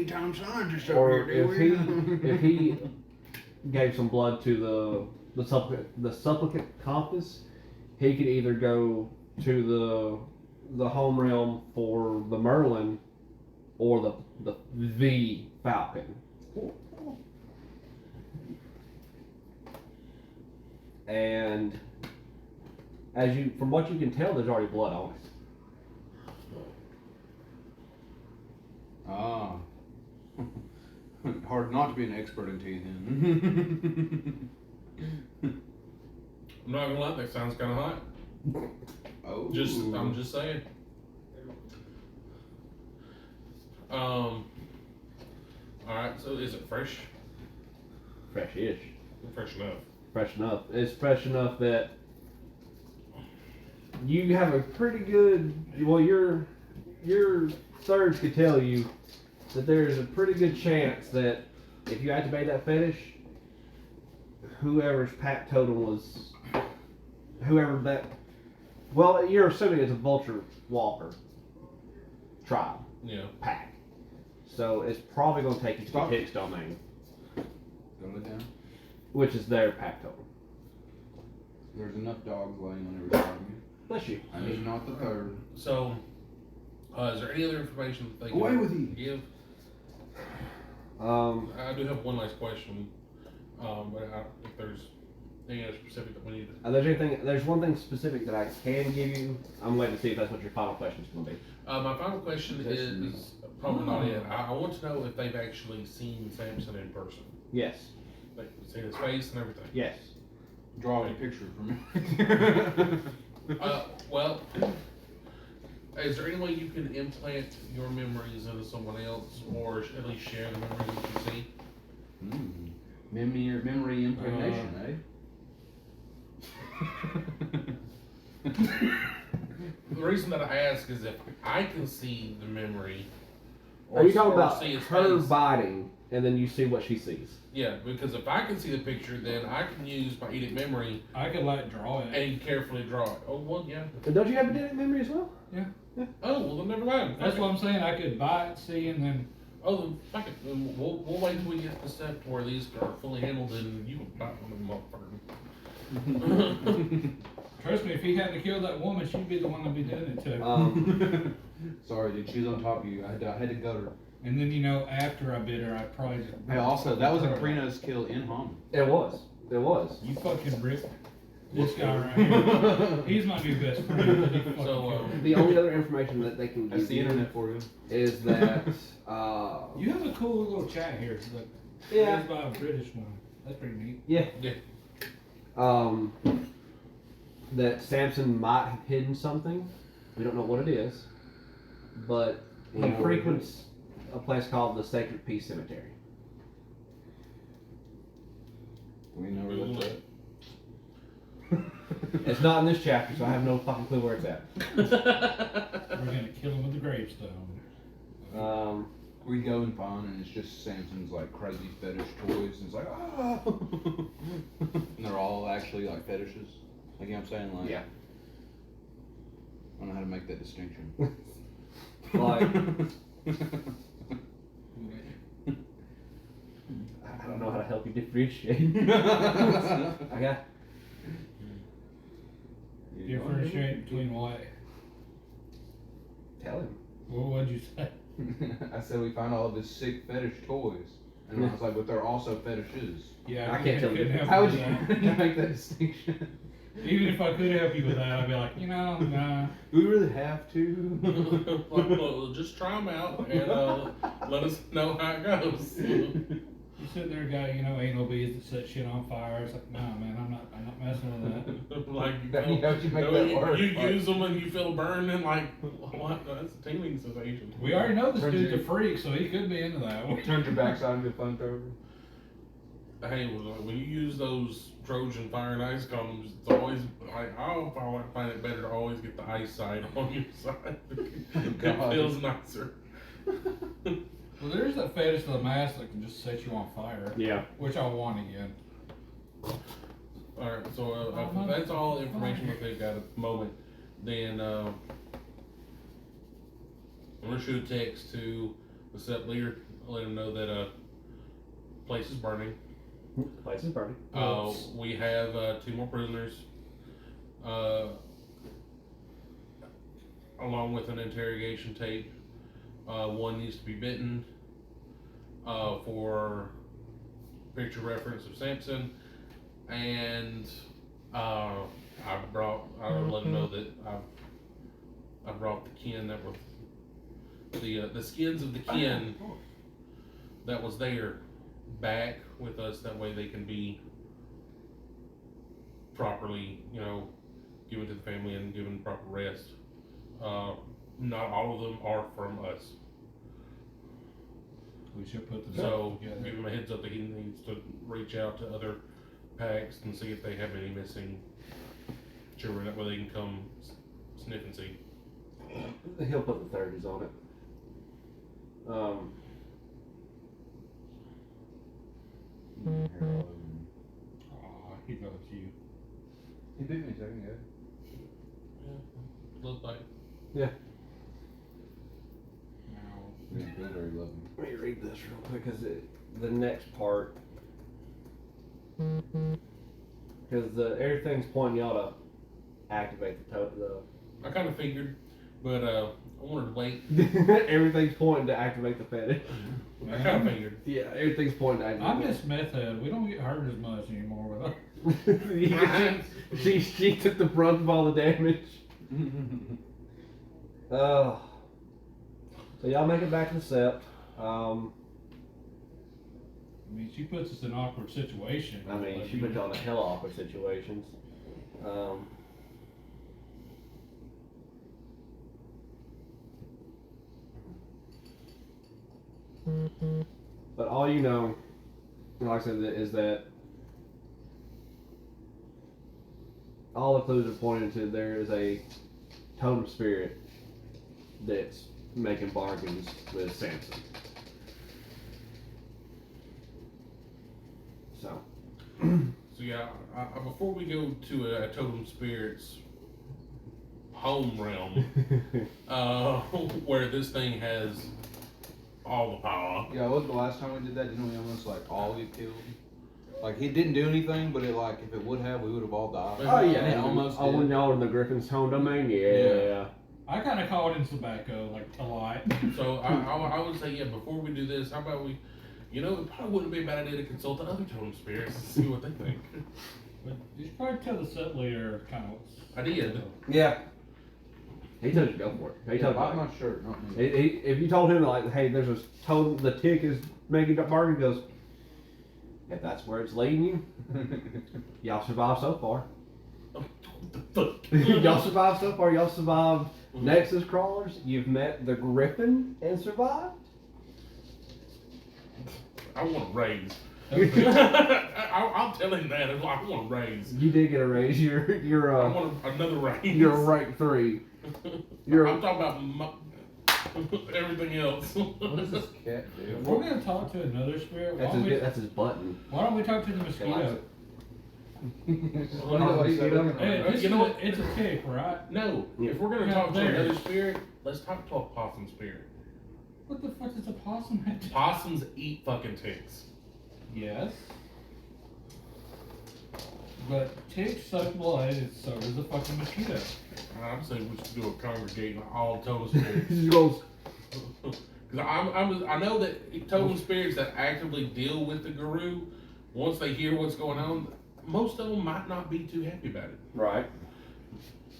time scientist over or here, if do we? if he gave some blood to the supplicant compass, he could either go to the home realm for the Merlin or the Falcon. And from what you can tell, there's already blood on it. Ah. Hard not to be an expert in tea then. I'm not gonna lie, that sounds kind of hot. Oh. I'm just saying. All right. So is it fresh? Fresh-ish. Fresh enough. Fresh enough. It's fresh enough that you have a pretty good. Well, your thirds could tell you that there's a pretty good chance that if you activate that fetish, whoever's pack totem was, whoever that. Well, you're assuming it's a vulture walker tribe Yeah. pack, so it's probably going to take you to the Stop. Hicks domain, Go down. which is their pack totem. There's enough dogs laying on every side of me. Bless you. And he's not the third. So, is there any other information that they can Away with you. give? I do have one last question. But if there's anything else specific that we need to. There's one thing specific that I can give you. I'm waiting to see if that's what your final question is going to be. My final question is probably not it. I want to know if they've actually seen Samson in person. Yes. Like, seen his face and everything. Yes. Draw a picture for me. Well, is there any way you can implant your memories into someone else, or at least share the memories that you see? Memory implantation, The reason that I ask is if I can see the memory, Are you talking or about see his her face. biting and then you see what she sees? Yeah, because if I can see the picture, then I can use my Edict memory I could like draw it. and carefully draw it. Oh, well, yeah. And don't you have a genetic memory as well? Oh, well, then never mind. That's what I'm saying. I could buy it, see, and then Oh, then fuck it. Then we'll wait till we get to the step where these are fully handled, and you can buy one of them motherfucker. trust me, if he hadn't killed that woman, she'd be the one to be doing it to. Sorry, dude, she was on top of you. I had to gut her. And then after I bit her, I probably just. Hey, also, that was a Caprino's kill in home. It was. It was. You fucking ripped this guy right here. He's my new best friend. He fucking So, killed me. The only other information that they can That's give the you internet for you. is that You have a cool little chat here. Look, Yeah. raised by a British one. That's pretty neat. that Samson might have hidden something. We don't know what it is, but he frequents a place called the Sacred Peace Cemetery. We know where that's at. It's not in this chapter, so I have no fucking clue where it's at. We're gonna kill him with the gravestone. We go and find, and it's just Samson's like crazy fetish toys, and it's like, ah! And they're all actually like fetishes. Like, you know what I'm saying? Like, Yeah. I don't know how to make that distinction. Like, I don't know how to help you differentiate. I got. Differentiate between what? Tell him. What would you say? I said we find all of his sick fetish toys, and I was like, but they're also fetishes. Yeah, I can't tell you. couldn't help How would with you that. make that distinction? Even if I could help you with that, I'd be like, nah. Do we really have to? Well, just try them out and let us know how it goes. You sit there, guy, anal bees that set shit on fire. It's like, nah, man, I'm not messing with that. Like, How'd you make that work? You Like- use them and you feel a burn and like, what? That's a tingling sensation. We already know this Turns dude's you- a freak, so he could be into that. Turned your backside into a flamethrower. Hey, when you use those Trojan fire and ice condoms, it's always like, I find it better to always get the ice side on your side. It God. feels nicer. Well, there's that fetish of the mask that can just set you on fire. Yeah. Which I want again. Alright, so if that's all the information that they've got at the moment, then I'm gonna shoot a text to the set leader, let him know that place is burning. Place is burning. We have 2 more prisoners, along with an interrogation tape. One needs to be bitten for picture reference of Samson, and I let him know that I brought the kin that were the skins of the kin that was there back with us. That way they can be properly, given to the family and given proper rest. Not all of them are from us. We should put them So together. give him a heads up that he needs to reach out to other packs and see if they have any missing children. That way they can come sniff and see. He'll put the 30s on it. Aw, he loves you. He bit me a second ago. Look like. No. He didn't feel very loving. Let me read this real quick because the next part, because everything's pointing y'all to activate I kind of figured, but I wanted to wait. Everything's pointing to activate the fetish. I kind of figured. Yeah, everything's pointing to I activate. miss meth head. We don't get hurt as much anymore with us. she took the brunt of all the damage. So y'all make it back to the sept. I mean, she puts us in awkward situations. I mean, she puts y'all in hell awkward situations. But all you know, like I said, is that all the clues are pointing to there is a totem spirit that's making bargains with Samson. So. So yeah, before we go to a totem spirit's home realm, where this thing has all the power. Yeah, wasn't the last time we did that? Didn't we almost like all get killed? Like he didn't do anything, but it like if it would have, we would have all died. Oh yeah, And it almost oh, did. when y'all were in the Griffin's home domain, yeah. I kind of call it in tobacco, like a lot. So I would say, yeah, before we do this, how about we, it probably wouldn't be a bad idea to consult the other totem spirits and see what they think. But you should probably tell the set leader kind of. I did. Yeah. He told you to go for it. He Yeah, told buy you. my shirt, not me. If you told him like, hey, there's a totem, the tick is making a bargain, he goes, if that's where it's leading you, y'all survived so far. Y'all survived so far. Y'all survived Nexus crawlers. You've met the Griffin and survived. I want a raise. I'll tell him that. I want a raise. You did get a raise. You're I want another raise. you're rank 3. You're I'm talking about everything else. What does this cat If do? we're gonna talk to another spirit, that's his button. why don't we talk to the He likes mosquito? it. Hey, it's, You know what? it's a tick, right? No, if we're gonna Yeah, talk to there. another spirit, let's talk to a possum spirit. What the fuck does a possum have to do? Possums eat fucking ticks. Yes. But ticks suck blood, and so does a fucking mosquito. I'm saying we should do a congregating all totem spirits. He goes, Because I know that totem spirits that actively deal with the guru, once they hear what's going on, most of them might not be too happy about it. right.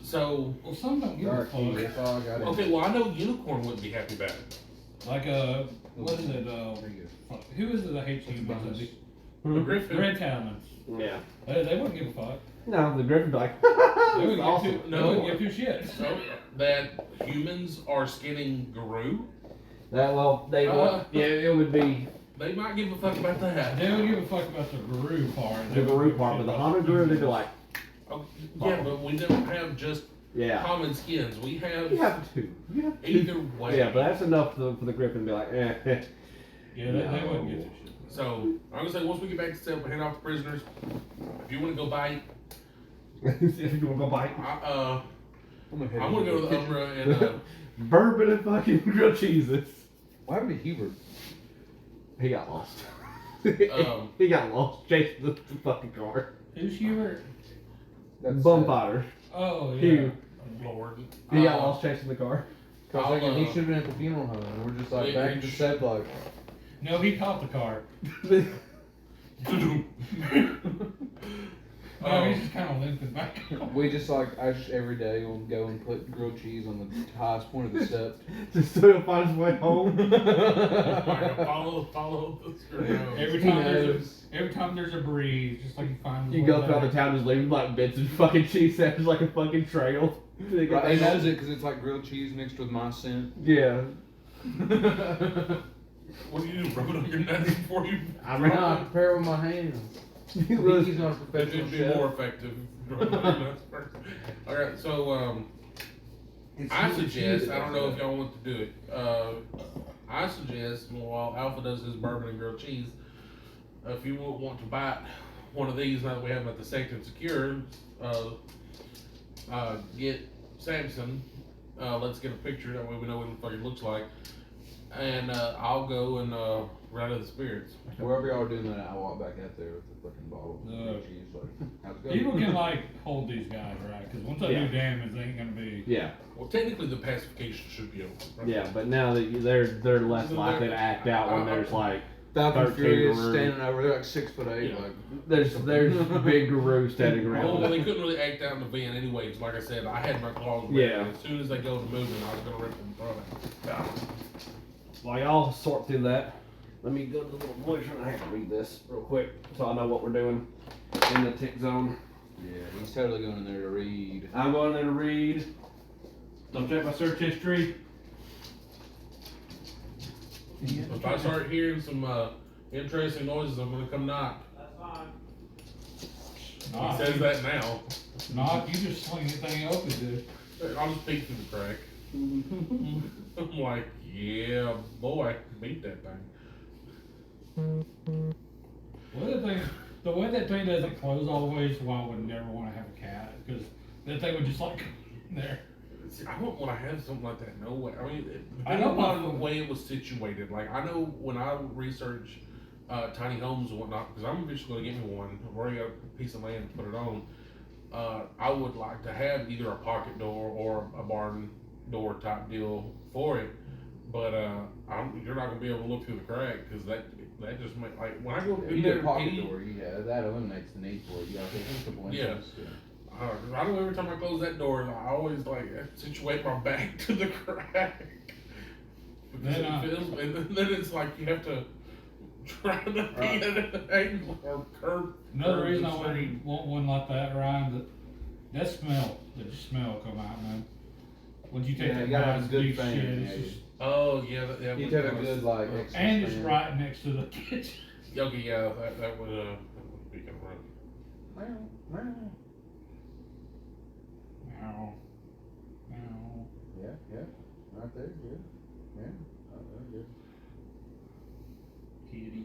So, Well, some don't give a Dark key, fuck. that's all I got. okay, well I know Unicorn wouldn't be happy about it. Like what is it? There you Fuck, who is it that hates It's humans? bonus. The Griffin. Red Talons. Yeah. They wouldn't give a fuck. No, the Griffin be like, They that's wouldn't awesome. give two. No. They wouldn't give two shits. So that humans are skinning guru, That well, they yeah, it would be they might give a fuck about that. They don't give a fuck about the guru part. the Guru part, but the Honda Guru, they'd be like, Oh, yeah, but we don't have just yeah. common skins. We have You have 2. You have 2. either way. Yeah, but that's enough for the Griffin to be like, eh. Yeah, they wouldn't give a shit. So I'm gonna say once we get back to self and hand off the prisoners, if you want to go bite, If you want to go bite. I'm go. gonna go to the Umbra and Bourbon and fucking grilled cheeses. What happened to Hubert? He got lost. Um, He got lost chasing the fucking car. Who's Hubert? Bum fighter. Oh, yeah. Hugh. Lord. He got lost chasing the car. I was thinking he should have been at the funeral home, and we're just like Yeah, back to set like. No, he caught the car. No, he's just kind of limping back. We just like I just every day will go and put grilled cheese on the highest point of the steps. Just so he'll find his way home. Follow the script. Every He time knows. every time there's a breeze, just like you find. You go throughout the town just leaving like bits of fucking cheese sandwich like a fucking trail. Right, he knows it because it's like grilled cheese mixed with my scent. Yeah. What do you do? Rub it on your nuts before you. I I mean, prepare with my hands. He's not a professional It'd be chef. more effective. Rub it on your nuts first. All right, so I suggest. I don't know if y'all want to do it. I suggest while Alpha does his bourbon and grilled cheese, if you want to bite one of these, now that we have them at the sector secure, get Samson. Let's get a picture. That way we know what he fucking looks like. and I'll go and ride of the spirits. Wherever y'all are doing that, I walk back out there with the fucking bottle. No. She's like, how's it going? People can like hold these guys, right? Because once they Yeah. do damage, they ain't gonna be. Yeah, Well, technically, the pacification should be over. Right? yeah, but now that they're less likely to act out when there's like Falcon 13 Furious Guru. standing over there like 6'8", Yeah. like there's big gurus standing Well, around. they couldn't really act out in the van anyways. Like I said, I had my claws ready. Yeah. As soon as they go to moving, I was gonna rip them throat out. While y'all sort through that, let me go to the little voice and I have to read this real quick so I know what we're doing in the tick zone. yeah, he's totally going in there to read. I'm going there to read. Don't check my search history. If I start hearing some interesting noises, I'm gonna come knock. That's fine. Knock, He says that now. knock, you just swing anything open, dude. I'll just peek through the crack. I'm like, yeah, boy, beat that thing. The way that thing doesn't close all the way is why I would never want to have a cat, because that thing would just like in there. See, I wouldn't want to have something like that. No way. I mean, I I know know about my- the way it was situated. Like, I know when I research tiny homes and whatnot, because I'm eventually going to get me one. I've already got a piece of land to put it on. I would like to have either a pocket door or a barn door type deal for it. But you're not going to be able to look through the crack because that just make like when I go Yeah, in you there get a pocket any- door, yeah, that eliminates the need for it. You gotta take a couple Yeah. inches. I know every time I close that door, I always like situate my back to the crack. Because Then, it feels, and then it's like you have to try to be Right. at an angle or curve. Another curve reason the I street. wouldn't want one like that, Ryan, that smell come out, man. When you take Yeah, that you gotta have a nice good big fan, shit, yeah, it's just, Oh yeah, yeah. You but take a that good was- like oh, extra and it's fan. right next to the kitchen. Okay, yeah, that would be kind of rough. Meow. Meow. Yeah, right there, yeah, yeah. Oh, there, good. Kitty.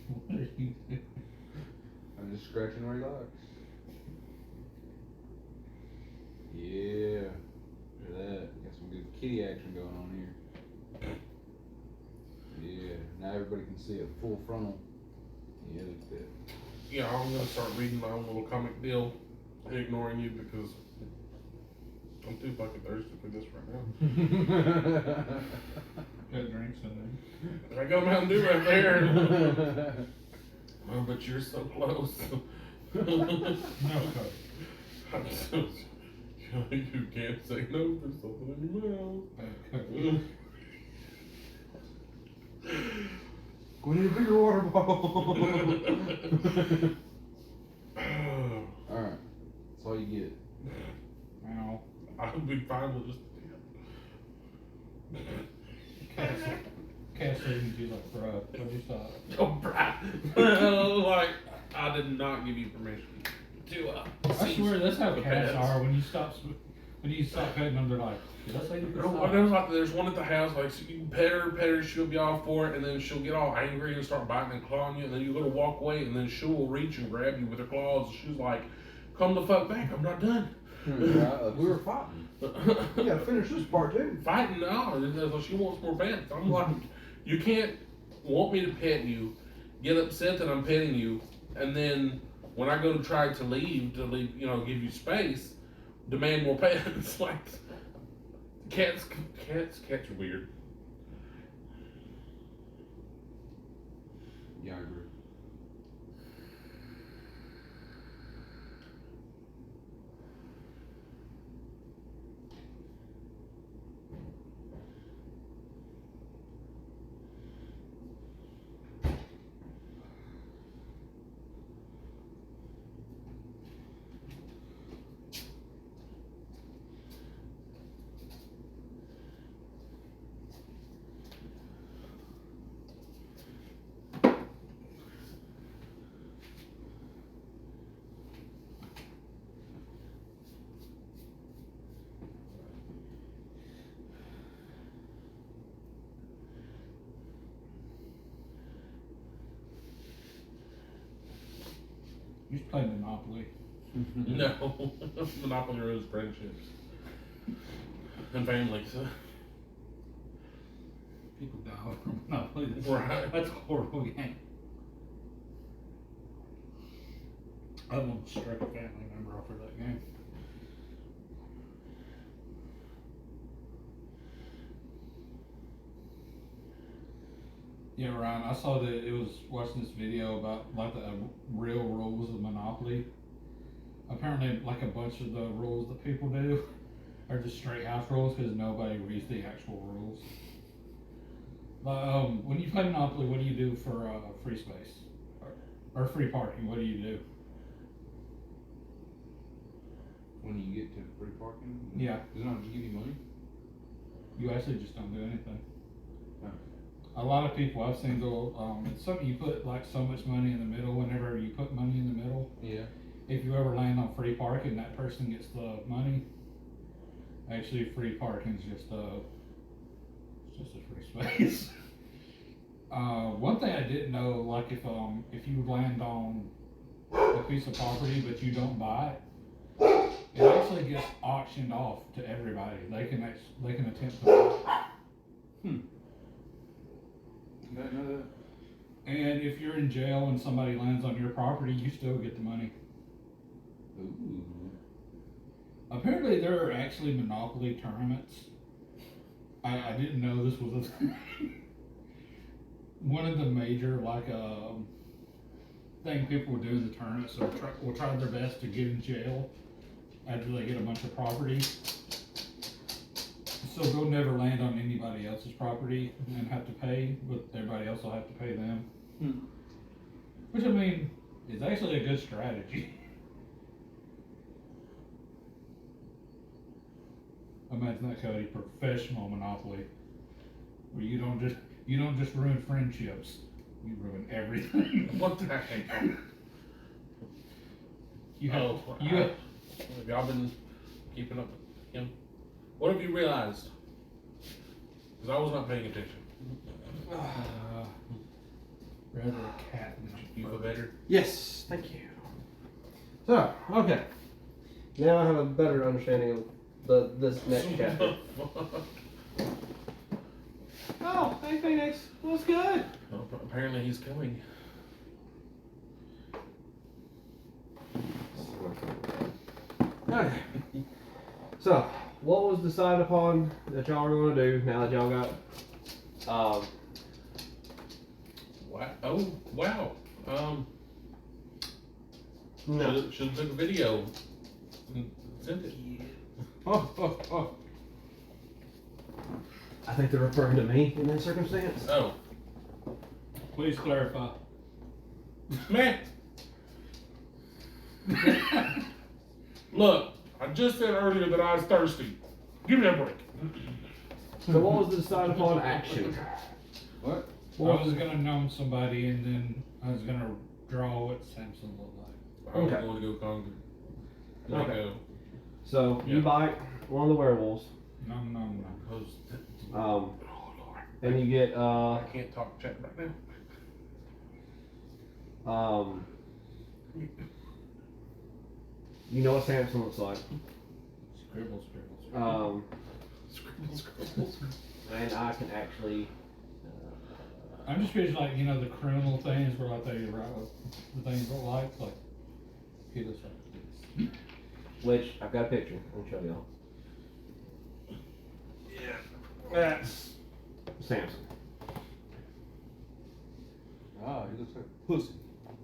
What are you doing? I'm just scratching relax. Yeah, look at that. Got some good kitty action going on here. Yeah, now everybody can see it full frontal. Yeah, look at that. Yeah, I'm gonna start reading my own little comic deal, ignoring you because I'm too fucking thirsty for this right now. Got drinks in there. I got a Mountain Dew right there. Oh, but you're so close. No, I'm so, you can't say no. There's something in your mouth. We need a bigger water bottle. Alright, that's all you get. Meow. I'll be fine with just. Cat's eating you like bruh. What'd you stop? Oh, bruh. Like, I did not give you permission to. I swear that's how the cats pets. are when you stop petting them. They're like, did I say you could stop? There's one at the house, like, so you pet her, she'll be all for it, and then she'll get all angry and start biting and clawing you, and then you go to walk away, and then she'll reach and grab you with her claws, and she's like, come the fuck back, I'm not done. Right, we were fighting. We gotta finish this part too. Fighting now, and she wants more pets. I'm like, you can't want me to pet you, get upset that I'm petting you, and then when I go to try to leave, give you space, demand more pets. Like, cats are weird. Yeah, I agree. You should play Monopoly. No, Monopoly ruins friendships and families. People die over Monopoly. Right. That's a horrible game. I almost struck a family member off of that game. Yeah, Ryan, I saw that it was watching this video about like the real rules of Monopoly. Apparently, like a bunch of the rules that people do are just straight house rules because nobody reads the actual rules. But when you play Monopoly, what do you do for free space or free parking? What do you do? When you get to free parking, Yeah, does it not just give you money? you actually just don't do anything. Oh. A lot of people I've seen go, it's something you put like so much money in the middle. Whenever you put money in the middle, Yeah. if you ever land on free parking, that person gets the money. Actually, free parking is just a free space. One thing I didn't know, like if you land on a piece of property but you don't buy it, it actually gets auctioned off to everybody. They can attempt to buy it. I didn't know that. And if you're in jail and somebody lands on your property, you still get the money. Ooh. Apparently, there are actually Monopoly tournaments. I didn't know this was a thing. One of the major thing people will do in the tournament, so will try their best to get in jail after they get a bunch of property. So they'll never land on anybody else's property and have to pay, but everybody else will have to pay them. Which, I mean, is actually a good strategy. Imagine that, Cody, professional Monopoly, where you don't just ruin friendships, you ruin everything. What the heck? You have, Have y'all been keeping up with him? What have you realized? Because I was not paying attention. rather a cat than You feel better? Yes, thank you. So, okay. Now I have a better understanding of this next chapter. Oh, hey Phoenix, what's good? Well, apparently he's coming. Okay. So, what was decided upon that y'all are going to do now that y'all got, Wow. Oh, wow. no. Should have took a video and sent it. I think they're referring to me in that circumstance. Oh, Please clarify. man. Look, I just said earlier that I was thirsty. Give me a break. So what was the decided upon action? What? I was gonna know somebody and then I was gonna draw what Samson looked like. I was Okay. going to go conquer. Okay. So you Yeah. bite one of the werewolves, No. Oh Lord, and you get I can't talk chat right now. you know what Samson looks like. Scribble. Scribble. And I can actually. I'm just picturing like, the criminal things where like they write what the things look like he looks like this. Which I've got a picture. I'll show y'all. Yeah. That's Samson. Ah, he looks like a pussy.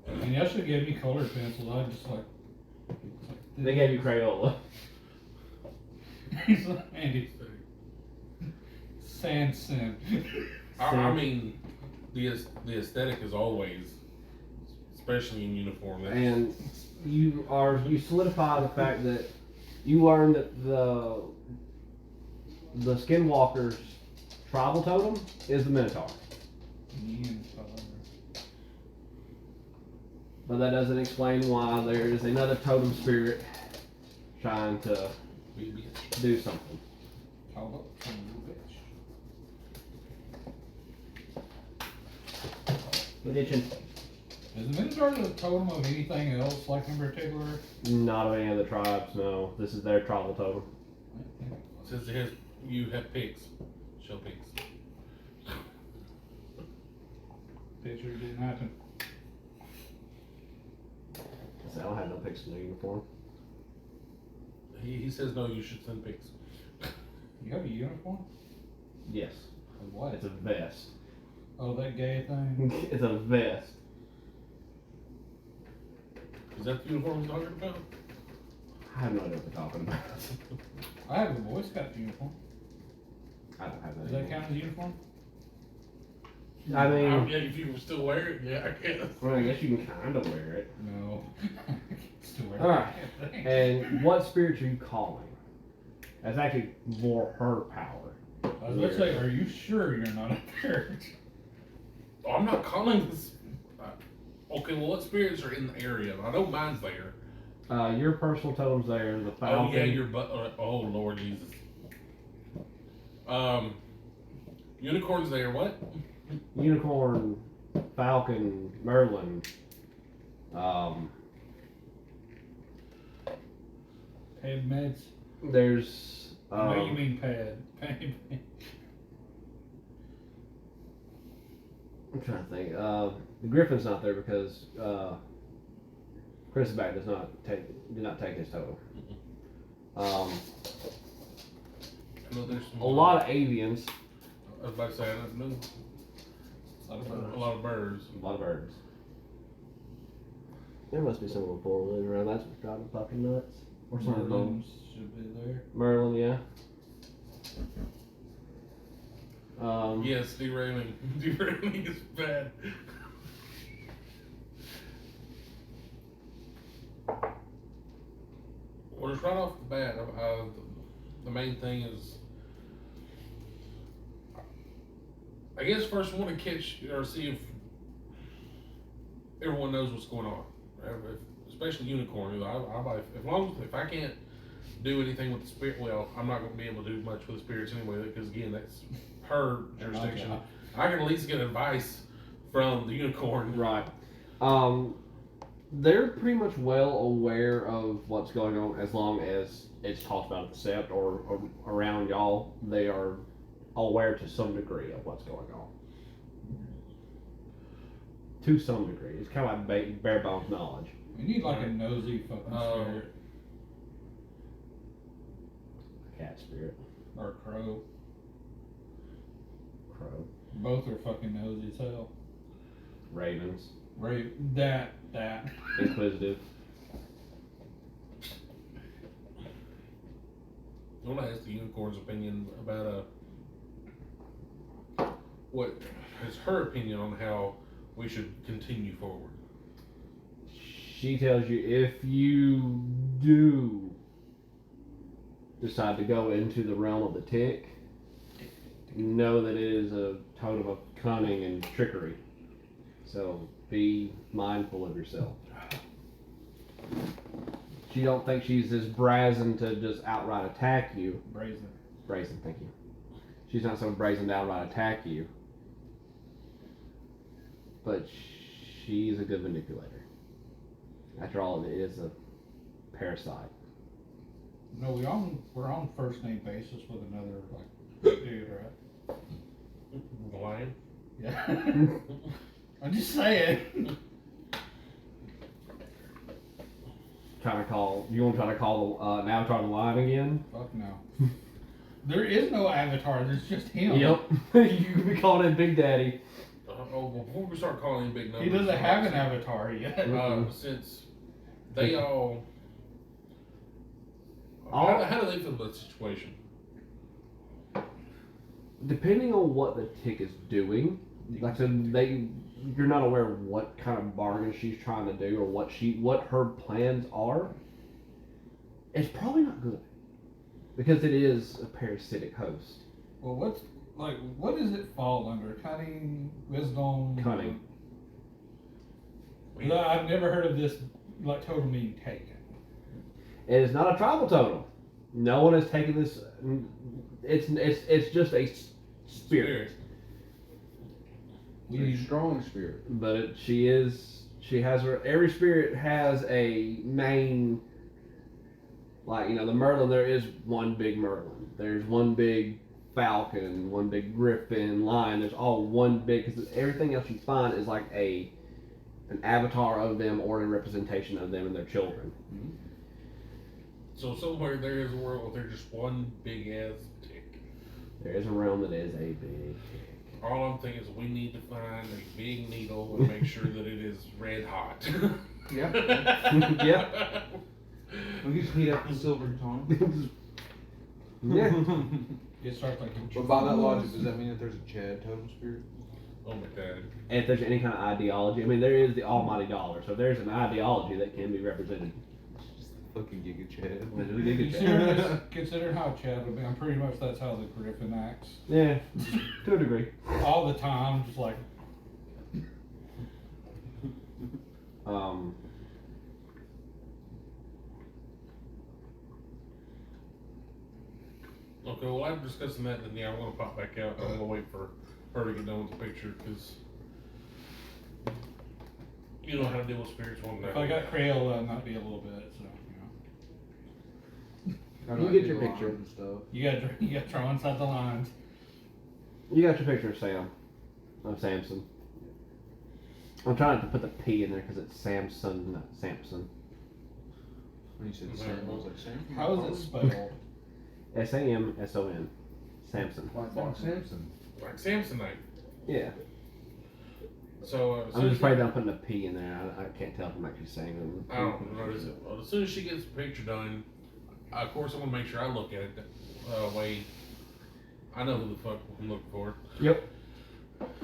And y'all should have gave me colored pencils. I just like They gave you Crayola. He's like Andy Sanson. I mean, the aesthetic is always, especially in uniform. That's, And you solidify the fact that you learn that the Skinwalker's tribal totem is the Minotaur. But that doesn't explain why there is another totem spirit trying to we bitch. do something. How about some bitch? Itching. Is the Minotaur the totem of anything else, like in particular? Not of any of the tribes, no. This is their tribal totem. Says it has, you have pigs. Show pigs. Picture didn't happen. I don't have no pics in the uniform. He says no, you should send pigs. You have a uniform? Yes. Of what? It's a vest. Oh, that gay thing? It's a vest. Is that the uniform he's talking about? I have no idea what they're talking about. I have a Boy Scout uniform. I don't have that. Does that anymore. count as a uniform? I mean, Yeah, if you can still wear it, yeah, I guess. well, I guess you can kind of wear it. No. Still wear Alright. that thing. And what spirits are you calling? That's actually more her power. I was about to say, are you sure you're not up there? Oh, I'm not calling this. Okay, well, what spirits are in the area? I know mine's there. Your personal totem's there. The Oh falcon. yeah, your butt. Oh Lord Jesus. Unicorn's there. What? Unicorn, falcon, Merlin. Paid meds? There's. I know you mean pad. Paid meds. I'm trying to think. The Griffin's not there because Chris back did not take his totem. I know there's some, A lot of avians, I was about to say I know a lot of birds. a lot of birds. There must be some of them four-wheelers around. That's what's driving fucking nuts. Or some of them. Merlins should be there. Merlin, yeah. Yes, derailing. Derailing is bad. Well, just right off the bat, the main thing is, I guess first we want to catch or see if everyone knows what's going on, right? Especially Unicorn. If I can't do anything with the spirit, well, I'm not going to be able to do much with the spirits anyway, because again, that's her jurisdiction. Okay. I can at least get advice from the Unicorn. Right. They're pretty much well aware of what's going on as long as it's talked about at the sept or around y'all. They are aware to some degree of what's going on. To some degree. It's kind of like bare bones knowledge. We need like a nosy fucking spirit. Cat spirit. Or a crow. Crow. Both are fucking nosy as hell. Ravens. That. Inquisitive. I want to ask the Unicorn's opinion about what is her opinion on how we should continue forward. She tells you if you do decide to go into the realm of the tick, know that it is a totem of cunning and trickery. So be mindful of yourself. She don't think she's as brazen to just outright attack you. Brazen, thank you. She's not so brazen to outright attack you. But she's a good manipulator. After all, it is a parasite. No, we're on first name basis with another like dude, right? The lion? Yeah. I'm just saying. You want to try to call an avatar the lion again? Fuck no. There is no avatar. There's just him. Yep. You can be calling him Big Daddy. Before we start calling in big numbers, He doesn't have an avatar yet. Since they all, All- how do they feel about the situation? Depending on what the tick is doing, like I said, you're not aware of what kind of bargain she's trying to do or what her plans are. It's probably not good because it is a parasitic host. Well, what does it fall under? Cunning, wisdom, Cunning. No, I've never heard of this like totem being taken. It is not a tribal totem. No one has taken this. It's just a spirit. Very strong spirit. But she is She has her. Every spirit has a main. Like, you know, the Merlin. There is one big Merlin. There's one big falcon, one big griffin, lion. There's all one big. Because everything else you find is like an avatar of them or a representation of them and their children. So somewhere there is a world where there's just one big ass tick. There is a realm that is a big. All I'm thinking is we need to find a big needle and make sure that it is red hot. Yep. Yep. We just heat up the silver tongue. Yeah. You start thinking. But by that logic, does that mean that there's a Chad totem spirit? Oh my god. And if there's any kind of ideology, I mean, there is the almighty dollar. So there's an ideology that can be represented. Fucking Giga Chad. Consider how Chad would be. I'm pretty much that's how the Griffin acts. Yeah, to a degree. All the time, just like Okay, well, I'm discussing that, then yeah, I'm gonna pop back out. I'm gonna wait for her to get done with the picture, because you know how to deal with spirits one day. if I got Crayola, it might be a little bit. So You get your picture. And stuff. you gotta throw inside the lines. You got your picture of Sam, of Samson. I'm trying to put the P in there because it's Samson, not Samson. When you said Sam, I was like, Sam? How is it spelled? Samson. Samson. Like Samson. Like Samsonite. Yeah. So, I'm just afraid that I'm putting a P in there. I can't tell if I'm actually saying them. I don't notice it. Well, as soon as she gets the picture done, of course I'm gonna make sure I look at it that way. I know who the fuck I'm looking for. Yep.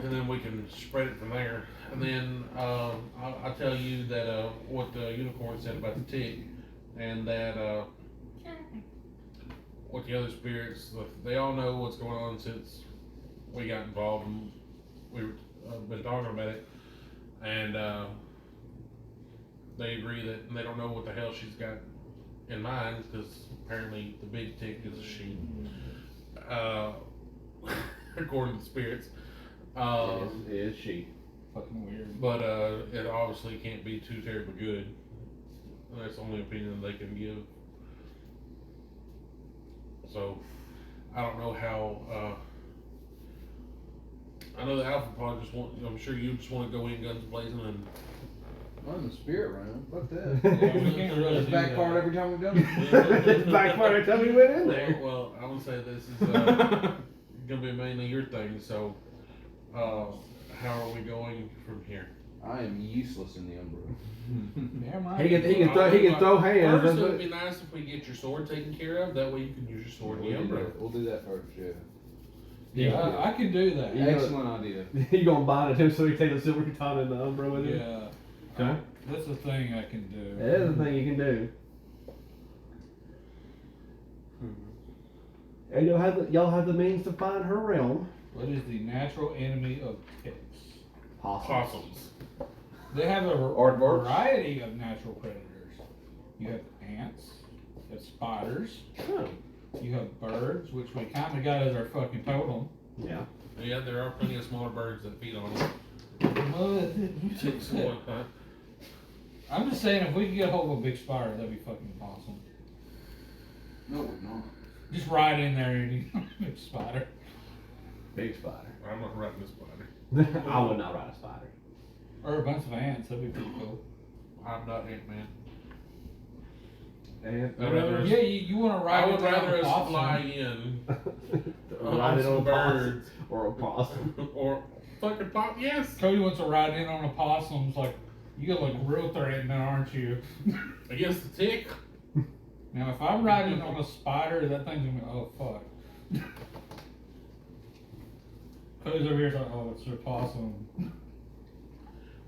And then we can spread it from there. And then I'll tell you that what the unicorn said about the tick, and that what the other spirits, they all know what's going on since we got involved and we've been talking about it. And they agree that they don't know what the hell she's got in mind, because apparently the big tick is a she. According to the spirits. It is she. Fucking weird. But it obviously can't be too terribly good. That's the only opinion they can give. So, I don't know how. I know the Alpha Pod just want. I'm sure you just want to go in guns blazing and. I'm in the spirit realm. Fuck that. Yeah, we can't really It's do backfired that. every time we've done it. It's backfired every time we went in there. Well, I would say this is gonna be mainly your thing. So, how are we going from here? I am useless in the Umbra. Never mind. He can throw hands. First, it That's would it. be nice if we get your sword taken care of. That way, you can use your sword in the We'll do Umbra. that. We'll do that first, yeah. Yeah, I can do that. Yeah. Excellent idea. You gonna bind it him so he take the silver katana and the umbra with him? Yeah. Okay. That's a thing I can do. That is a thing you can do. And y'all have the means to find her realm. What is the natural enemy of ticks? Possums. They have a Aardvarks. variety of natural predators. You have ants, you have spiders, Oh. you have birds, which we kind of got as our fucking totem. Yeah. Yeah, there are plenty of smaller birds that feed on them. Ticks and whatnot. I'm just saying, if we could get a hold of a big spider, that'd be fucking awesome. No, we're not. Just ride in there and big spider. Big spider. I'm not riding this spider. I would not ride a spider. Or a bunch of ants, that'd be pretty cool. I'm not Ant-Man. And I'd rather- Yeah, you want to ride I would in there on rather a us possum. fly in ride it on a some possum birds. or a possum. Or fucking pop, yes. Cody wants to ride in on a possum. It's like, you look real threatening, aren't you? Against the tick. Now, if I'm riding on a spider, that thing's gonna be, oh fuck. Cody's over here like, oh, it's a possum.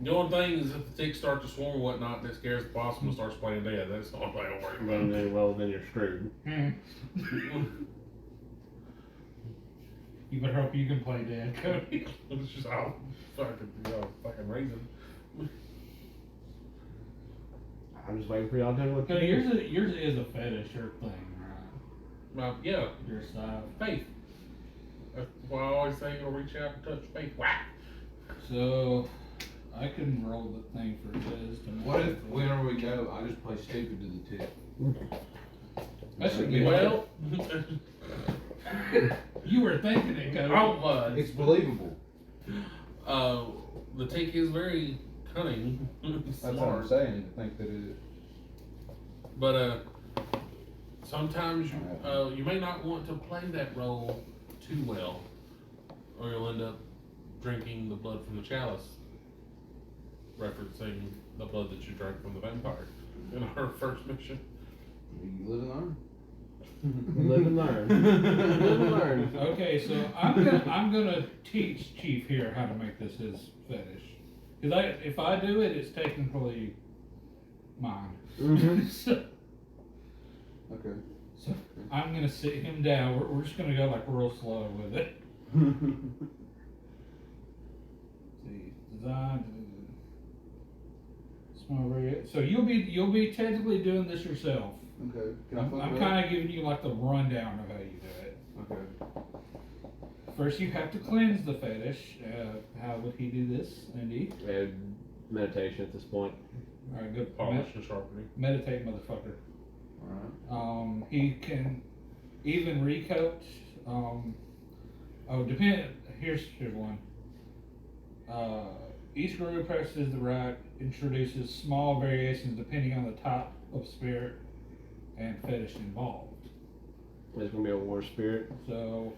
The only thing is if the ticks start to swarm and whatnot, that scares the possum and starts playing dead. That's the only thing I'm worried about. Then you're screwed. You better hope you can play dead, Cody. It's just fucking raisin. I'm just waiting for y'all to tell me what to Cody, do. yours is a fetish or thing, right? Well, yeah, Your style. faith. That's why I always say you'll reach out and touch faith. Whack. So, I can roll the thing for his. What if whenever we go, I just play stupid to the tip? That should be Well, You were thinking it, Cody. It's believable. The tick is very cunning, That's what I'm smart. saying. To think that it. But sometimes you may not want to play that role too well, or you'll end up drinking the blood from the chalice, referencing the blood that you drank from the vampire in our first mission. You live and learn. Live and learn. Live and learn. Okay, so I'm gonna teach Chief here how to make this his fetish. Cause if I do it, it's technically mine. Mhm. Okay. So I'm gonna sit him down. We're just gonna go like real slow with it. See, design. Small variation. So you'll be technically doing this yourself. Okay. Can I I'm flip it up? kind of giving you like the rundown of how you do it. Okay. First, you have to cleanse the fetish. How would he do this, Andy? And meditation at this point. All right, good. Polish and sharpening. Meditate, motherfucker. Alright. He can even recoat. Here's one. Each guru practices the rite introduces small variations depending on the type of spirit and fetish involved. There's gonna be a war spirit. So,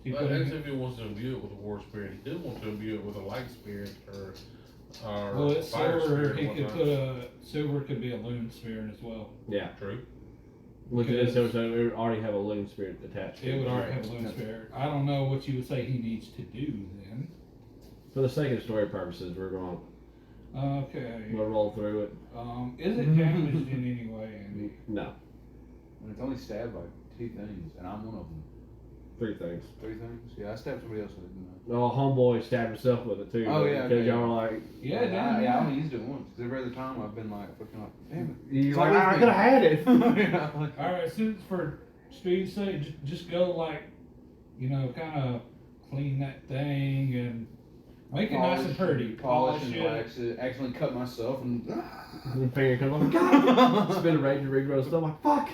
he But put as in, if he wants to imbue it with a war spirit, he did want to imbue it with a light spirit or well, it's fire silver. spirit. He or could whatnot. silver could be a loon spirit as well. Yeah. True. Which it is, Because- so it would already have a loon spirit attached to It would already Right. have a loon spirit. I don't know what you would say he needs to do then. For the sake of story purposes, we're going Okay. to roll through it. Is it damaged in any way, Andy? No. And it's only stabbed by 2 things, and I'm one of them. 3 things. 3 things? Yeah, I stabbed somebody else with it, didn't No, homeboy stabbed himself with it too. Oh, yeah, Because okay. y'all were like, Yeah, I, damn. yeah, I only used it once. Because every other time I've been like, fucking like, damn you're It's like, always I me." could have had it. it. Yeah, like- Alright, since for speed's sake, just go like, kind of clean that thing and make it nice and pretty. Polish and it. wax it. Accidentally cut myself and. And the finger comes off. God! Spin a rage and regrow stuff. I'm like, fuck!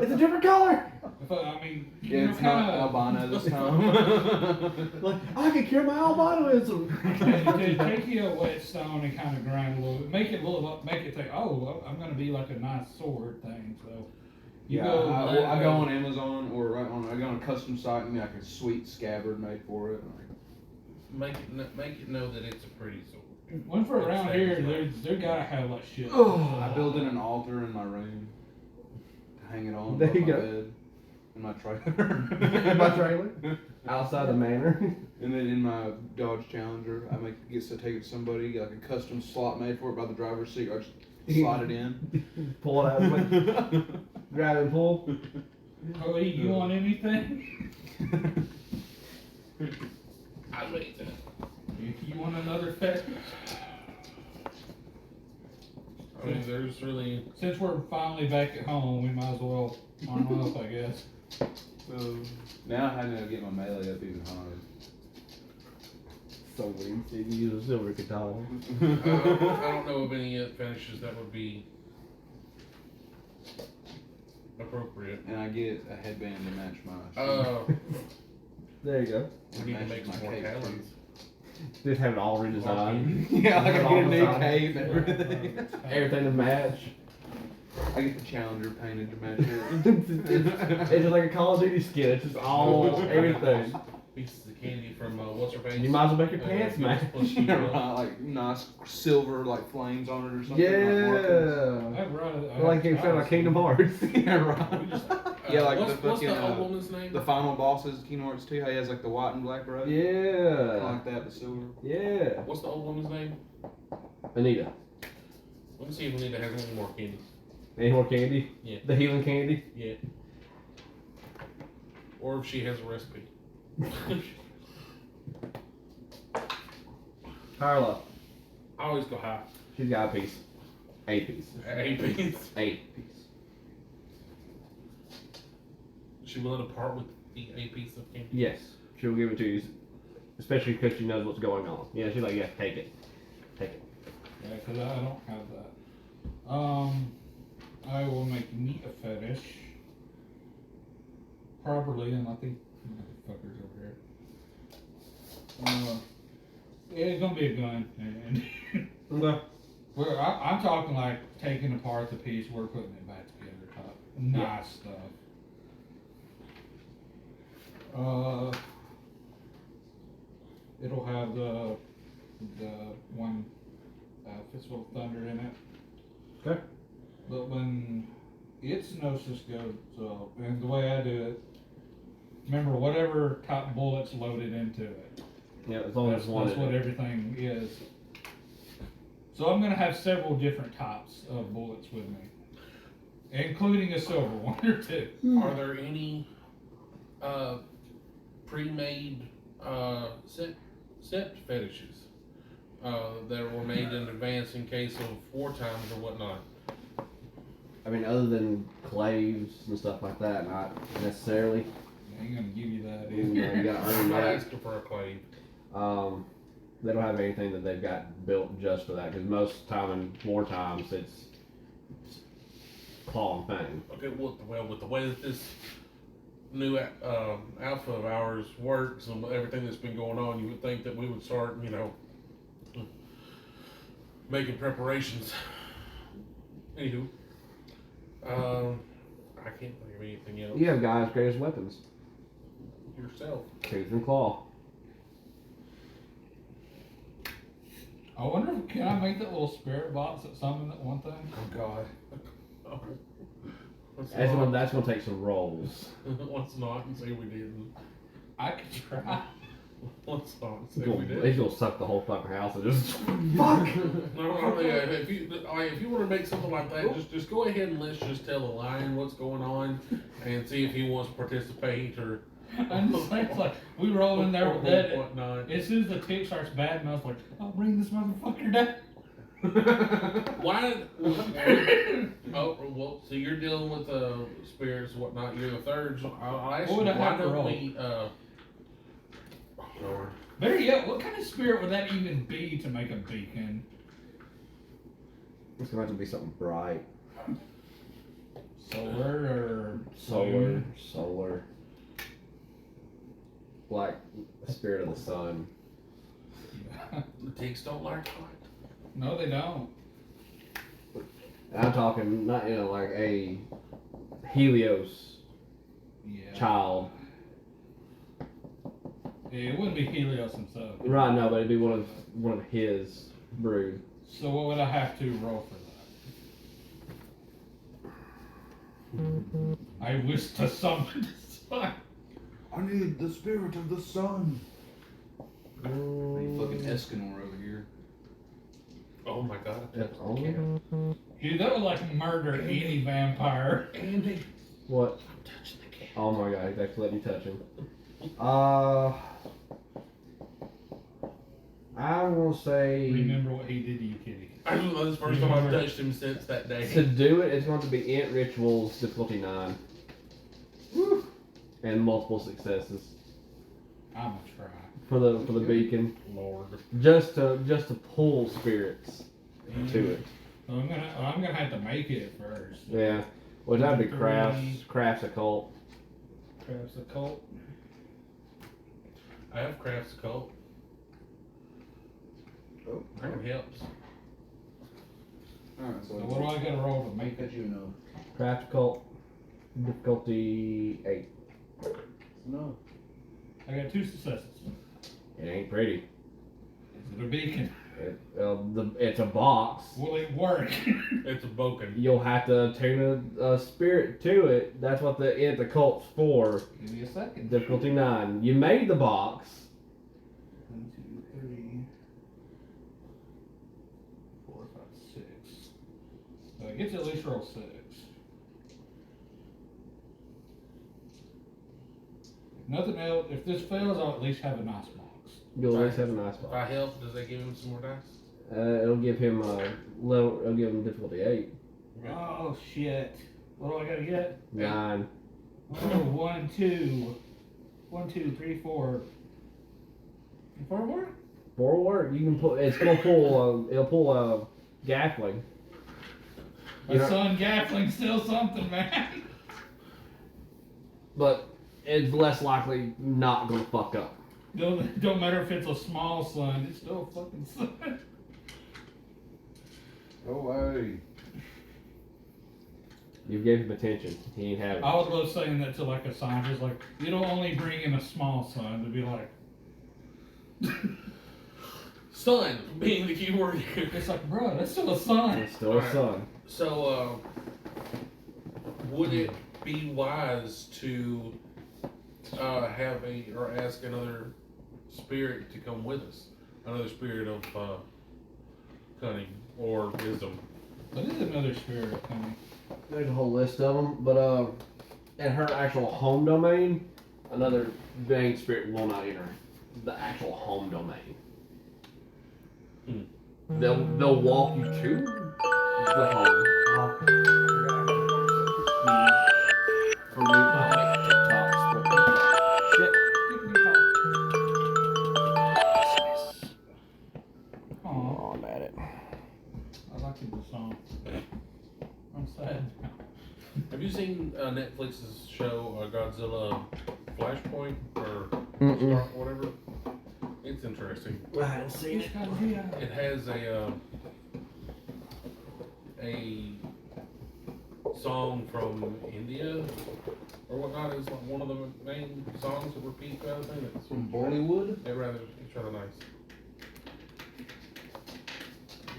It's a different color! I mean, Yeah, it's not albino this time. Like, I can cure my albinoism! Take you a whetstone and kind of grind a little bit. Make it think, oh, I'm going to be like a nice sword thing. So you Yeah, go. I go on Amazon or I go on a custom site and like a sweet scabbard made for it. Make it know that it's a pretty sword. One for around here, they gotta have like shit. I built in an altar in my room to hang it on There above you my go. bed in my trailer. In my trailer? Outside the manor. And then in my Dodge Challenger, I take it to somebody, get like a custom slot made for it by the driver's seat. I just slide it in. Pull it out of the way. Grab and pull. Cody, you want anything? I made that. You want another fetish? I mean, there's really. Since we're finally back at home, we might as well arm up, I guess. Now I had to get my melee up even higher. So weird. You use a silver katana. I don't know of any finishes that would be appropriate. And I get a headband to match my. There you go. We need to make some more cape, too. talons. Just have it all redesigned. Yeah, like I get a new All cape and everything. Everything to match. I get the Challenger painted to match It's just like a Call of Duty skin. It's just all everything. Pieces of candy from what's her face? You might as well make your pants match. Plus it. you will. Like nice silver like flames on it or something. Yeah. Like you found like Kingdom Hearts. Yeah, right. Yeah, like what's the fucking the old woman's name? the final bosses, Kingdom Hearts 2, how he has like the white and black robe. Yeah. Like that, but silver. Yeah. What's the old woman's name? Anita. Let me see if Anita has any more candy. Any more candy? Yeah. The healing candy? Yeah. Or if she has a recipe. Carla. I always go high. She's got a piece. A piece. 8 beans. A piece. She willing to part with the 8 piece of candy? Yes. She'll give it to you. Especially because she knows what's going on. Yeah, she's like, yeah, take it. Take it. Yeah, because I don't have that. I will make meat a fetish. Properly, and I think motherfuckers over here. It's gonna be a gun, and Okay. I'm talking like taking apart the piece, we're putting it back together, top. Nice stuff. It'll have the one Fistful of Thunder in it. Okay. But when its Gnosis goes up, and the way I do it, remember whatever top bullet's loaded into it. Yeah, as long as one. That's what everything is. So I'm gonna have several different types of bullets with me, including a silver one or two. Are there any pre-made sept fetishes that were made in advance in case of war times or whatnot? I mean, other than claves and stuff like that, not necessarily. I ain't gonna give you that. You know, you gotta I'm earn not that. asking for a clave. They don't have anything that they've got built just for that, because most time in war times it's claw and fang. Okay, well, with the way that this new alpha of ours works and everything that's been going on, you would think that we would start, making preparations. Anywho, I can't think of anything else. You have guys' greatest weapons, Yourself. tooth and claw. I wonder if can I make that little spirit box that summon that one thing? Oh God. Oh. Let's That's gonna take some rolls. Let's not and say we didn't. I could try. Let's not and say He's we gonna, didn't. he's gonna suck the whole fucking house and just fuck. No, if you want to make something like that, just go ahead and let's just tell the lion what's going on and see if he wants to participate or. I'm just saying, it's like we roll in there with or that. whatnot. As soon as the tick starts bad mouth, like I'll bring this motherfucker down. Why? Oh, well, so you're dealing with spirits and whatnot. You're the third. So I'll ask What you, would I why have to don't roll? we? Lord. Better yet, what kind of spirit would that even be to make a beacon? It's gonna have to be something bright. Solar or Solar. Like the spirit of the sun. The ticks don't like hot. No, they don't. And I'm talking not like a Helios Yeah. child. Yeah, it wouldn't be Helios himself. Right, no, but it'd be one of his brood. So what would I have to roll for that? I wish to summon the sun. I need the spirit of the sun. You fucking Escanor over here. Oh my God! That's all. Dude, that would like murder any vampire. Andy, What? touching the cat. Oh my god, he's actually let me touch him. I'm gonna say Remember what he did to you, kitty. I don't know. This is the first time I've touched him since that to day. do it, it's going to be Int Rituals difficulty 9. Woo. And multiple successes I'm gonna try. for the beacon, Lord. just to pull spirits to it. So I'm gonna have to make it first. Yeah, well that'd be Three. crafts occult. Crafts a cult. I have crafts occult. Oh, That helps. alright, so So what do I gotta roll to make it? you know. Craft occult difficulty 8. No. I got 2 successes. It ain't pretty. Is it a beacon? It's a box. Will it work? It's a boken. You'll have to tune a spirit to it. That's what the Int occult's for. Give me a second. Difficulty 9. You made the box. 1, 2, 3, 4, 5, 6. So I get to at least roll 6. If nothing else, if this fails, I'll at least have a nice box. You'll at least have a nice If I box. help, does that give him some more dice? It'll give him level. It'll give him difficulty 8. Oh shit! What do I gotta get? 9. Oh, 1, 2, 1, 2, 3, 4. 4 more? Forward, you can pull. It's gonna pull. It'll pull a Gatling. My son Gatling's still something, man. But it's less likely not gonna fuck up. Don't matter if it's a small son, it's still a fucking son. Oh, hey. You gave him attention. He ain't having I was about saying that to like a scientist, like, it'll only bring in a small son to be like, Son being the key word here. it's like, bro, that's still a son. It's still a son. So, would it be wise to ask another spirit to come with us? Another spirit of cunning or wisdom? What is another spirit coming? There's a whole list of them, but in her actual home domain, another being spirit will not enter the actual home domain. They'll walk you to the home. For me, I'll make TikToks. Shit. Aw, I'm at it. I like the song. I'm sad now. Have you seen Netflix's show Godzilla Flashpoint or Mm-mm. whatever? It's interesting. I hadn't seen it. It has a song from India or whatnot. It's like one of the main songs that repeat throughout the thing. It's From Bollywood? it's rather nice.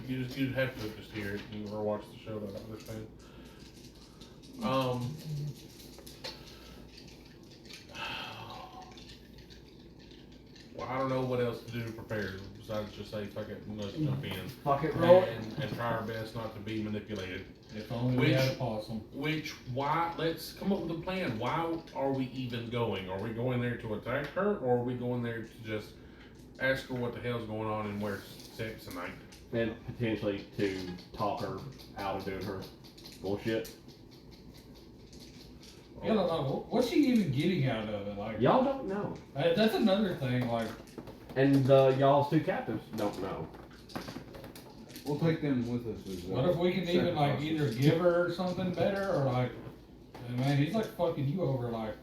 You'd have to just hear it or watch the show to understand. Well, I don't know what else to do to prepare besides just say fuck it, let's jump in Fuck it, roll. and try our best not to be manipulated. If only we had a possum. Let's come up with a plan. Why are we even going? Are we going there to attack her, or are we going there to just ask her what the hell's going on and where's Samsonite? And potentially to talk her out of doing her bullshit. Yeah, like, what's she even getting out of it? Like, Y'all don't know. that's another thing. Like, And y'all's two captives don't know. We'll take them with us as what if we can even like sacrifices. either give her something better or like, man, he's like fucking you over like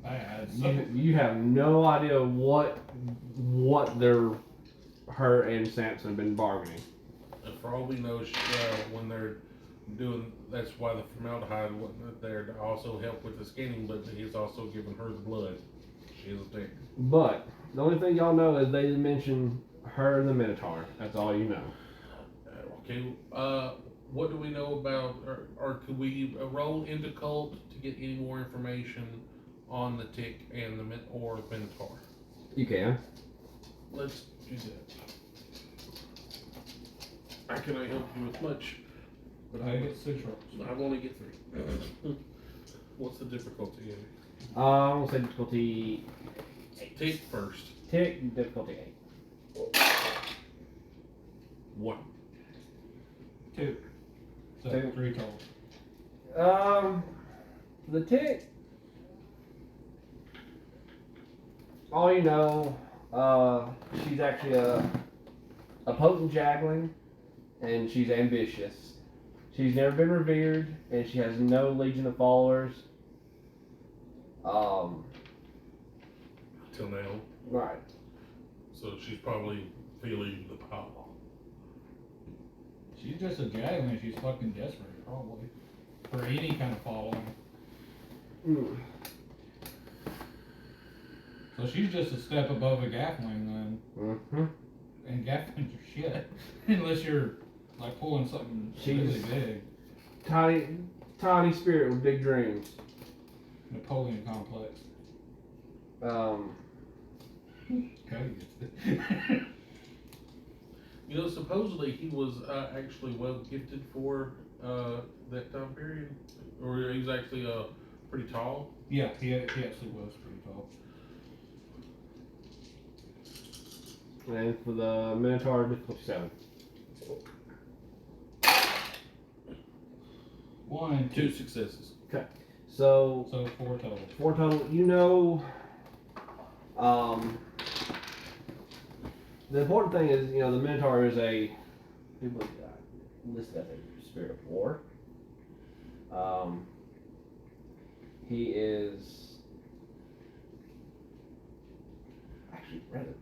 bad. So, You have no idea what her and Samson have been bargaining. And for all we know, when they're doing, that's why the formaldehyde wasn't there to also help with the skinning, but he's also giving her the blood. She is a thing. But the only thing y'all know is they mention her and the Minotaur. That's all you know. Okay, what do we know about, or could we roll into cult to get any more information on the Tick and the Minotaur? You can. Let's do that. I cannot help you with much, but I get 6 rolls. I've only get 3. What's the difficulty? I'm gonna say difficulty Tick first. Tick, difficulty 8. 1. 2. So 2. 3 total. The Tick. All you know, she's actually a potent Jagling, and she's ambitious. She's never been revered, and she has no legion of followers. Till now. Right. So she's probably feeling the power. She's just a Jagling. She's fucking desperate, probably, for any kind of following. Mm. So she's just a step above a Gatling then. Mm-hmm. And Gatlings are shit. Unless you're like pulling something really big. Tiny spirit with big dreams. Napoleon complex. Cody gets it. You know, supposedly he was actually well gifted for that time period, or he was actually pretty tall. Yeah, he actually was pretty tall. And for the Minotaur, difficulty 7. 1 and 2 2. successes. So, So 4 total. 4 total. You know, the important thing is, the Minotaur is people listed as a spirit of war. He is actually rather.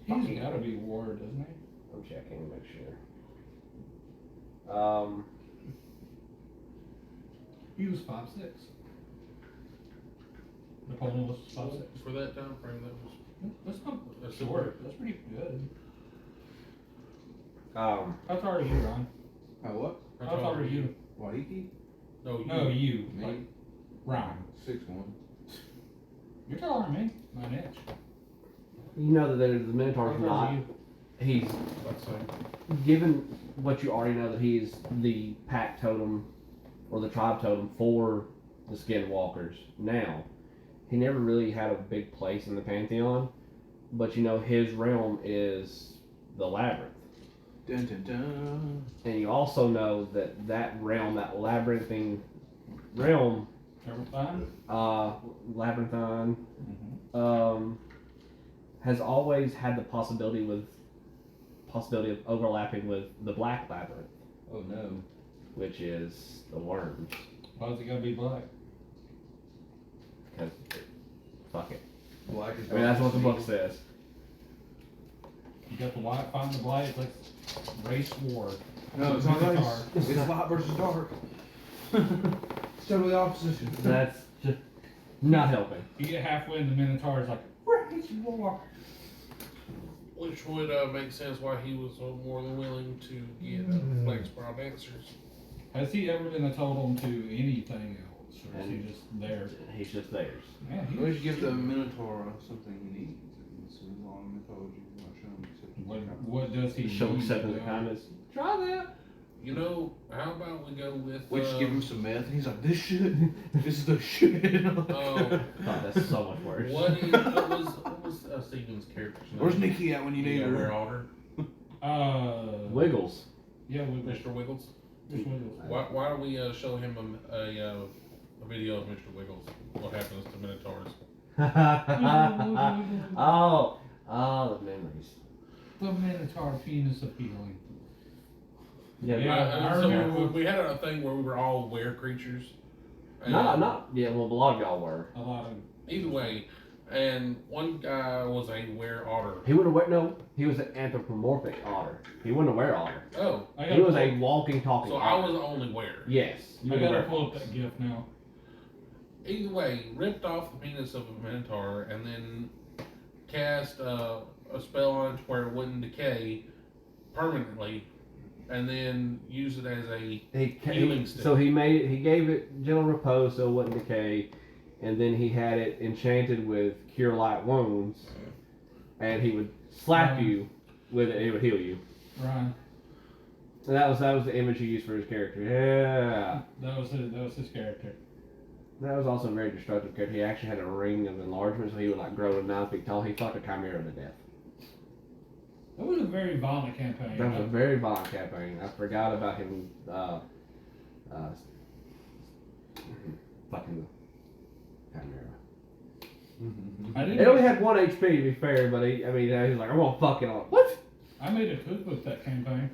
He's gotta be war, doesn't he? I'm checking to make sure. He was 5'6". Napoleon was 5'6". For that time frame, that was That's not That's short. That's pretty good. Um, How tall are you, Ron? What? How tall are you? Waikiki? No, No, you. Me? Like, Ron. 6'1". You're taller than me. 9 inch. you know that the How Minotaur's tall are not. you? He's I'd say. given what you already know that he's the pack totem or the tribe totem for the skinwalkers. Now, he never really had a big place in the pantheon, but his realm is the labyrinth. Dun dun dun. And you also know that realm, that labyrinthine realm, Everything? labyrinthine, Mm-hmm. has always had the possibility of overlapping with the black labyrinth, Oh no. which is the worms. Why is it gotta be black? Because fuck it. Black is I mean, that's what the book darkness. says. You got the white fighting the black. It's like race war. No, it's not Minotaur. nice. It's light versus dark. It's totally opposite. That's just not helping. You get halfway and the Minotaur is like, race war. Which would make sense why he was more than willing to get Flex Brown answers. Has he ever been a totem to anything else? Or is he And- just there? He's just theirs. Man, he We should give the Minotaur something he needs. It's a long mythology. I'm not showing what does he Show need, acceptance though? and kindness. Try that. How about we go with? We just give him some meth, and he's like, "This shit, this is the shit." God, that's so much worse. What was Steven's character's name? Where's Nikki at when you need Wear her? Otter. Wiggles. Yeah, we Mr. Wiggles. Just Wiggles. Why don't we show him a video of Mr. Wiggles? What happens to Minotaurs? Oh, the memories. The Minotaur penis appealing. Yeah, Yeah. I So remember- we had a thing where we were all were creatures. And Yeah, well, a lot of y'all were. A lot of Either way, and one guy was a were otter. He wouldn't wear, no, he was an anthropomorphic otter. He wouldn't wear otter. Oh, I He gotta was pull, a walking, talking so I otter. was the only were. Yes. You I were gotta wear- pull up that gif now. Either way, ripped off the penis of a minotaur and then cast a spell on it to where it wouldn't decay permanently, and then use it as a healing stick. So he gave it gentle repose so it wouldn't decay, and then he had it enchanted with cure light wounds, and he would slap you with it and it would heal you. Ryan, And that was the image he used for his character. Yeah. that was his character. That was also a very destructive character. He actually had a ring of enlargement, so he would like grow to 9 feet tall. He fought a chimera to death. That was a very violent campaign. That was a very violent campaign. I forgot about him. Fucking the chimera. I It didn't. only had 1 HP to be fair, but he was like, I'm gonna fuck it on. What? I made a cookbook that campaign.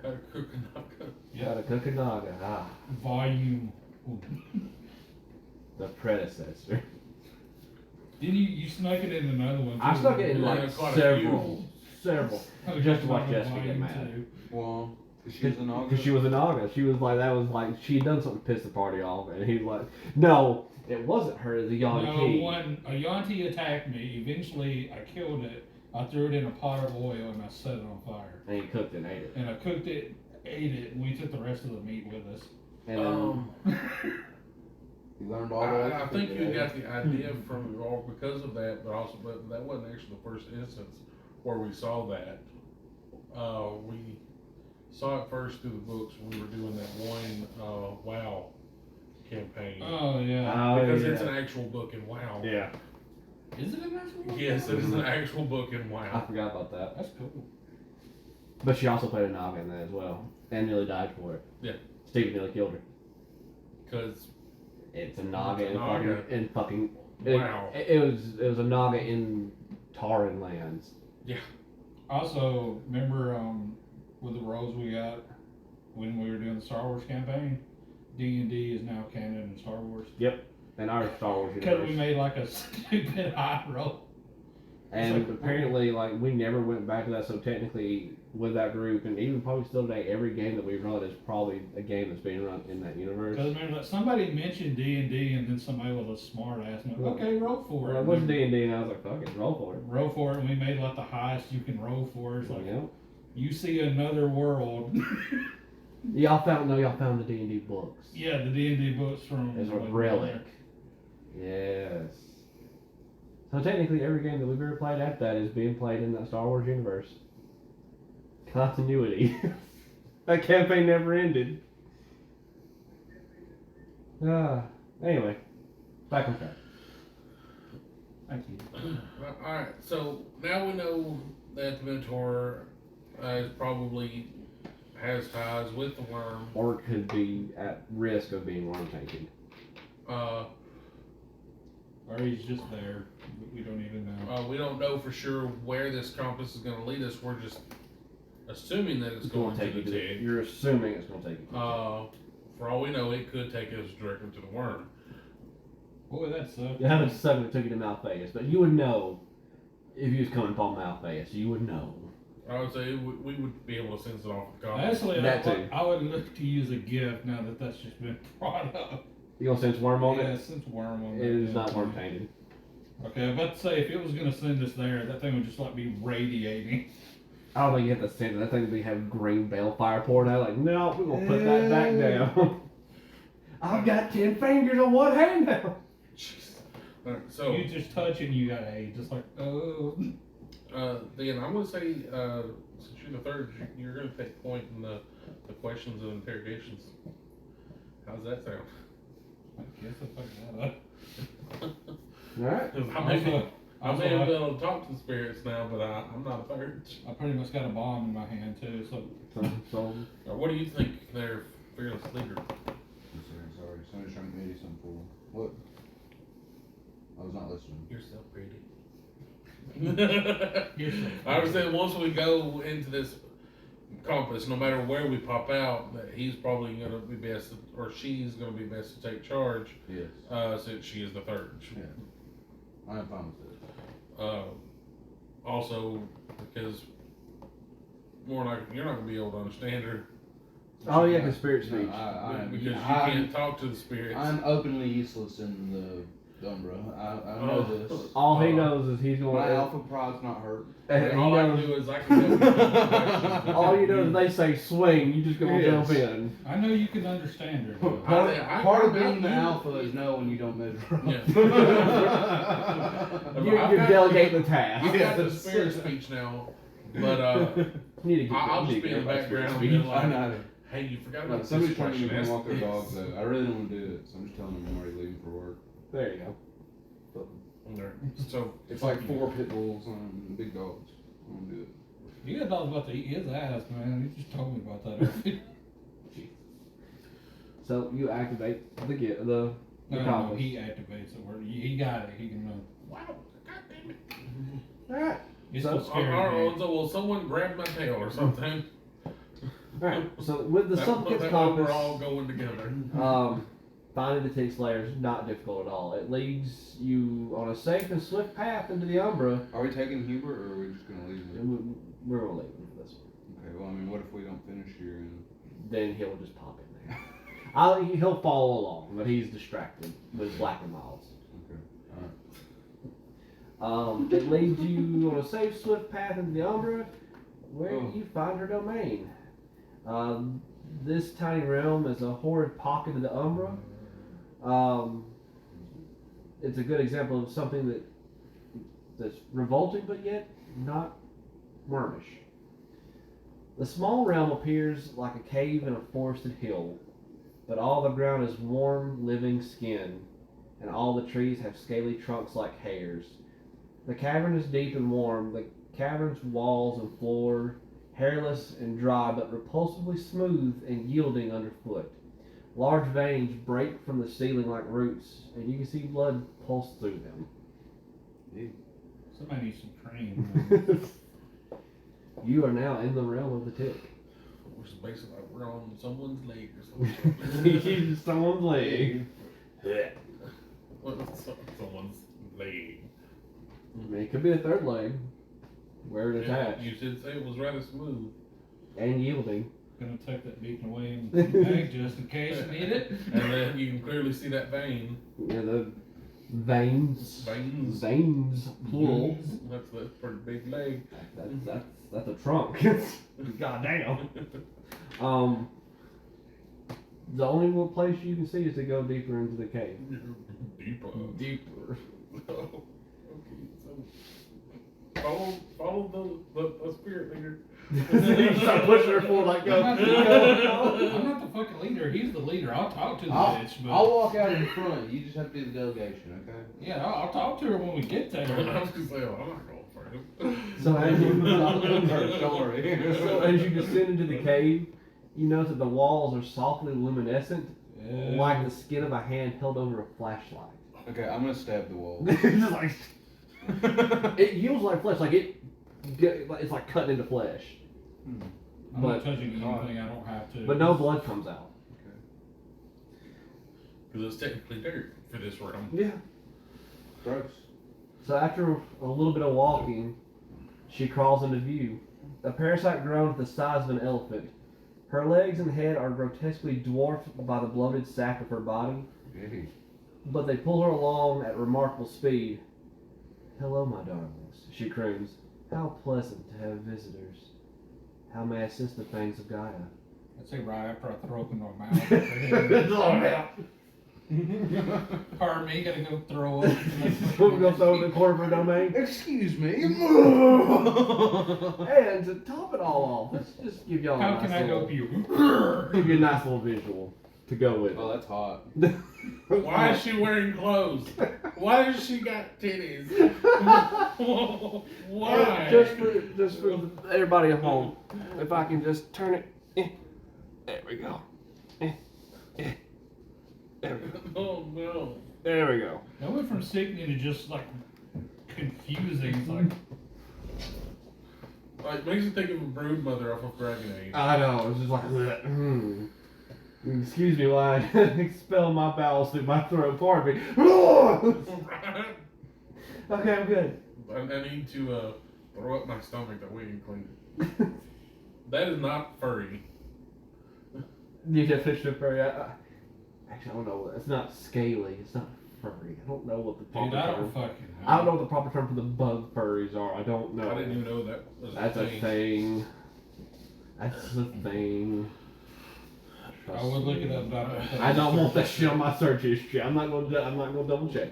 How to cook a knockout. Got a Kukunaga. Volume. The predecessor. Did you snuck it in another one? I too? stuck it in Yeah, like quite a several. Oh, Just to like watch a Jessica get volume mad. two. Well, she was a Naga. Because she was a Naga. She was like, that was like, she had done something to piss the party off. And he was like, no, it wasn't her, the No, Yankee. when a Yanti attacked me, eventually I killed it. I threw it in a pot of oil and I set it on fire. And he cooked and ate it. And I cooked it, ate it, and we took the rest of the meat with us. And You learned all I think you got the idea from or because of that, but also but that wasn't actually the first instance where we saw that. We saw it first through the books when we were doing that one WoW campaign. Oh yeah. Oh, Because yeah. it's an actual book in WoW. Yeah, Is it an actual one? Yes, it is an actual book in I WoW. forgot about that. That's cool. But she also played a Naga in that as well. And nearly died for it. Yeah. Steven nearly killed her. Because It's a Naga It's a in Naga. fucking, in fucking WoW. it was a Naga in Taran lands. Also, remember with the roles we got when we were doing the Star Wars campaign? D&D is now canon in Star Wars. And our Star Wars Because we universe. made like a stupid high roll. And It's like, apparently, like, we never went back to that, so technically, with that group, and even probably still today, every game that we run is probably a game that's being run in that universe. Because remember, like, somebody mentioned D&D, and then somebody was a smart ass and went, okay, roll for Well, it. what's D&D? And I was like, fuck it, roll for it. Roll for it, and we made like the highest you can roll for. It's like, Yeah. you see another world. Y'all found the D&D books. Yeah, the D&D books from. It's a like, relic. Yes. So technically, every game that we've ever played after that is being played in that Star Wars universe. Continuity. That campaign never ended. Anyway, back on track. Thank you. Alright, so now we know that the Minotaur is probably has ties with the worm. Or could be at risk of being worm tainted. Or he's just there. We don't even know. We don't know for sure where this compass is going to lead us. We're just assuming that it's going to the Tig. You're assuming it's going to take you. For all we know, it could take us directly to the worm. Boy, that sucks. You haven't suddenly took you to Malphaeus, but you would know if you was coming from Malphaeus. You would know. I would say we would be able to sense it off the compass. Actually, That too. I would look to use a gift now that that's just been brought up. You gonna sense worm on Yeah, it? since worm on It is not worm tainted. Okay, I was about to say, if it was going to send us there, that thing would just like be radiating. I don't think you have to sense it. That thing would be having green balefire pouring out. Like, no, we're gonna put that back down. I've got 10 fingers on one hand now. Alright, so You just touch and you got a just like, oh. then I'm gonna say since you're the third, you're gonna take point in the questions and interrogations. How's that sound? I guess I fucked that up. Alright. 'Cause I Also, may have been able to talk to the spirits now, but I'm not a third. I pretty much got a bomb in my hand too, so So, What do you think their fearless leader? Sorry, somebody's trying to give me something for them. What? I was not listening. You're so pretty. You're so I was saying once we go into this compass, no matter where we pop out, that he's probably gonna be best, or she's gonna be best to take charge, Yes. since she is the third. Yeah. I am fine with it. Also, because more like you're not gonna be able to understand her. oh yeah, cause spirit speech. No, Because you I'm- can't talk to the spirits. I'm openly useless in the Umbra. I know this. All he knows is he's going My to. alpha prod's not hurt. And he all I can knows, do is I can help you with the questions. all you know is they say swing, you just gonna Yes. jump in. I know you can understand her. though. Part of being the alpha is knowing you don't measure up. Yeah. You're delegating the task. I've got the Yes. spirit speech now, but You need to get I'll you need just to be in get the that spirit background speech. being I like, know. hey, you forgot Like, about this somebody's trying to question. get me to Ask walk their this. dogs though. I really don't want to do it, so I'm just telling them I'm already leaving for work. There you go. Okay. So It's like 4 pit bulls and big dogs. I want to do it. You got dogs about to eat his ass, man. You just told me about that earlier. So you activate the No, compass. he activates it. Where he got it. He can know. wow, God damn it. Alright. It's So- so scary. man. Will someone grab my tail or something? Alright. So with the that supplicant's way compass, we're all going together. finding the Tig Slayer is not difficult at all. It leads you on a safe and swift path into the Umbra. Are we taking Hubert or are we just going to leave him? And we're gonna leave him for this one. Okay, well, I mean, what if we don't finish here and. Then he'll just pop in there. He'll follow along, but he's distracted with Black and Miles. Okay, alright. It leads you on a safe, swift path into the Umbra, where Oh. you find her domain. This tiny realm is a horrid pocket of the Umbra. It's a good example of something that's revolting, but yet not wormish. The small realm appears like a cave in a forested hill, but all the ground is warm, living skin, and all the trees have scaly trunks like hairs. The cavern is deep and warm. The cavern's walls and floor hairless and dry, but repulsively smooth and yielding underfoot. Large veins break from the ceiling like roots, and you can see blood pulse through them. Somebody needs some cream. man. You are now in the realm of the tick. Which is basically like we're on someone's leg or something. Someone's leg. Someone's leg. I mean, it could be a third leg. Where it attached. You should say it was rather smooth. And yielding. Gonna tuck that beacon away in the bag just in case you need it. And then you can clearly see that vein. Yeah, the veins. Veins. Veins. Plural. That's a pretty big leg. That's a trunk. God damn. The only place you can see is to go deeper into the cave. Deeper. Deeper. Okay, so follow the spirit leader. You start pushing her forward like go. I'm not the fucking leader. He's the leader. I'll talk to the bitch, but I'll walk out in front. You just have to do the delegation, okay? yeah, I'll talk to her when we get there. I was gonna say, I'm not going for him. So as you Don't worry. so as you descend into the cave, you notice that the walls are softly luminescent, like the skin of a hand held over a flashlight. Okay, I'm gonna stab the wall. It's just like it yields like flesh, like it's like cutting into flesh. I'm not touching anything I don't have to. But no blood comes out. Because it's technically dirt for this realm. Yeah. Gross. So after a little bit of walking, she crawls into view. A parasite grown to the size of an elephant. Her legs and head are grotesquely dwarfed by the bloated sack of her body, but they pull her along at remarkable speed. Hello, my darlings, she croons. How pleasant to have visitors. How may I assist the fangs of Gaia? I'd say right after I throw open my mouth. Pardon me, gotta go throw up. We're going to throw in the corner of her domain. Excuse me. And to top it all off, let's just give y'all How a can nice I little, help you? give you a nice little visual to go with. Oh, that's hot. Why is she wearing clothes? Why does she got titties? Why? Just for everybody at home, if I can just turn it, there we go. There we go. Oh no. There we go. That went from sickening to just like confusing. It's like Like makes you think of a brood mother off of Dragon Age. I know, it's just like, excuse me while I expel my bowels through my throat. Pardon me. Okay, I'm good. I need to throw up my stomach that we ain't cleaned it. That is not furry. You definition of furry. Actually, I don't know. It's not scaly. It's not furry. I don't know what the proper dude, I term. don't fucking know. I don't know what the proper term for the bug furries are. I don't know. I didn't even know that was That's a thing. That's a thing. I would look it up, but I don't want that shit on my search history. I'm not gonna double check.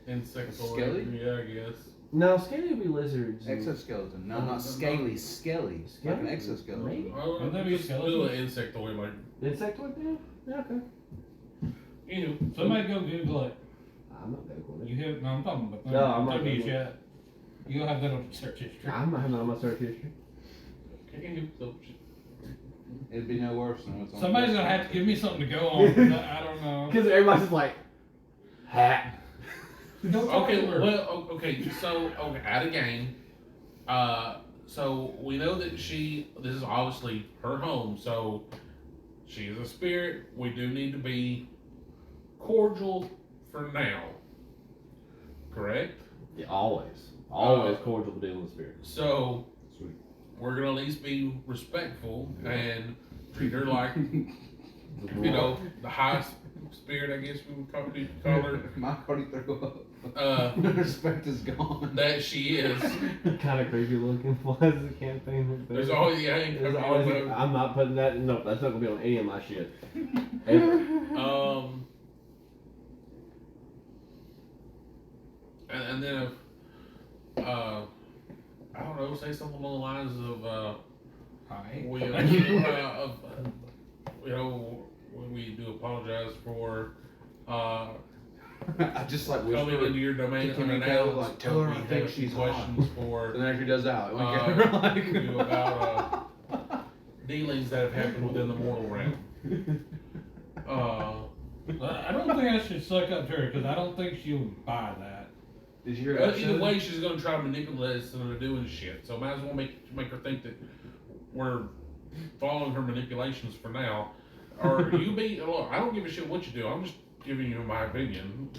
Insectoid. Skelly? Yeah, I guess. No, scaly would be lizards. and- Exoskeleton. No, not scaly. Skelly. Like an exoskeleton. Maybe. Oh, that be just skeleton? still an insectoid, like Insectoid? Yeah, okay. you. somebody go Google it. I'm not Googling You it. have no, I'm talking about No, I'm not WChat. Googling. You'll have that on the search history. I'm not having that on my search history. It'd be no worse than what's on. Somebody's gonna have to give me something to go on. 'Cause I don't know. Because everybody's just like, hat. Don't talk Okay, to her. well, okay, so at a game, so we know that this is obviously her home, so she is a spirit. We do need to be cordial for now, correct? Yeah, always. Always cordial to deal with spirits. So Sweet. we're gonna at least be respectful and treat her like the highest spirit, I guess we would call her. My party threw up. The respect is gone. that she is. Kind of creepy looking. Why is the campaign look There's there? always I ain't There's coming always. up. I'm not putting that. No, that's not gonna be on any of my shit. Ever. And then if, I don't know, say something along the lines of, Hi. we, when we do apologize for, I just like coming whisper. into your domain Can you unannounced. go, like, tell her we I have think some she's questions for, And then she does that. you about, dealings that have happened within the mortal realm. I don't think I should suck up to her because I don't think she'll buy that. Did you hear that? Either way, she's gonna try to manipulate us into doing shit. So might as well make her think that we're following her manipulations for now. Or look, I don't give a shit what you do. I'm just giving you my opinion.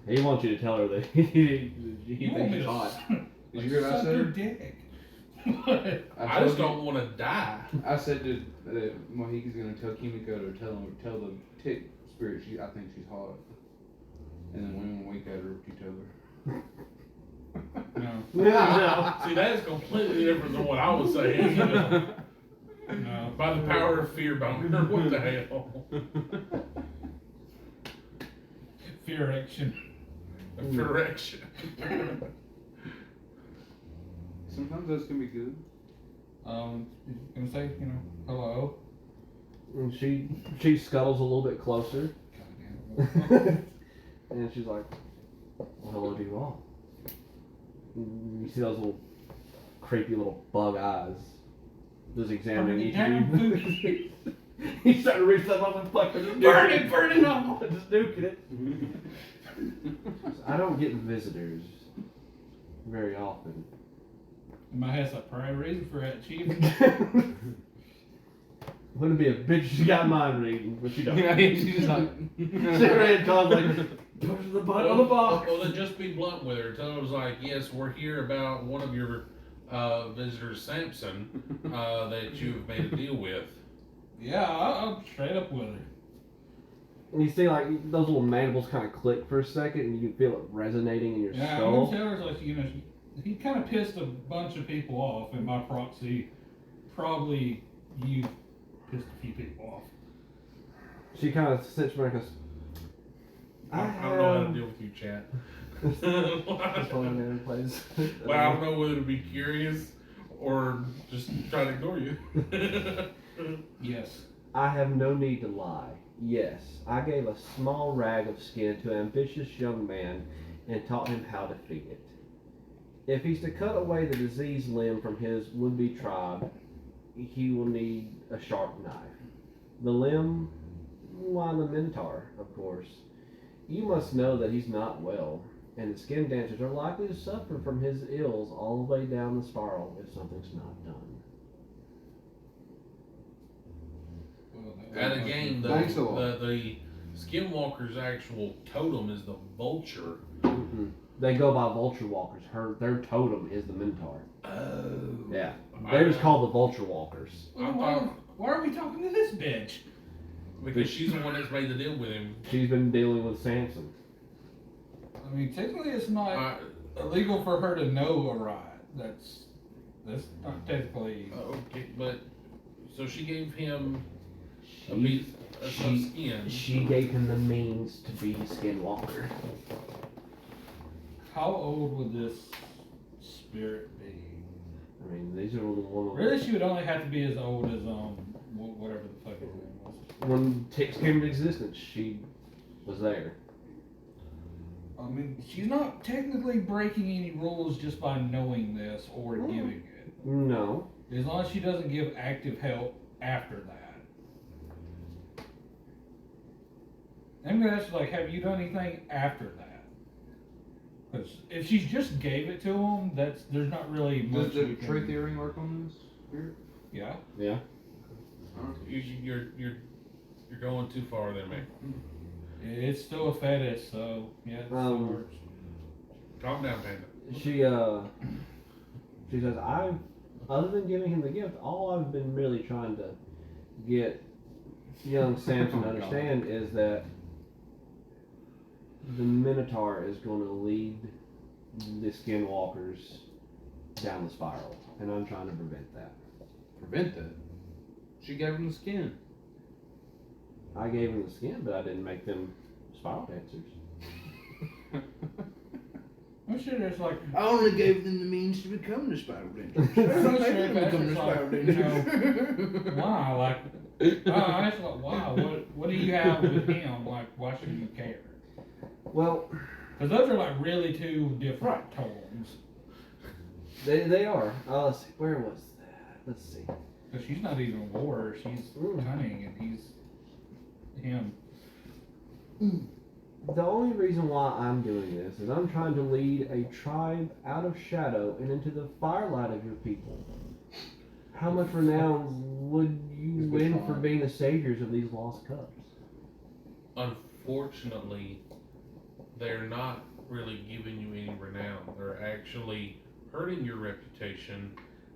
He wants you to tell her that he You want thinks me she's to hot. Did you hear what I suck your said? dick. I just don't want to die. I said that Mohika's gonna tell Kimiko to tell the tick spirit I think she's hot, and then women wink at her if you tell her. No. No. See, that is completely different than what I was saying. No. By the power of fear boner. What the hell? Fear action. Correction. Sometimes those can be good. Gonna say, hello. And she scuttles a little bit closer, Goddamn. and she's like, "Well, hello to you all." And you see those little creepy little bug eyes, just examining each of you. He's trying to reach them up and fucking Burn it all. just nuking it. I don't get visitors very often. In my head's like, probably a reason for that, Chief. Wouldn't be a bitch. She got mind reading, but she don't. Yeah, she's just like. She ran Tom's like, push the button on the box. Well, then just be blunt with her. Tell her, like, yes, we're here about one of your visitors, Samson, that you've made a deal with. Yeah, I'm straight up with her. And you see like those little mandibles kind of click for a second, and you can feel it resonating in your Yeah, I'm skull. gonna tell her, like, he kind of pissed a bunch of people off, and by proxy, probably you pissed a few people off. She kind of sits back and goes, I don't know how to deal with you, chat. Just holding in place. Well, I don't know whether to be curious or just try to ignore you. Yes. I have no need to lie. Yes, I gave a small rag of skin to an ambitious young man and taught him how to feed it. If he's to cut away the diseased limb from his would-be tribe, he will need a sharp knife. The limb, why the Minotaur, of course. You must know that he's not well, and the skin dancers are likely to suffer from his ills all the way down the spiral if something's not done. And again, Thanks a lot. the Skinwalker's actual totem is the vulture. Mm-mm. They go by vulture walkers. Their totem is the Minotaur. Oh. Yeah. They're just called the vulture walkers. I thought, Why are we talking to this bitch? because she's the one that's made the deal with him. She's been dealing with Samson. I mean, technically, it's not I, illegal for her to know a ride. That's not technically. okay, but so she gave him a She, piece of skin. she gave him the means to be Skinwalker. How old would this spirit be? I mean, these are the one. Really, she would only have to be as old as whatever the fuck his name was. When Ticks came into existence, she was there. I mean, she's not technically breaking any rules just by knowing this or giving it. No. As long as she doesn't give active help after that. I'm gonna ask, like, have you done anything after that? Because if she just gave it to him, there's not really much. Does the we can- truth earring work on this spirit? Yeah. Yeah. You're going too far there, man. It's still a fetish, so yeah, it still Um, works. Calm down, Panda. She says, other than giving him the gift, all I've been really trying to get young Samson to Oh, God. understand is that the Minotaur is going to lead the Skinwalkers down the spiral, and I'm trying to prevent that. Prevent that. She gave him the skin. I gave them the skin, but I didn't make them spiral dancers. I'm sure there's like. I only gave them the means to become the spiral dancer. I'm sure that's like, why? Like, I was like, wow, what do you have with him? Like, why should you care? Well, Because those are like really two different totems. they are. Let's see, where was that? Let's see. Because she's not even a warrior, she's cunning, and he's him. The only reason why I'm doing this is I'm trying to lead a tribe out of shadow and into the firelight of your people. How much renown would you It's win good for time. being the saviors of these lost cubs? Unfortunately, they're not really giving you any renown. They're actually hurting your reputation,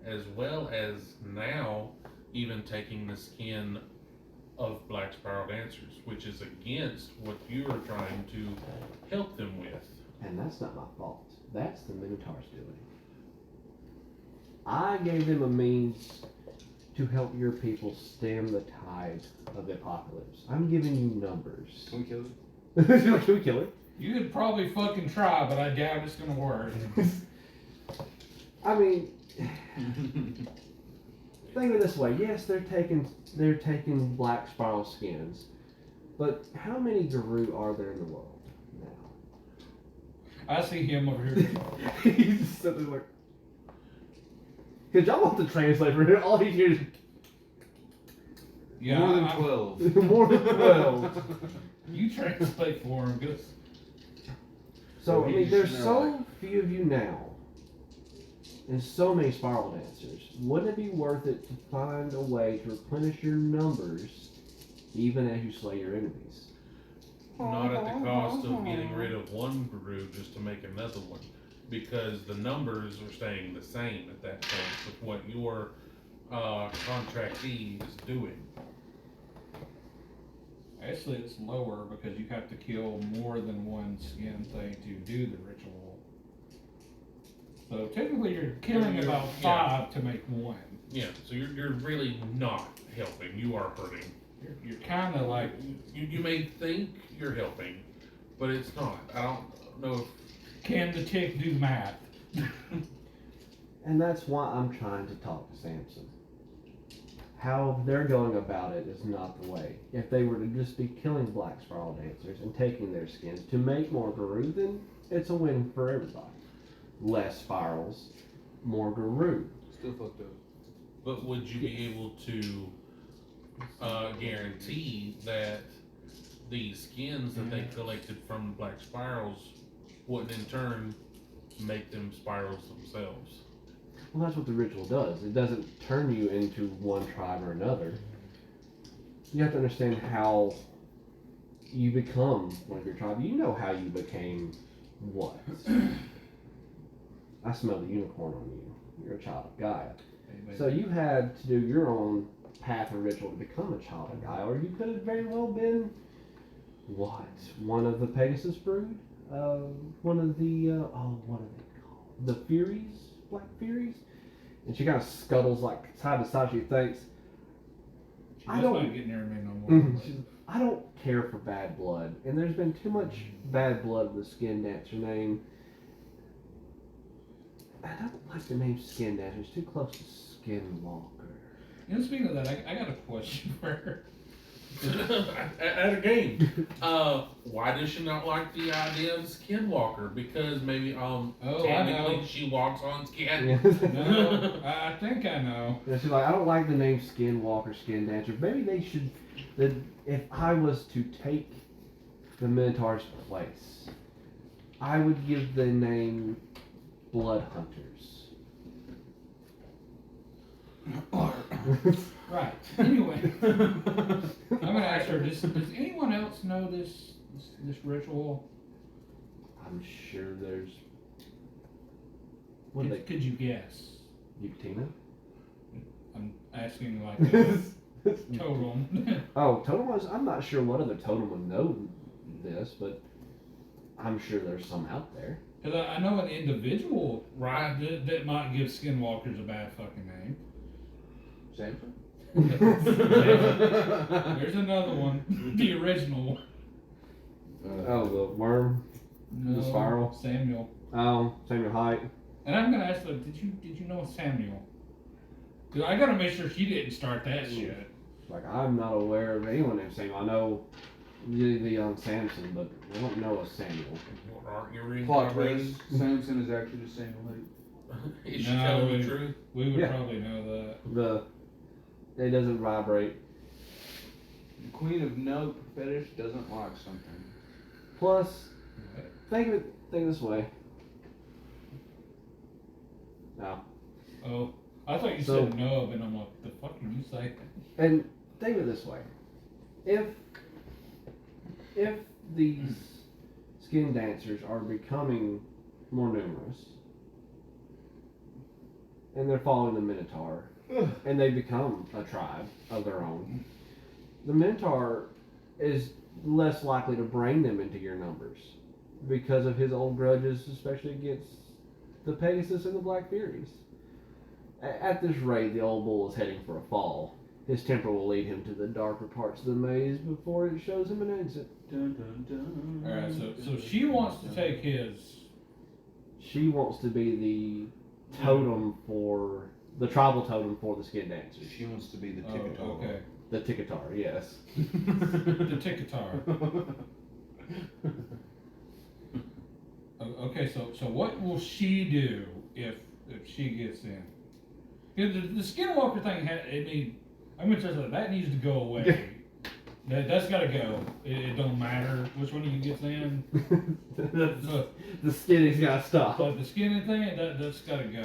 as well as now even taking the skin of Black Spiral Dancers, which is against what you are trying to help them with. And that's not my fault. That's the Minotaur's doing. I gave them a means to help your people stem the tide of the apocalypse. I'm giving you numbers. Can we kill it? Can we kill it? You could probably fucking try, but I doubt it's gonna work. I mean, think of it this way. Yes, they're taking black spiral skins, but how many Garou are there in the world now? I see him over here. He's just sitting there like, cause y'all want the translator here. All he hears Yeah, More than I- 12. is more than 12. You translate for him, cause So I He's mean, there's sitting there so like- few of you now, and so many spiral dancers. Wouldn't it be worth it to find a way to replenish your numbers, even as you slay your enemies? Not at the cost of getting rid of one Garou just to make another one. Because the numbers are staying the same at that point with what your contractee is doing. actually it's lower because you have to kill more than one skin thing to do the ritual. So technically you're killing You're- about yeah. 5 to make one. Yeah, so you're really not helping. You are hurting. You're kind of like, You may think you're helping, but it's not. I don't know if can the tick do math? And that's why I'm trying to talk to Samson. How they're going about it is not the way. If they were to just be killing black spiral dancers and taking their skins to make more Garou, then it's a win for everybody. Less spirals, more Garou. Still fucked up. But would you be able to guarantee that the skins that they collected from the Black Spirals wouldn't in turn make them spirals themselves? Well, that's what the ritual does. It doesn't turn you into one tribe or another. You have to understand how you become one of your tribe. You know how you became what? I smell the unicorn on you. You're a child of Gaia. So you had to do your own path and ritual to become a child of Gaia, or you could have very well been what? One of the Pegasus brood? One of the what are they called? The Furies? Black Furies? And she kind of scuttles like side to side. She thinks, She's I don't- not getting near me no more. I don't care for bad blood, and there's been too much bad blood with the skin dancer name. I don't like the name Skin Dancer. It's too close to Skinwalker. You know, speaking of that, I got a question for her. at a game. Why does she not like the idea of Skinwalker? Because maybe Oh, I technically know. she walks on skin. No, I think I know. Yeah, she's like, I don't like the name Skinwalker, Skin Dancer. Maybe they should. If I was to take the Minotaur's place, I would give the name Blood Hunters. Right. Anyway, I'm gonna ask her. Does anyone else know this ritual? I'm sure there's. What are they? Could you guess? Yucatina? I'm asking like a totem. Oh, totem wise, I'm not sure what other totem would know this, but I'm sure there's some out there. Because I know an individual Right. that might give skinwalkers a bad fucking name. Samson? There's another one, the original one. Oh, the worm. No, spiral? Samuel. Oh, Samuel Height. And I'm gonna ask her, did you know Samuel? Because I gotta make sure she didn't start that shit. Like, I'm not aware of anyone named Samuel. I know the young Samson, but I don't know a Samuel. Aren't you Plot reading? twist. Samson is actually just Samuel Hayden. Is she No, telling the we- truth? We would Yeah. probably know that. It doesn't vibrate. The Queen of No fetish doesn't like something. Plus, think this way. No. Oh, I thought you So- said nub, and I'm like, the fuck did you say? And think of it this way: if these skin dancers are becoming more numerous, and they're following the Minotaur, and they become a tribe of their own, the Minotaur is less likely to bring them into your numbers because of his old grudges, especially against the Pegasus and the Black Furies. At this rate, the old bull is heading for a fall. His temper will lead him to the darker parts of the maze before it shows him an exit. Dun, dun, dun, Alright, so she wants to take his. She wants to be the totem for the tribal totem for the skin dancers. She wants to be the Oh, Tickatar. okay. The Tickatar, yes. The Tickatar. Okay, so what will she do if she gets in? 'Cause the Skinwalker thing, I'm gonna tell you that needs to go away. That's gotta go. It don't matter which one of you gets in. The skinny's gotta stop. But the skinny thing, that's gotta go.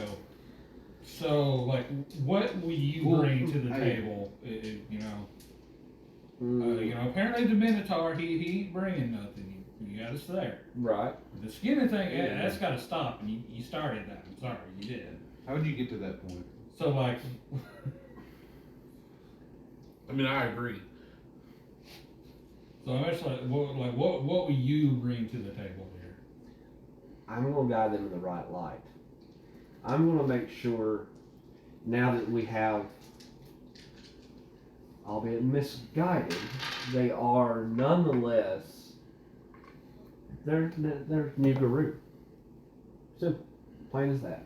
So, like, what will you Well, bring to the hey. table? You know, Mm, apparently the Minotaur, he ain't bringing nothing. You got us there. right. The skinny thing, that's gotta stop. And you started that. I'm sorry, you did. How would you get to that point? So, like, I mean, I agree. so I'm actually what will you bring to the table here? I'm gonna guide them in the right light. I'm gonna make sure now that we have, albeit misguided, they are nonetheless they're new Guru. Simple, plain as that.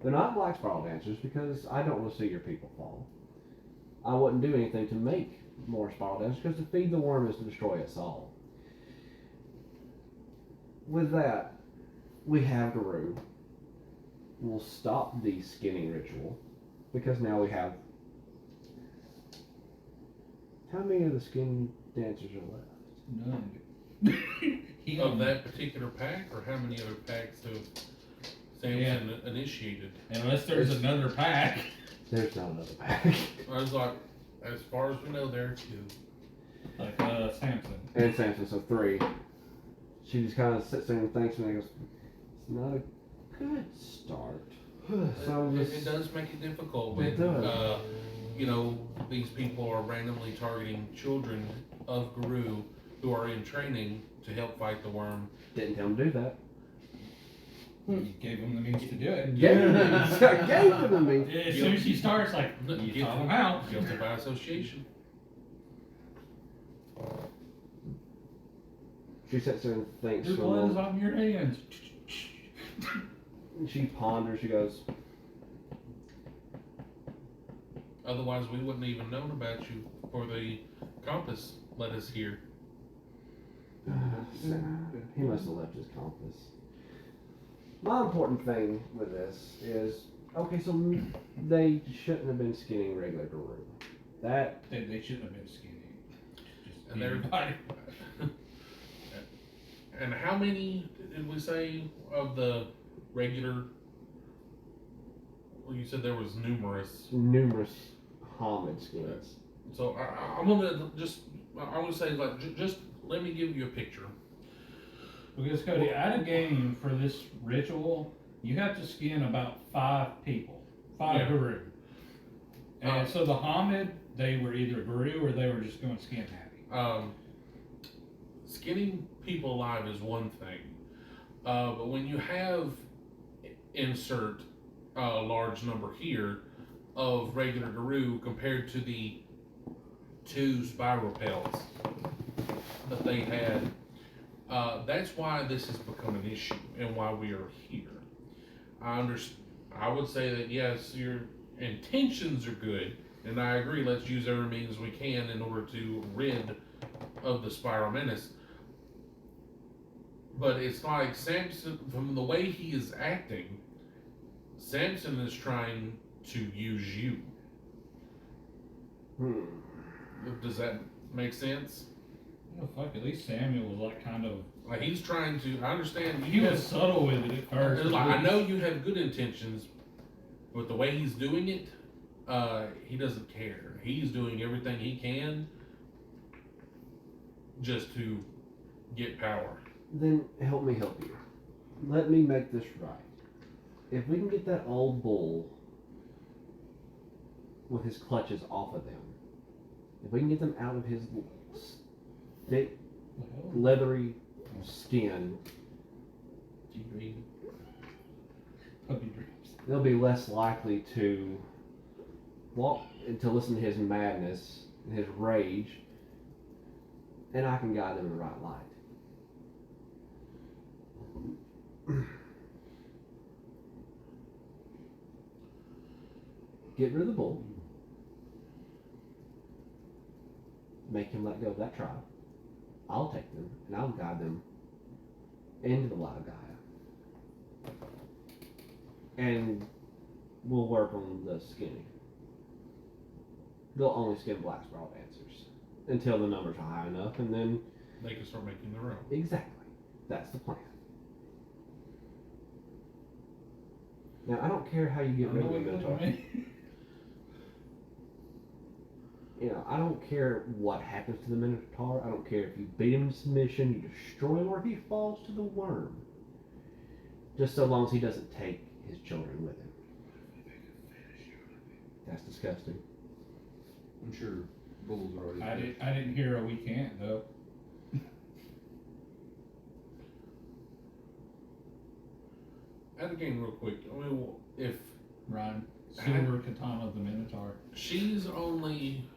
They're not black spiral dancers because I don't want to see your people fall. I wouldn't do anything to make more spiral dancers because to feed the worm is to destroy us all. With that, we have Guru. We'll stop the skinning ritual because now we have. How many of the skin dancers are left? None. He Of don't- that particular pack, or how many other packs have Samson initiated? Unless there's another pack. There's not another pack. I was like, as far as we know, there are two. Like Samson. And Samson, so 3. She just kind of sits there and thinks, and goes, "It's not a good start." So It does make it difficult when, It does. these people are randomly targeting children of Guru who are in training to help fight the worm. Didn't tell him to do that. You gave him the means to do it. Gave him the means. As soon as she starts, like, you taught him how. Guilty by association. She sits there and thinks Your for a blood is moment. on your hands. She ponders. She goes, Otherwise, we wouldn't even known about you, for the compass led us here. he must have left his compass. My important thing with this is, okay, so they shouldn't have been skinning regular Guru. That They shouldn't have been skinny. Just And they're- anybody. And how many did we say of the regular? Well, you said there was numerous. numerous Hamid skins. So I'm gonna say like just let me give you a picture. Because Cody, at a game for this ritual, you have to skin about 5 people, 5 Yeah. Guru. And so the Hamid, they were either Guru or they were just going skin happy. Skinning people alive is one thing, but when you have insert a large number here of regular Guru compared to the 2 spiral pellets that they had, that's why this has become an issue and why we are here. I would say that yes, your intentions are good, and I agree. Let's use every means we can in order to rid of the spiral menace. But it's like Samson, from the way he is acting, Samson is trying to use you. Does that make sense? Oh, fuck, at least Samuel was like kind of Like he's trying to. I understand. He was subtle with it at first. Like, I know you have good intentions, but the way he's doing it, he doesn't care. He's doing everything he can just to get power. Then help me help you. Let me make this right. If we can get that old bull with his clutches off of them, if we can get them out of his thick, leathery skin, Puppy dreams. they'll be less likely to walk and to listen to his madness and his rage, and I can guide them in the right light. Get rid of the bull. Make him let go of that tribe. I'll take them and I'll guide them into the light of Gaia. And we'll work on the skinning. They'll only skin Black Spiral Dancers until the numbers are high enough, and then They can start making their own. exactly, that's the plan. Now I don't care how you get rid of the Minotaur. You know, I don't care what happens to the Minotaur. I don't care if you beat him to submission, you destroy him, or if he falls to the worm. Just so long as he doesn't take his children with him. That's disgusting. I'm sure bulls are already. I didn't hear a we can't though. Add a game real quick. I mean, if Ryan, Silver Katana of the Minotaur. she's only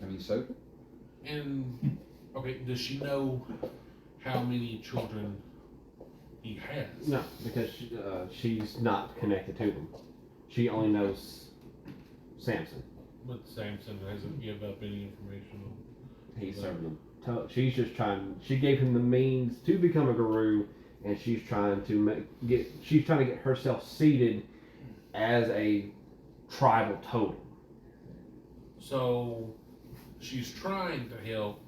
I mean, so in, okay, does she know how many children he has? No, because she's not connected to them. She only knows Samson. But Samson hasn't given up any information on. He's serving them. She's just trying. She gave him the means to become a guru, and she's trying to get herself seated as a tribal totem. So she's trying to help.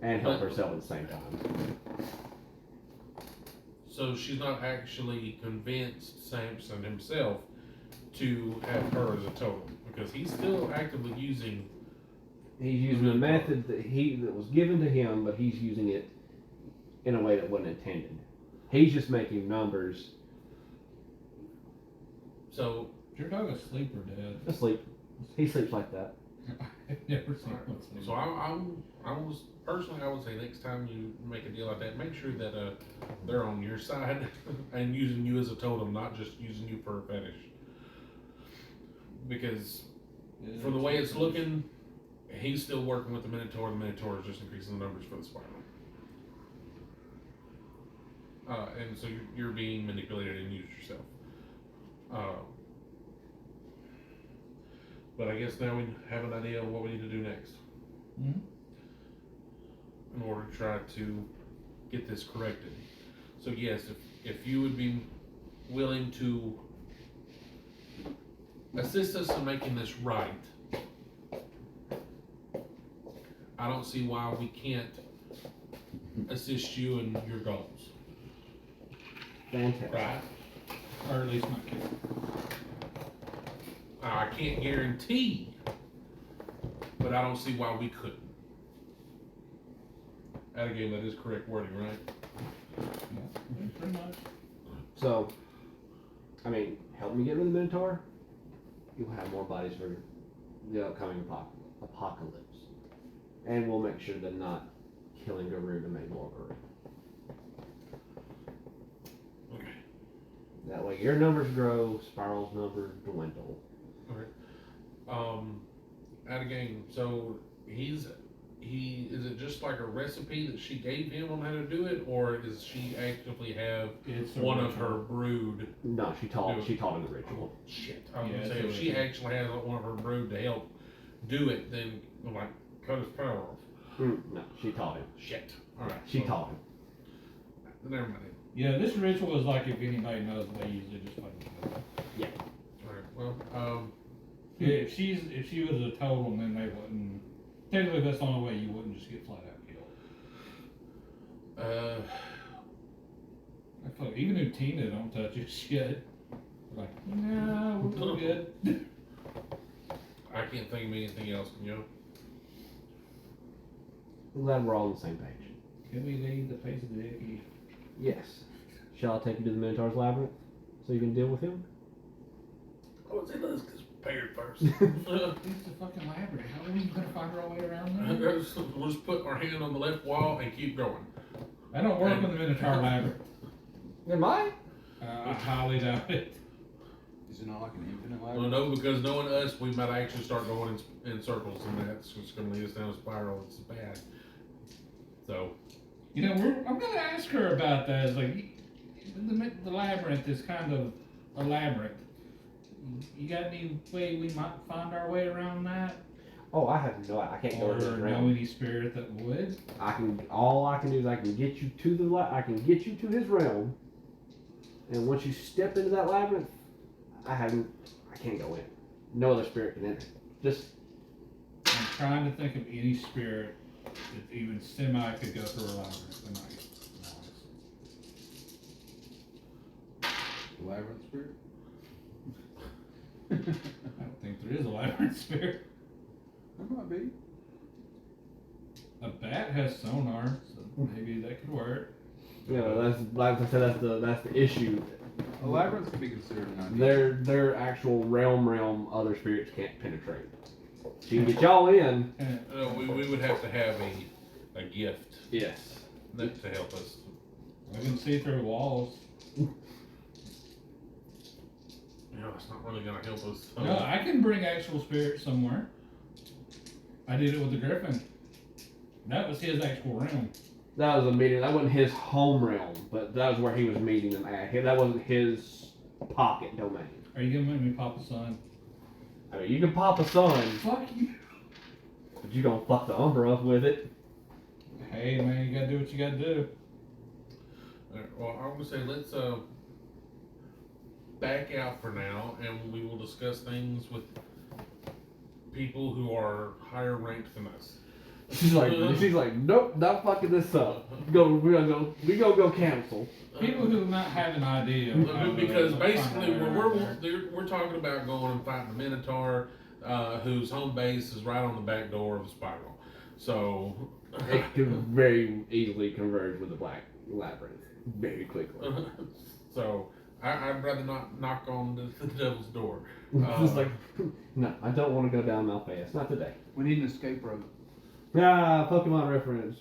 And help But- herself at the same time. So she's not actually convinced Samson himself to have her as a totem because he's still actively using. He's using a method that was given to him, but he's using it in a way that wasn't intended. He's just making numbers. So Is your dog asleep or dead? Asleep. He sleeps like that. I've never seen one sleep. So I was personally, I would say next time you make a deal like that, make sure that they're on your side and using you as a totem, not just using you for a fetish. Because for the way it's looking, he's still working with the Minotaur. The Minotaur is just increasing the numbers for the Spiral. And so you're being manipulated and used yourself. But I guess now we have an idea of what we need to do next. Mhm. In order to try to get this corrected. So yes, if you would be willing to assist us in making this right, I don't see why we can't assist you in your goals. Fantastic. Right? Or at least not kill. I can't guarantee, but I don't see why we couldn't. At a game, that is correct wording, right? Yeah, pretty much. So, I mean, help me get rid of the Minotaur. You'll have more bodies for the upcoming apocalypse. And we'll make sure they're not killing Garou to make more Garou. Okay. That way your numbers grow, Spiral's numbers dwindle. At a game, so is it just like a recipe that she gave him on how to do it, or does she actively have It's a one of ritual. her brood? No, she taught him the ritual. Shit, I was Yeah, gonna say it's a if she ritual. actually has one of her brood to help do it, then I'm like cut his power off. No, she taught him. Shit. All right. She taught him. Never mind. Yeah, this ritual is like if anybody knows they usually just fucking kill them. All right. Well, Yeah, if she was a totem, then they wouldn't. Technically, that's the only way you wouldn't just get flat out killed. I feel like even Utina don't touch his shit. Like, no, we're good. I can't think of anything else, you know. I'm glad we're all on the same page. Can we leave the face of the Dicky? Yes. Shall I take you to the Minotaur's Labyrinth so you can deal with him? Oh, let's get prepared first. It's a fucking labyrinth. How are we gonna find our way around there? We'll just put our hand on the left wall and keep going. I don't work in the Minotaur labyrinth. Am I? I highly doubt it. Is it not like an infinite Well, labyrinth? no, because knowing us, we might actually start going in circles, and that's just going to lead us down a spiral. It's bad. So, You know, I'm gonna ask her about that. It's like the labyrinth is kind of a labyrinth. You got any way we might find our way around that? Oh, I have no. I can't go Or to his know realm. any spirit that would? All I can do is I can get you to I can get you to his realm, and once you step into that labyrinth, I can't go in. No other spirit can enter. Just I'm trying to think of any spirit that even semi could go through a labyrinth tonight. The labyrinth spirit? I don't think there is a labyrinth spirit. There might be. A bat has sonar, so maybe that could work. that's like I said. That's the issue. A labyrinth could be considered an idea. Their actual realm other spirits can't penetrate. She can get y'all in. we would have to have a gift Yes. to help us. I can see through walls. You know, it's not really going to help us. No, I can bring actual spirits somewhere. I did it with the Griffin. That was his actual realm. That was a meeting. That wasn't his home realm, but that was where he was meeting them at. That wasn't his pocket domain. Are you gonna make me pop a son? I mean, you can pop a sun, Fuck you. but you don't fuck the Umbra up with it. Hey man, you gotta do what you gotta do. Well, I would say let's back out for now, and we will discuss things with people who are higher ranked than us. She's like, nope, not fucking this up. We gonna go cancel. People who might have an idea. of how to Because find basically, their way around there. we're talking about going and fighting the Minotaur, whose home base is right on the back door of the spiral. So It could very easily converge with the Black Labyrinth very quickly. so I'd rather not knock on the devil's door. Just like, no, I don't want to go down Malphas. Not today. We need an escape rope. Pokemon reference.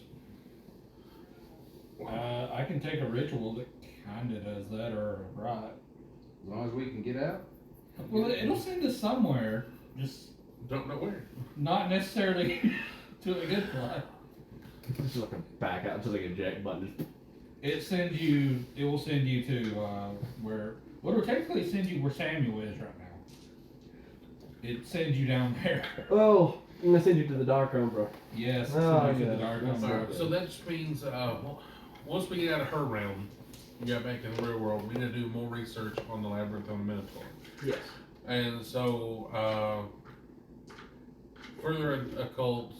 I can take a ritual that kinda does that, or a rite. As long as we can get out. Well, it'll send us somewhere. Just Don't know where. not necessarily to a good plot. This is like a back out, just like a eject button. It will send you to where. Well, it'll technically send you where Samuel is right now. It sends you down there. Oh, I'm gonna send you to the Dark Umbra. Yes, Oh, send you to the yeah. dark That's umbra. Alright, so that just means once we get out of her realm, we got back in the real world, we need to do more research on the labyrinth on the Minotaur. Yes. And so, further occult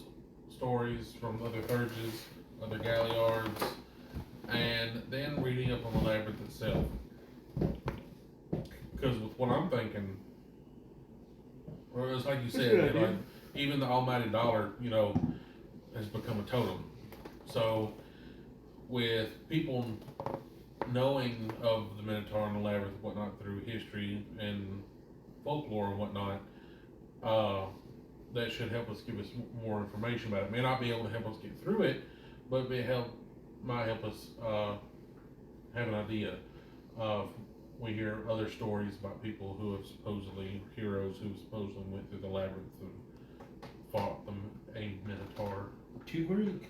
stories from other Thurges, other Galliards, and then reading up on the labyrinth itself. Because with what I'm thinking, or it's like you That's a said, good idea. like, even the almighty dollar, has become a totem. So, with people knowing of the Minotaur and the labyrinth and whatnot through history and folklore and whatnot, that should help us give us more information about it. May not be able to help us get through it, but might help us have an idea of. We hear other stories about people who have supposedly heroes who supposedly went through the labyrinth and fought a Minotaur. Too Greek.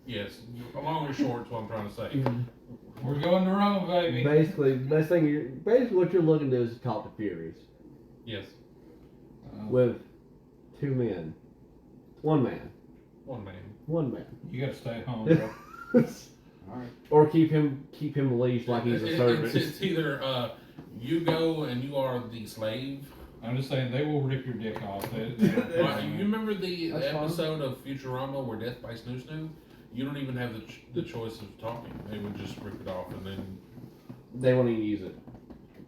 Yes, long or short is what I'm trying to say. We're going to Rome, baby. Basically, basically what you're looking to do is talk to Furies Yes, with two men, one man, one man. one man, You gotta stay home, bro. Alright. or keep him leashed like he's a servant. It's either you go and you are the slave. I'm just saying, they will rip your dick off. You remember the That's fine. episode of Futurama where Death by Snoo Snoo? You don't even have the choice of talking. They would just rip it off and then They won't even use it.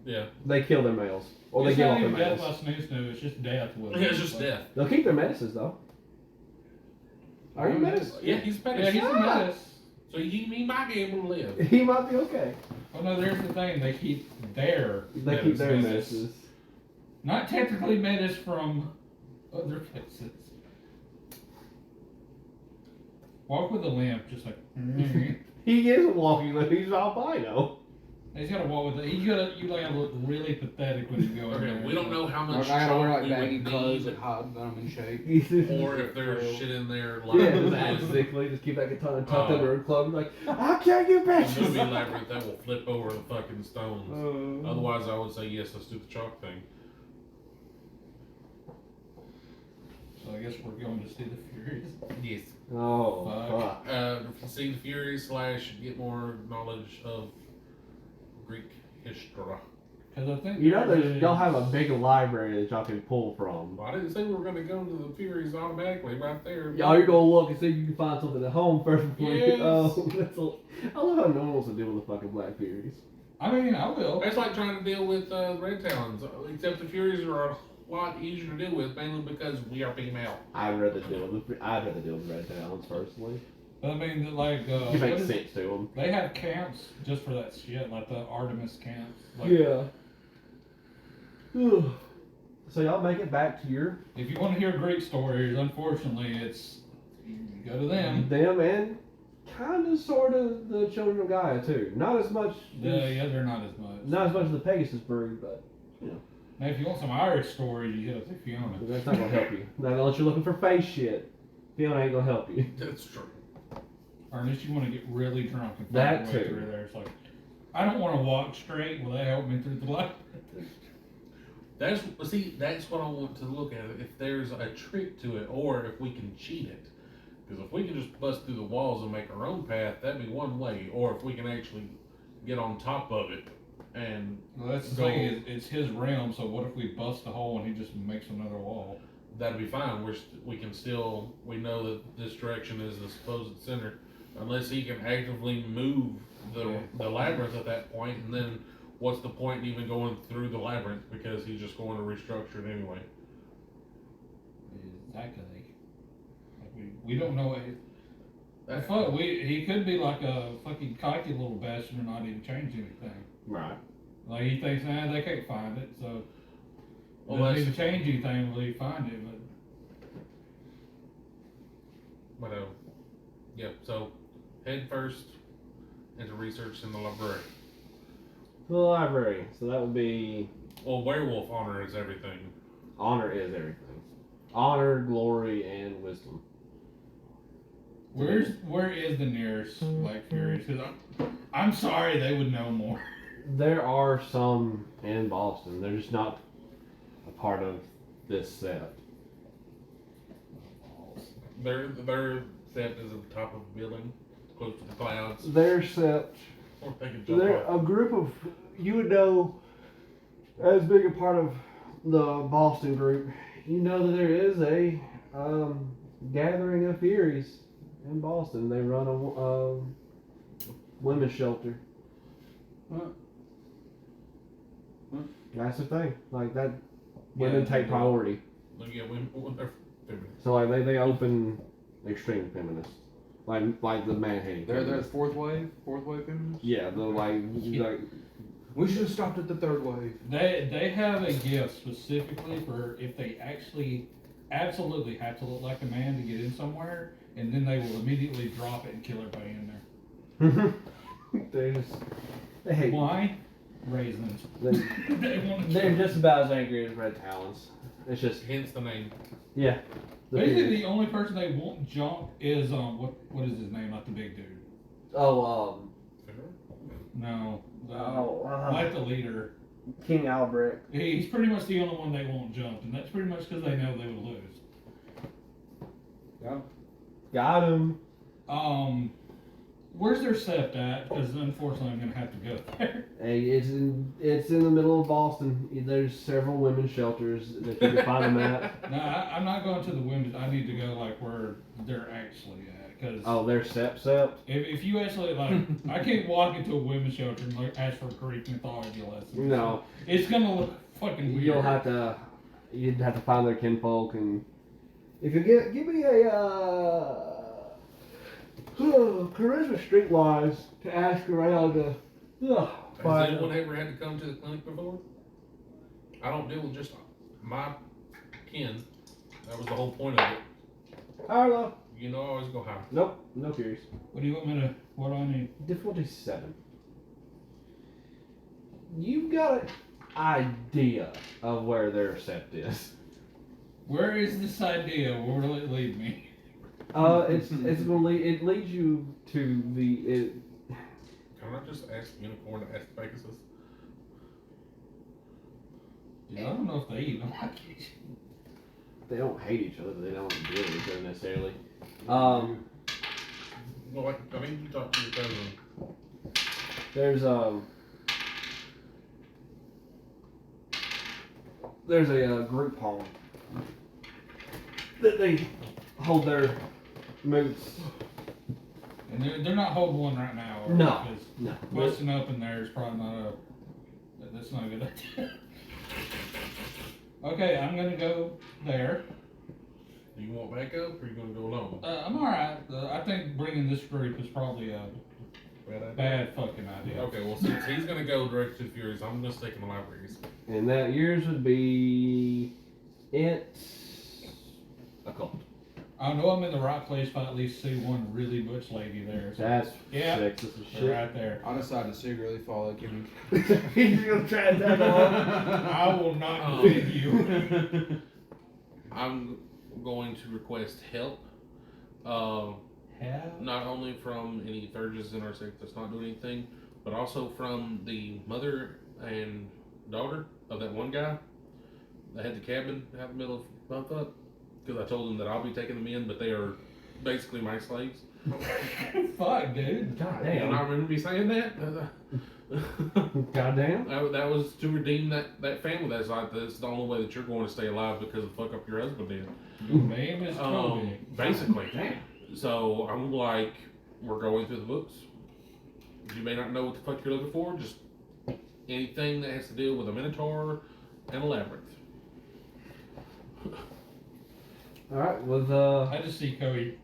yeah, They kill their males. Or they It's give not off their even death males. by snoo. It's just death with it. yeah, it's just Like, death. They'll keep their medicines though. Are you medicine? Yeah, he's better. Yeah, he's a menace. So he might be able to live. He might be okay. Oh no, there's the thing. They keep their They keep their medicines. medicines. Not technically menace from other places. Walk with a limp, just like. He is walking, but he's albino. He's gotta walk with it. You gotta look really pathetic when you go in Okay, there. we don't know how much I gotta wear chalk like we baggy would clothes need, that hide that I'm in shape. or if there's shit in there like Yeah, just that. act sickly. Just keep that guitar tucked under her club. Like, I can't get back. The movie Labyrinth that will flip over the fucking stones. Otherwise, I would say yes. Let's do the chalk thing. So I guess we're going to see the Furies. Yes. Oh, Fuck. fuck. See the Fury / get more knowledge of Greek history. Because I think You know, there's y'all have a big library that y'all can pull from. Well, I didn't say we were going to go to the Furies automatically right there. Y'all, you're gonna look and see if you can find something at home first before Yes. you. Oh, I love how no one wants to deal with the fucking Black Furies. I mean, I will. It's like trying to deal with Red Talons, except the Furies are a lot easier to deal with, mainly because we are female. I'd rather deal with Red Talons personally. But I mean, like, It what makes is- sense to them. they have camps just for that shit, like the Artemis camps. Like, Yeah. So y'all make it back to your if you want to hear Greek stories, unfortunately, it's you go to them. them and kind of sort of the Children of Gaia too. Not as much. Yeah, they're not as much. Not as much as the Pegasus brood, but Now, if you want some Irish stories, you hit up the Fiona. that's not gonna help you. Not unless you're looking for face shit. Fiona ain't gonna help you. That's true. Or unless you want to get really drunk and find That your way too. through there. It's like, I don't want to walk straight. Will that help me through the light? That's what I want to look at. If there's a trick to it, or if we can cheat it. Because if we can just bust through the walls and make our own path, that'd be one way. Or if we can actually get on top of it and Well, that's the Go. thing. It's his realm. So what if we bust a hole and he just makes another wall? that'd be fine. We can still, we know that this direction is the supposed center, unless he can actively move the labyrinth at that point, and then what's the point in even going through the labyrinth because he's just going to restructure it anyway. Exactly. Like we don't know what. That- Fuck, he could be like a fucking cocky little bastard and not even change anything. Right. Like he thinks, they can't find it, so Well, doesn't that's- even change anything until he find it. But But yeah. So head first into research in the library. The library. So that would be Well, werewolf honor is everything. honor is everything. Honor, glory, and wisdom. where is the nearest like Furies? Because I'm sorry, they would know more. There are some in Boston. They're just not a part of this set. Their set is at the top of the building, close to the clouds, They're set. or they can jump They're off. a group of, you would know, as big a part of the Boston group, you know that there is a gathering of Furies in Boston. They run a women's shelter. Huh. Huh. That's the thing. Like that, women take priority. Look at women when they're feminine. So like they open extreme feminists, like the man hating. They're the fourth wave feminists. Yeah, the like We should have stopped at the third wave. They have a gift specifically for if they actually absolutely have to look like a man to get in somewhere, and then they will immediately drop it and kill everybody in there. they hate. Why? Raisins. They, They want to they're kill. just about as angry as Red Talons. It's just Hence the name. yeah. The Basically, Furies. the only person they won't jump is what is his name? Not the big dude. Oh No, oh like the leader. King Albrecht. He's pretty much the only one they won't jump, and that's pretty much because they know they would lose. Got him. Where's their sept at? Because unfortunately, I'm gonna have to go there. Hey, it's in the middle of Boston. There's several women's shelters that you can find them at. No, I'm not going to the women's. I need to go like where they're actually at. Because Oh, they're sept. if you actually like, I can't walk into a women's shelter and like ask for Greek mythology lessons. No, It's gonna look fucking weird. You'd have to find their kinfolk, and if you give me a charisma streetwise to ask around to Has find. anyone ever had to come to the clinic before? I don't deal with just my kin. That was the whole point of it. I don't know. You know, I always go high. Nope, no curious. What do you want me to? What do I need? Difficulty 7. You've got an idea of where their sept is. Where is this idea? Where will it lead me? It's gonna lead. It leads you to the. Can I just ask Unicorn to ask Pegasus? I don't know if they even like it. They don't hate each other, but they don't deal with each other necessarily. Well, like, I mean, you talk to your cousin. There's a group home that they hold their moods. And they're not holding one right now. Or No. because No. busting up in there is probably not a. That's not a good idea. Okay, I'm gonna go there. Do you want backup or are you going to go alone? I'm alright. I think bringing this group is probably a Bad idea. bad fucking idea. Okay, well, since he's going to go direct to the Furies, I'm going to stick in the libraries. And that yours would be it's occult. I know I'm in the right place if I at least see one really butch lady there. So That's Yeah. sexist as they're shit. right there. I decided to secretly follow Kimmy. He's gonna try to tag along. I will not defend you. I'm going to request help. Hell. Not only from any Thurges in our sect that's not doing anything, but also from the mother and daughter of that one guy that had the cabin out in the middle of bump up. Because I told them that I'll be taking them in, but they are basically my slaves. Fuck, dude. God You don't damn. remember me saying that? God damn. That was to redeem that family. That's the only way that you're going to stay alive because of the fuck up your husband did. Your name is Kobe. Basically. Damn. So I'm like, we're going through the books. You may not know what the fuck you're looking for. Just anything that has to deal with a Minotaur and a Labyrinth. Alright, with I just see Cody.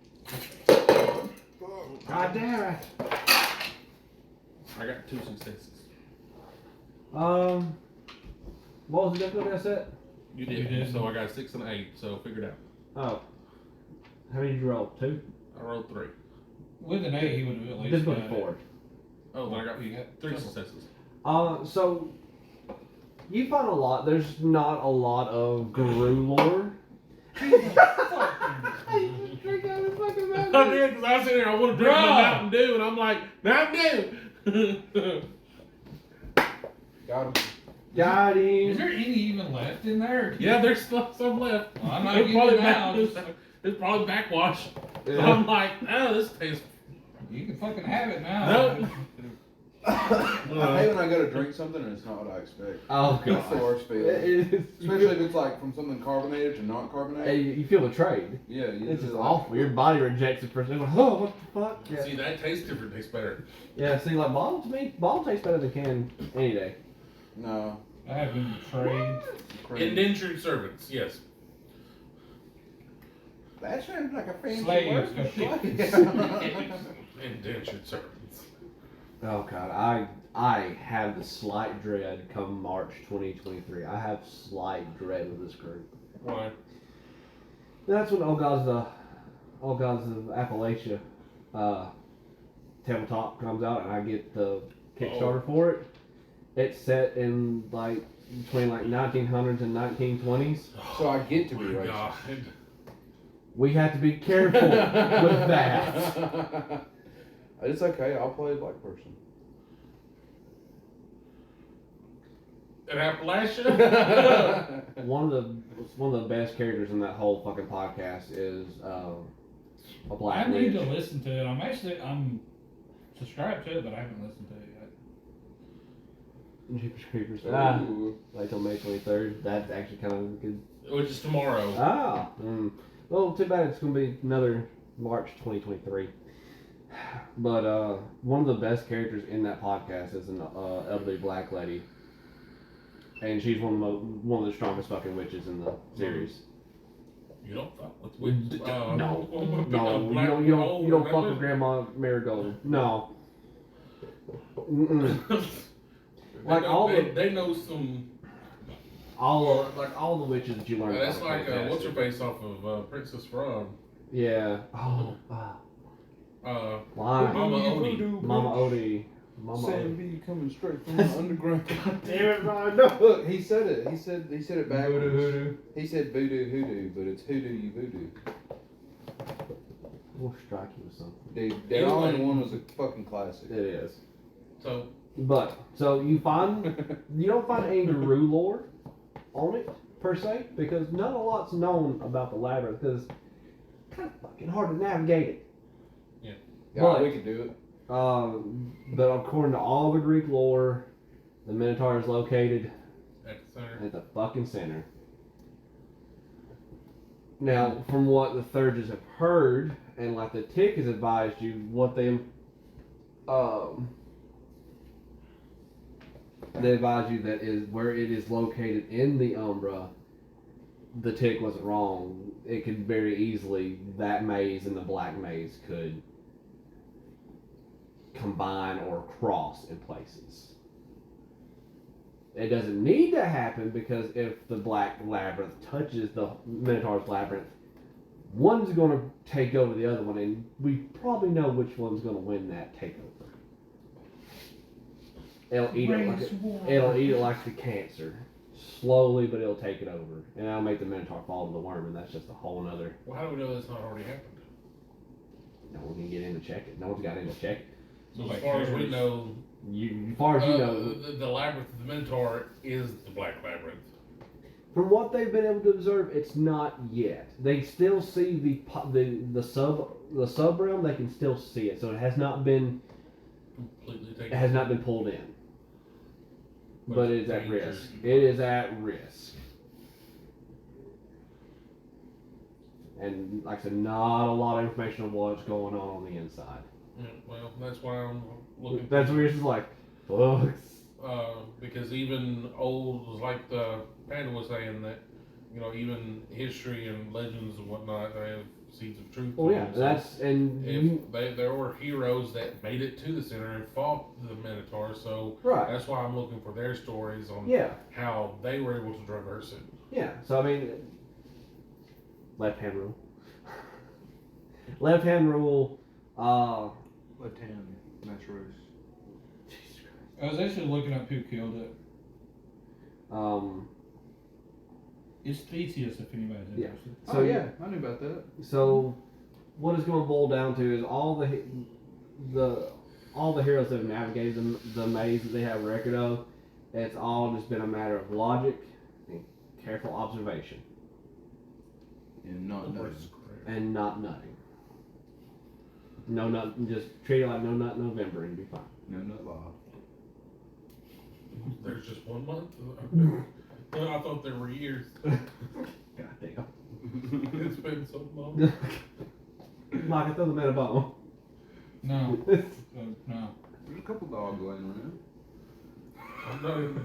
God damn it. I got 2 successes. What was the difficulty I said? You You did. did. So I got 6 and 8. So figure it out. Oh. How many did you roll? 2? I rolled 3. With an 8, he would have at least Difficulty got 4. it. Oh, then I got You got 3 successes. So you find a lot. There's not a lot of guru lore. I did because I was sitting there. I want to drink my Bruh. Mountain Dew, and I'm like Mountain Dew. Got him. Got Is him. there any even left in there? Yeah, there's still some left. Well, I'm not It's getting probably it now. it's probably backwash. So Yeah. I'm like, oh, this tastes. You can fucking have it now. Nope. I hate when I go to drink something and it's not what I expect. Oh It's the god. worst feeling. Especially if it's like from something carbonated to not Hey, carbonated. you feel betrayed. Yeah, you It's just just like, awful. Your body rejects it first. It's like, oh, what the fuck? Yeah. See, that tastes different. Tastes better. Yeah. See, like bottle to me, bottle tastes better than can any day. No. I have been betrayed. Cream. Indentured servants, yes. That sounds like a fancy Slaves, word for go slave. Indentured servants. Oh god, I have the slight dread come March 2023. I have slight dread of this group. Why? That's when All Gods of Appalachia tabletop comes out, and I get the Kickstarter for it. It's set in like between like 1900s and 1920s. So I get to be Oh my racist. God. We have to be careful with that. It's okay. I'll play a black person. In Appalachia? One of the best characters in that whole fucking podcast is a black I need witch. to listen to it. subscribed to it, but I haven't listened to it yet. Jeepers Creepers. Ooh. Wait till May 23rd. That's actually kind of good. Which is tomorrow. Well, too bad it's going to be another March 2023. But one of the best characters in that podcast is an elderly black lady. And she's one of the strongest fucking witches in the series. You don't fuck with witches. No, you don't fuck with Grandma Marigold. No. Mm-mm. Like they know some. all the witches that you learn. That's about like are what's her fantastic. face off of Princess Frog. Yeah. Oh. Mama Lime. Odie. Mama Odie. Mama Sam Odie. B coming straight from the underground. Damn it, Ryan. No. Look, he said it. He said it backwards. Voodoo hoodoo. He said voodoo hoodoo, but it's hoodoo you voodoo. We'll strike you with something. Dude, Dead All in One was a fucking classic. It is. So So you don't find any Daru lore on it per se because not a lot's known about the labyrinth because it's kind of fucking hard to navigate it. Yeah, But- we could do it. But according to all the Greek lore, the Minotaur is located at the center. at the fucking center. Now, from what the Thurges have heard, and like the Tick has advised you, what they advise you that is where it is located in the Umbra. The Tick wasn't wrong. It could very easily, that maze and the Black Maze could combine or cross in places. It doesn't need to happen because if the Black Labyrinth touches the Minotaur's Labyrinth, one's going to take over the other one, and we probably know which one's going to win that takeover. It'll eat it like the cancer. Slowly, but it'll take it over. And that'll make the Minotaur fall to the worm, and that's just a whole nother... Well, how do we know that's not already happened? No one can get in to check it. No one's got in to check it. So as far as we know, As far as you know... the labyrinth of the Minotaur is the Black Labyrinth. From what they've been able to observe, it's not yet. They still see the sub realm. They can still see it, so it has not been pulled in. But it's at risk. It is at risk. And like I said, not a lot of information on what's going on the inside. Yeah, well, that's why I'm looking. That's where it's just like, books. Because even old, like the Panda was saying that, even history and legends and whatnot, they have seeds of truth. Oh yeah, So that's if there were heroes that made it to the center and fought the Minotaur, so right. that's why I'm looking for their stories on how they were able to traverse it. Yeah. So I mean, left hand rule. Left hand rule. Left hand master race. Jesus Christ. I was actually looking up who killed it. It's Theseus, if anybody's Yeah. interested. So yeah, I knew about that. So what it's going to boil down to is all the heroes that have navigated the maze that they have a record of. It's all just been a matter of logic and careful observation And not nutting. and not nutting. No nut. Just treat it like no nut November and you'll be fine. No nut law. There's just 1 month. I thought there were years. God damn. It's been so long. Mike, I throw the man a bone. No. No. There's a couple dogs laying around. I'm not even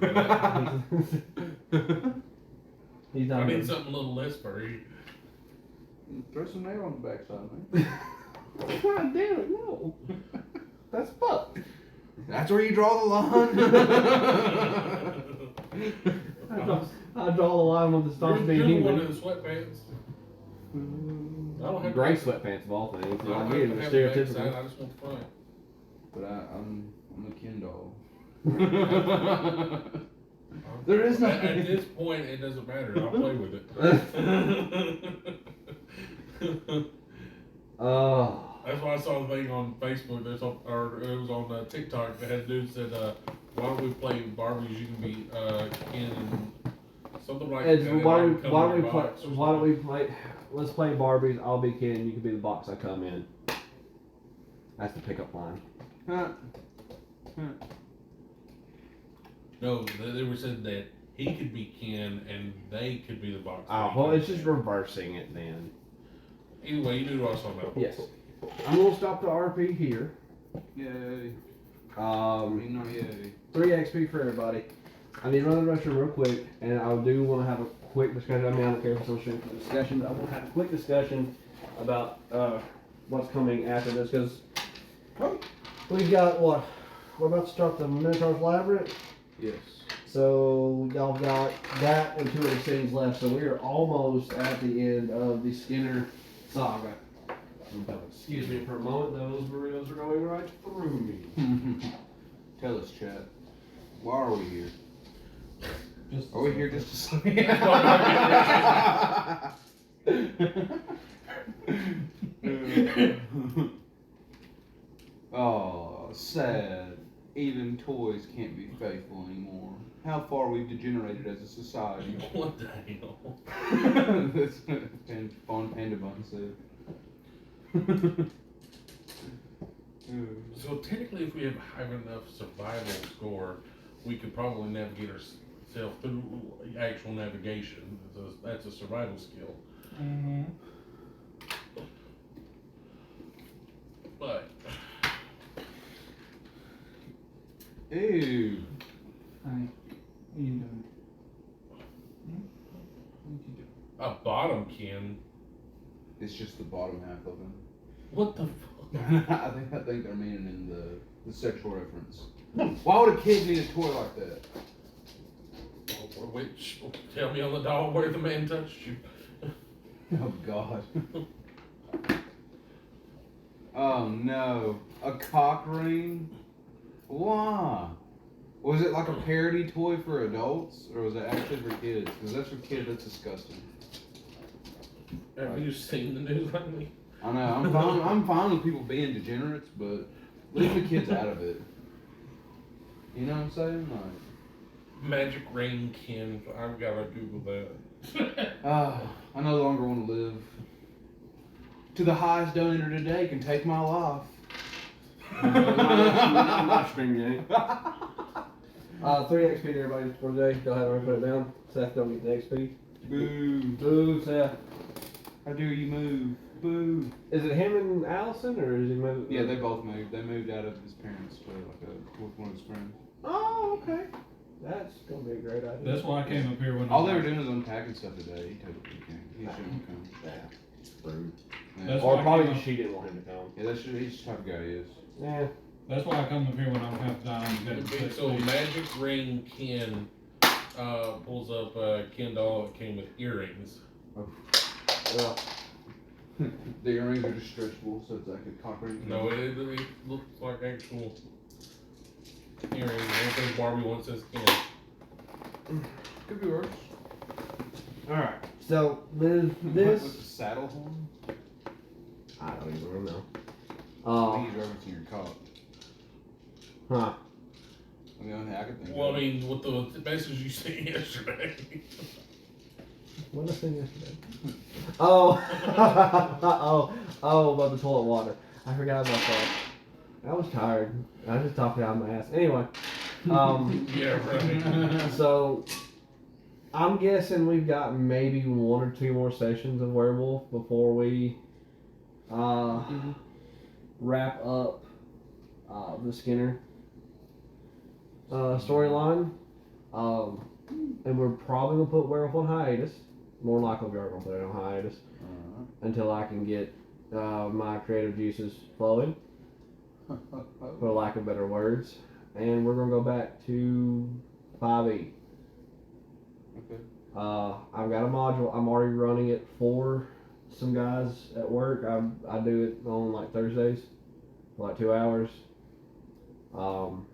gonna- He's I not. need something a little less furry. Throw some nail on the backside, man. God damn it, no. That's fucked. That's where you draw the line. I draw the line with the stars being You're the one human. in the sweatpants. I don't have Gray to, sweatpants of all things. I don't Like have you, to the have the backside, stereotypical. I just want the front. But I'm a Ken doll. There is no- At this point, it doesn't matter. I'll play with it. Oh. That's why I saw the thing on Facebook. Or it was on TikTok. That had a dude said, "Why don't we play Barbies? You can be Ken and something like It's, that." and why they don't come we in your play? box or Why don't something. we play? Let's play Barbies. I'll be Ken. You can be the box I come in. That's the pickup line. Huh. No, they were said that he could be Ken and they could be the box. Oh, well, it's just reversing it then. Either way, you knew what I was talking about. Yes. I'm gonna stop the RP here. Yay. Um, Not yay. 3 XP for everybody. I need to run the restroom real quick, and I do want to have a quick discussion. I mean, I don't care if it's on stream for discussion, but I want to have a quick discussion about what's coming after this, because we've got what? We're about to start the Minotaur's Labyrinth. Yes. So y'all got that and 2 other scenes left, so we are almost at the end of the Skinner saga. Excuse me for a moment, those burritos are going right through me. Tell us, chat. Why are we here? Just Are we here just to sleep? Oh, sad. Even toys can't be faithful anymore. How far we've degenerated as a society. What the hell? That's on Panda Bun said. So technically, if we have high enough survival score, we could probably navigate ourselves through actual navigation. That's a survival skill. Mm-hmm. But Ew. Hi. What are you doing? What you doing? a bottom Ken. It's just the bottom half of him. What the fuck? I think they're meaning in the sexual reference. Why would a kid need a toy like that? Which tell me on the doll where the man touched you. Oh God. Oh no. A cock ring? Why? Was it like a parody toy for adults, or was it actually for kids? Because that's for kids, that's disgusting. Have you seen the news lately? I know, I'm fine with people being degenerates, but leave the kids out of it. You know what I'm saying? Like, Magic ring Ken. I've gotta Google that. I no longer want to live. To the highest donor today can take my life. Not stream game. 3 XP to everybody for the day. Go ahead and put it down. Seth, don't get the XP. Boo. Boo, Seth. How dare you move? Boo. Is it him and Allison, or is he moved? Yeah, they both moved. They moved out of his parents to with one of his friends. Oh, okay. That's gonna be a great idea. That's why I came up here when All they were doing was unpacking stuff today. He totally came. He shouldn't come. Yeah. Yeah, That's Or why I probably came up- she didn't want him to come. yeah that's just, he's the type of guy he is. Yeah. That's why I come up here when I'm half dying. to get Okay, the so six Magic Ring Ken pulls up Ken doll that came with earrings. Well, The earrings are just stretchable, so it's like a cock ring. No, it looks like actual earrings. I don't think Barbie one says Ken. Could be worse. alright. So, with With this. the saddle horn? I don't even know. I think he's referencing your cock. Huh. The only thing I could think Well, of. I mean, with the message you sent yesterday. What did I say yesterday? Oh. oh, about the toilet water. I forgot about that. I was tired. I just talked out my ass. Anyway. Yeah, right. So, I'm guessing we've got maybe 1 or 2 more sessions of Werewolf before we wrap up the Skinner storyline. And we're probably going to put Werewolf on hiatus. More likely we are going to put it on hiatus until I can get my creative juices flowing, for lack of better words. And we're going to go back to 5e. Okay. I've got a module. I'm already running it for some guys at work. I do it on like Thursdays for like 2 hours. So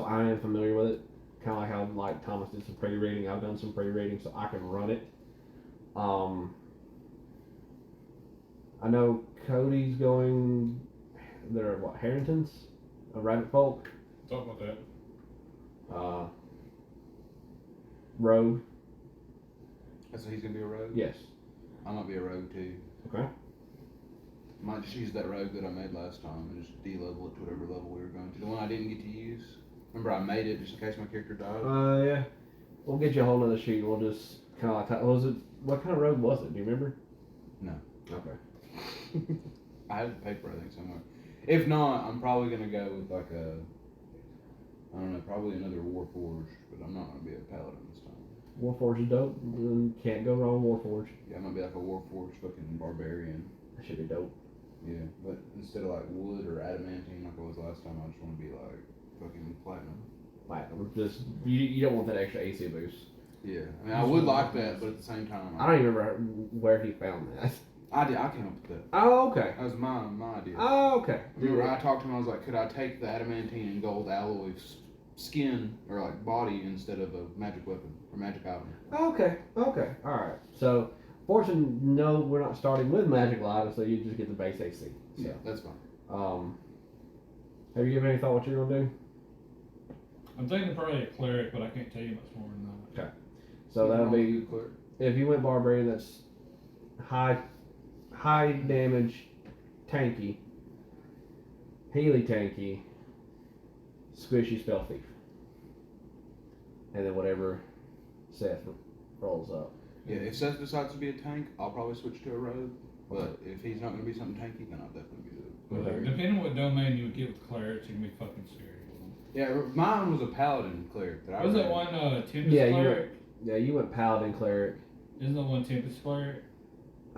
I am familiar with it. Kind of like how like Thomas did some pre-reading. I've done some pre-reading, so I can run it. I know Cody's going. They're what, Harringtons, Rabbit Folk, Talk about that. Rogue. So he's gonna be a rogue? Yes. I might be a rogue too. Okay. Might just use that rogue that I made last time and just de-level it to whatever level we were going to. The one I didn't get to use. Remember I made it just in case my character died? Yeah. We'll get you a whole nother sheet. We'll just kind of like, what kind of road was it? Do you remember? No. Okay. I have the paper, I think, somewhere. If not, I'm probably gonna go with like a, I don't know, probably another Warforged, but I'm not gonna be a paladin this time. Warforged is dope. Can't go wrong with Warforged. Yeah, I'm gonna be like a Warforged fucking barbarian. That should be dope. Yeah, but instead of like wood or adamantine like I was last time, I just want to be like fucking platinum. Platinum. Just you don't want that extra AC boost. Yeah, I mean I would like that, but at the same time, I don't even remember where he found that. I came up with that. Oh, okay. That was my idea. Oh, okay. Remember, I talked to him. I was like, could I take the adamantine and gold alloy skin or like body instead of a magic weapon or magic item? Okay. Okay. All right. So, fortune, no, we're not starting with magic light, so you just get the base AC. So, Yeah, that's fine. have you given any thought what you're gonna do? I'm thinking probably a cleric, but I can't tell you much more than that. So that'll be clear. if you went barbarian. That's high damage, tanky, healy tanky, squishy spell thief, and then whatever Seth rolls up. Yeah, if Seth decides to be a tank, I'll probably switch to a rogue. But if he's not going to be something tanky, then I'll definitely be the Okay. Depending on what domain you would get with clerics, you can be fucking scary. Yeah, mine was a paladin cleric that I Was that read. one Tempest Yeah, you cleric? Yeah, you went paladin cleric. Isn't that one Tempest cleric?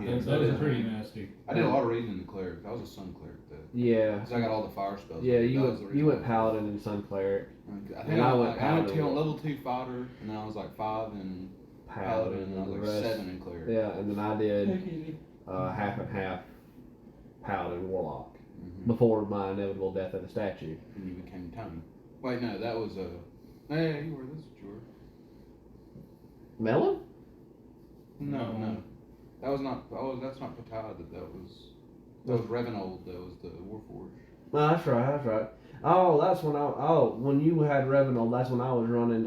Yeah, Those that are is pretty right. nasty. I did a lot of reading in the cleric. I was a sun cleric though. Yeah. Because I got all the fire spells. Yeah, That you was the went reason you went why. paladin and sun cleric. I think And I went I went paladin. to level 2 fighter, and then I was like 5 in paladin, and I was the like rest. 7 in cleric. Yeah, and then I did half and half paladin warlock Mm-hmm. before my inevitable death of the statue. And you became Tony. Wait, no, that was yeah, you were. That's what you were. Melon? No. That was not. Oh, that's not Patad. That was Revenold. That was the Warforged. No, that's right. That's right. Oh, that's when when you had Revenold, that's when I was running.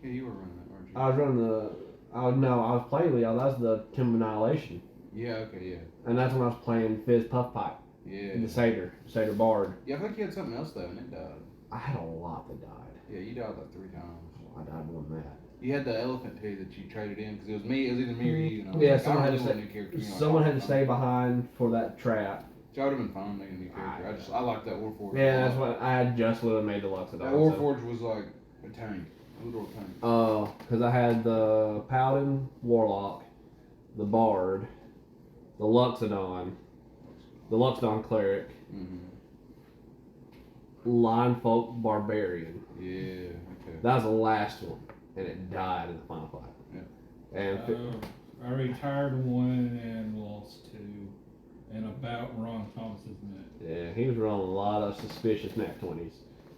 Yeah, you were running that, weren't you? I was running I was playing Leo. That was the Tomb of Annihilation, Yeah. Okay. Yeah. and that's when I was playing Fizz Puff Pipe, Yeah. the Satyr Bard. Yeah. I think you had something else though, and it died. I had a lot that died. Yeah, you died like 3 times. I died more than that. You had the elephant too that you traded in because it was me. It was either me or you. And I was Yeah, like, someone I had really to want a new character. And you're like, Someone "Oh, had to fine." stay behind for that trap. Which I would have been fine making a new character. I like that Warforged. Yeah, that's what I just would have made the Luxodon. That Warforged was like a tank, a little tank. Because I had the Paladin Warlock, the Bard, the Luxodon Cleric, Mm-hmm. Linefolk Barbarian. Yeah. Okay. That was the last one, and it died in the final fight. Yeah. And I retired one and lost 2, and about Ron Thomas's net. yeah, he was rolling a lot of suspicious nat 20s.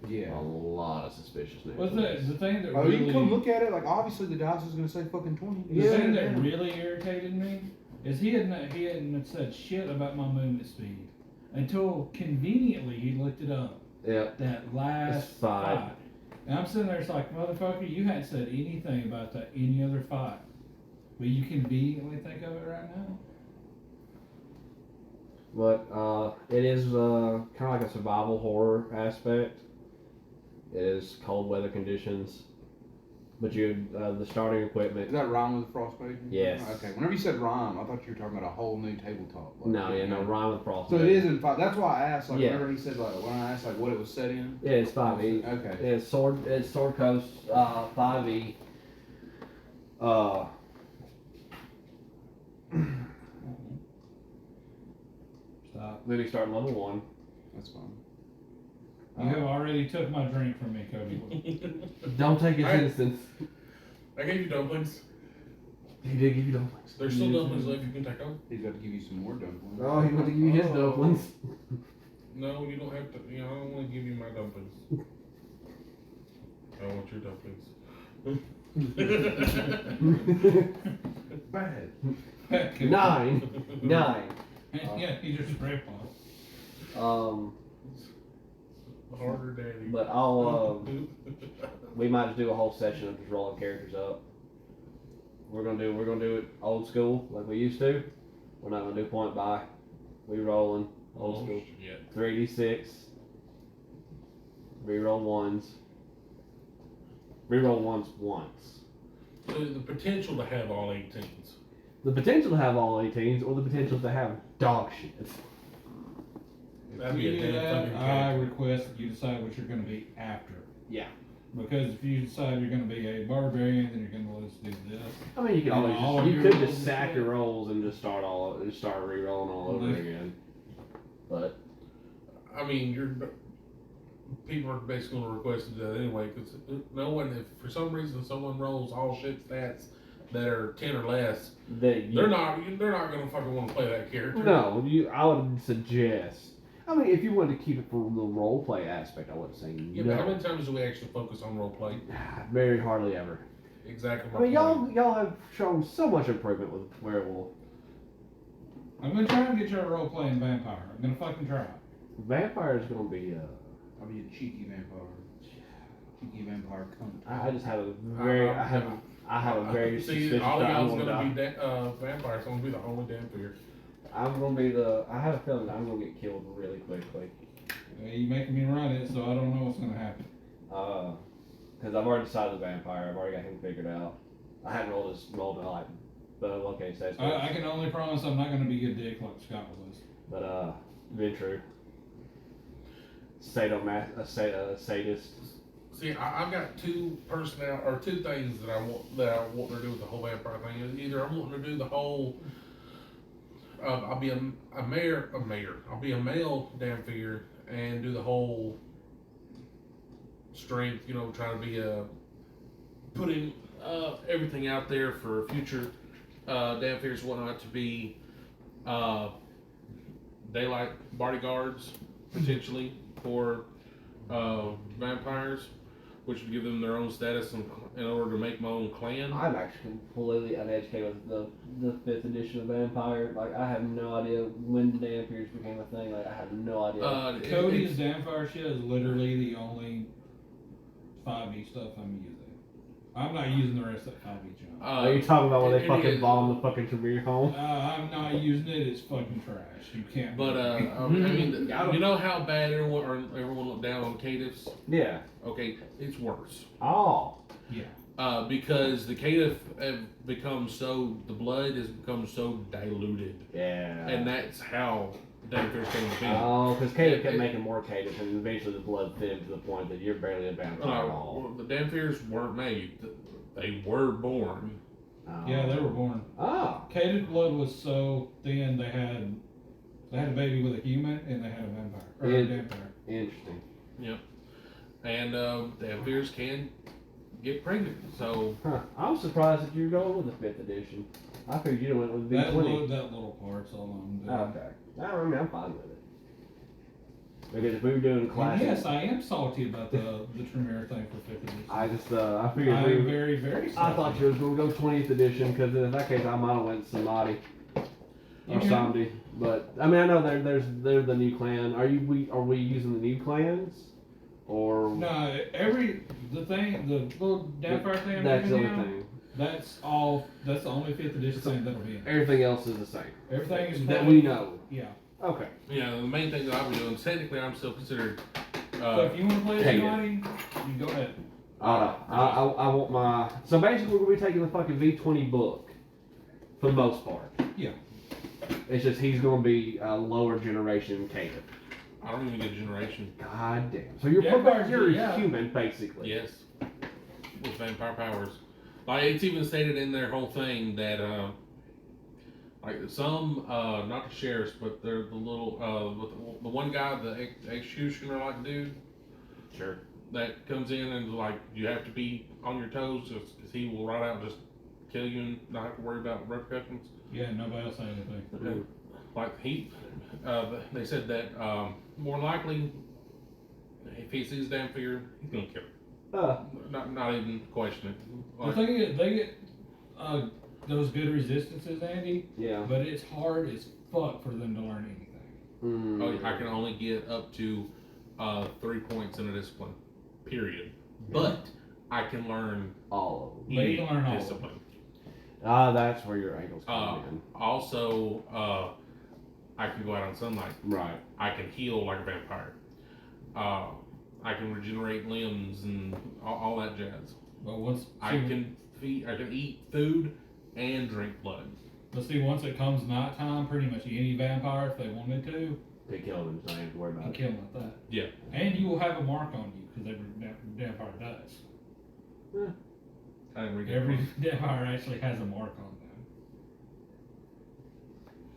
Yeah. A lot of suspicious nat What's 20s. the thing that Oh, really you can come look at it. Like obviously the dice is gonna say fucking 20. the thing that really irritated me is he hadn't said shit about my movement speed until conveniently he looked it up. Yep. That last It's five. fight. And I'm sitting there, it's like, motherfucker, you hadn't said anything about that any other fight. But you conveniently think of it right now? But it is kind of like a survival horror aspect. It is cold weather conditions, but you the starting equipment. Does that rhyme with frostbite? Yes. Okay. Whenever you said rhyme, I thought you were talking about a whole new tabletop. Like, No, yeah, no, rhyme with frost. So it is in five. That's why I asked. Like Yeah. whenever he said like when I asked like what it was set in. Yeah, it's 5e. Okay. It's Sword Coast 5e. Stop. Then you start level 1. That's fine. You have already took my drink from me, Cody. Don't take his Alright. innocence. I gave you dumplings. He did give you dumplings. There's still dumplings left. You can take them. He's got to give you some more dumplings. Oh, he went to give you his dumplings. No, you don't have to. You know, I don't want to give you my dumplings. I want your dumplings. Bad. 9. Yeah, he just ripped off. Harder, daddy. But we might just do a whole session of just rolling characters up. We're gonna do it old school like we used to. We're not gonna do point buy. We rolling old Oh, school. shit. 3d6. Reroll ones. Reroll ones once. So the potential to have all 18s. The potential to have all 18s, or the potential to have dog shit. That'd be a You do damn that, fucking I character. request that you decide what you're going to be after. Yeah. Because if you decide you're going to be a barbarian, then you're going to let's do this. I mean, you could And always all just, of you your could rolls just and sack shit. your rolls and just start re-rolling all over Mhm. again. But I mean, people are basically going to request to do that anyway, because no one, if for some reason someone rolls all shit stats that are 10 or less, they're not going to fucking want to play that character. No, I would suggest. I mean, if you wanted to keep it for the role play aspect, I wouldn't say Yeah, no. but how many times do we actually focus on roleplay? Very hardly ever. Exactly. I mean, y'all have shown so much improvement with Werewolf. I'm going to try and get you a role playing vampire. I'm going to fucking try. Vampire is gonna be. I'll be a cheeky vampire. Cheeky vampire cunt. I just have a very. I have a very see. suspicious. All of I'm y'all's gonna going die. to be vampires. I'm going to be the only damn fear. I'm gonna be the. I have a feeling that I'm gonna get killed really quickly. You making me run it, so I don't know what's going to happen. Because I've already decided the vampire. I've already got him figured out. I haven't rolled it like, but okay, so I can only promise I'm not going to be a dick like Scott was. but Ventru, sadist. See, I've got two things that I want to do with the whole vampire thing. Either I'm wanting to do the whole. I'll be a mayor. I'll be a male damn fear and do the whole strength. You know, trying to be putting everything out there for future damn fears and whatnot to be daylight bodyguards potentially for vampires, which would give them their own status in order to make my own clan. I'm actually completely uneducated with the 5th edition of Vampire. Like, I have no idea when the Vampires became a thing. Like, I have no idea. Cody's vampire shit is literally the only 5e stuff I'm using. I'm not using the rest of that 5e junk. Are you talking about when they it fucking is- bombed the fucking Tremere home? I'm not using it. It's fucking trash. You can't. But I mean, you know how bad everyone looked down on caitiffs? Yeah. Okay, it's worse. Oh. yeah. Because the caitiff the blood has become so diluted, Yeah. and that's how Vampires came to be. Oh, because Caleb kept It- making more Caleb, and eventually the blood thinned to the point that you're barely a vampire at all. The Vampires weren't made; they were born. Oh. Yeah, they were born. Oh. Cated blood was so thin they had a baby with a human and they had a vampire or a Yeah. vampire. Interesting. And Vampires can get pregnant. So Huh. I'm surprised that you're going with the 5th edition. I figured you went with That V20. little part's all I'm doing. Okay. I mean, I'm fine with it. Because if we were doing And classic, yes, I am salty about the Tremere thing for 5th edition. I figured I'm we were, very, very salty. I thought you was going to go 20th edition, because in that case I might have went Somebody or Okay. Somebody. But I mean, I know they're the new clan. Are we using the new clans, or No, the little vampire thing I'm that's the doing only now, thing? that's the only 5th edition thing that'll be in. Everything else is the same Everything is that fully- we know. Yeah. Okay. the main thing that I'll be doing. Technically, I'm still considered. So if you want to play Cated. somebody, you go ahead. I want my. So basically, we're gonna be taking the fucking V20 book, for the most part. Yeah. It's just he's gonna be a lower generation Caleb. I don't even get a generation. God damn. So you're Vampires, you're yeah. human basically. Yes, with vampire powers. Like it's even stated in their whole thing that like some not the sheriffs, but they're the little the one guy, the executioner like dude Sure. that comes in and like you have to be on your toes because he will right out and just kill you and not have to worry about repercussions. Yeah, nobody else said anything. Like they said that more likely if he sees damn fear, he's gonna kill him. Not even question it. The Like, thing is, they get those good resistances, Andy, Yeah. but it's hard as fuck for them to learn anything. oh, I can only get up to 3 points in a discipline, period. But I can learn all of them. But you any can learn all of them. discipline. That's where your ankles come in. Also, I can go out on sunlight. Right. I can heal like a vampire. I can regenerate limbs and all that jazz. But once I can eat food and drink blood. But see, once it comes nighttime, pretty much any vampire, if they wanted to, They kill them, so I don't have to worry about can it. kill them like that. Yeah. And you will have a mark on you, because every vampire does. I didn't read that Every one. vampire actually has a mark on them.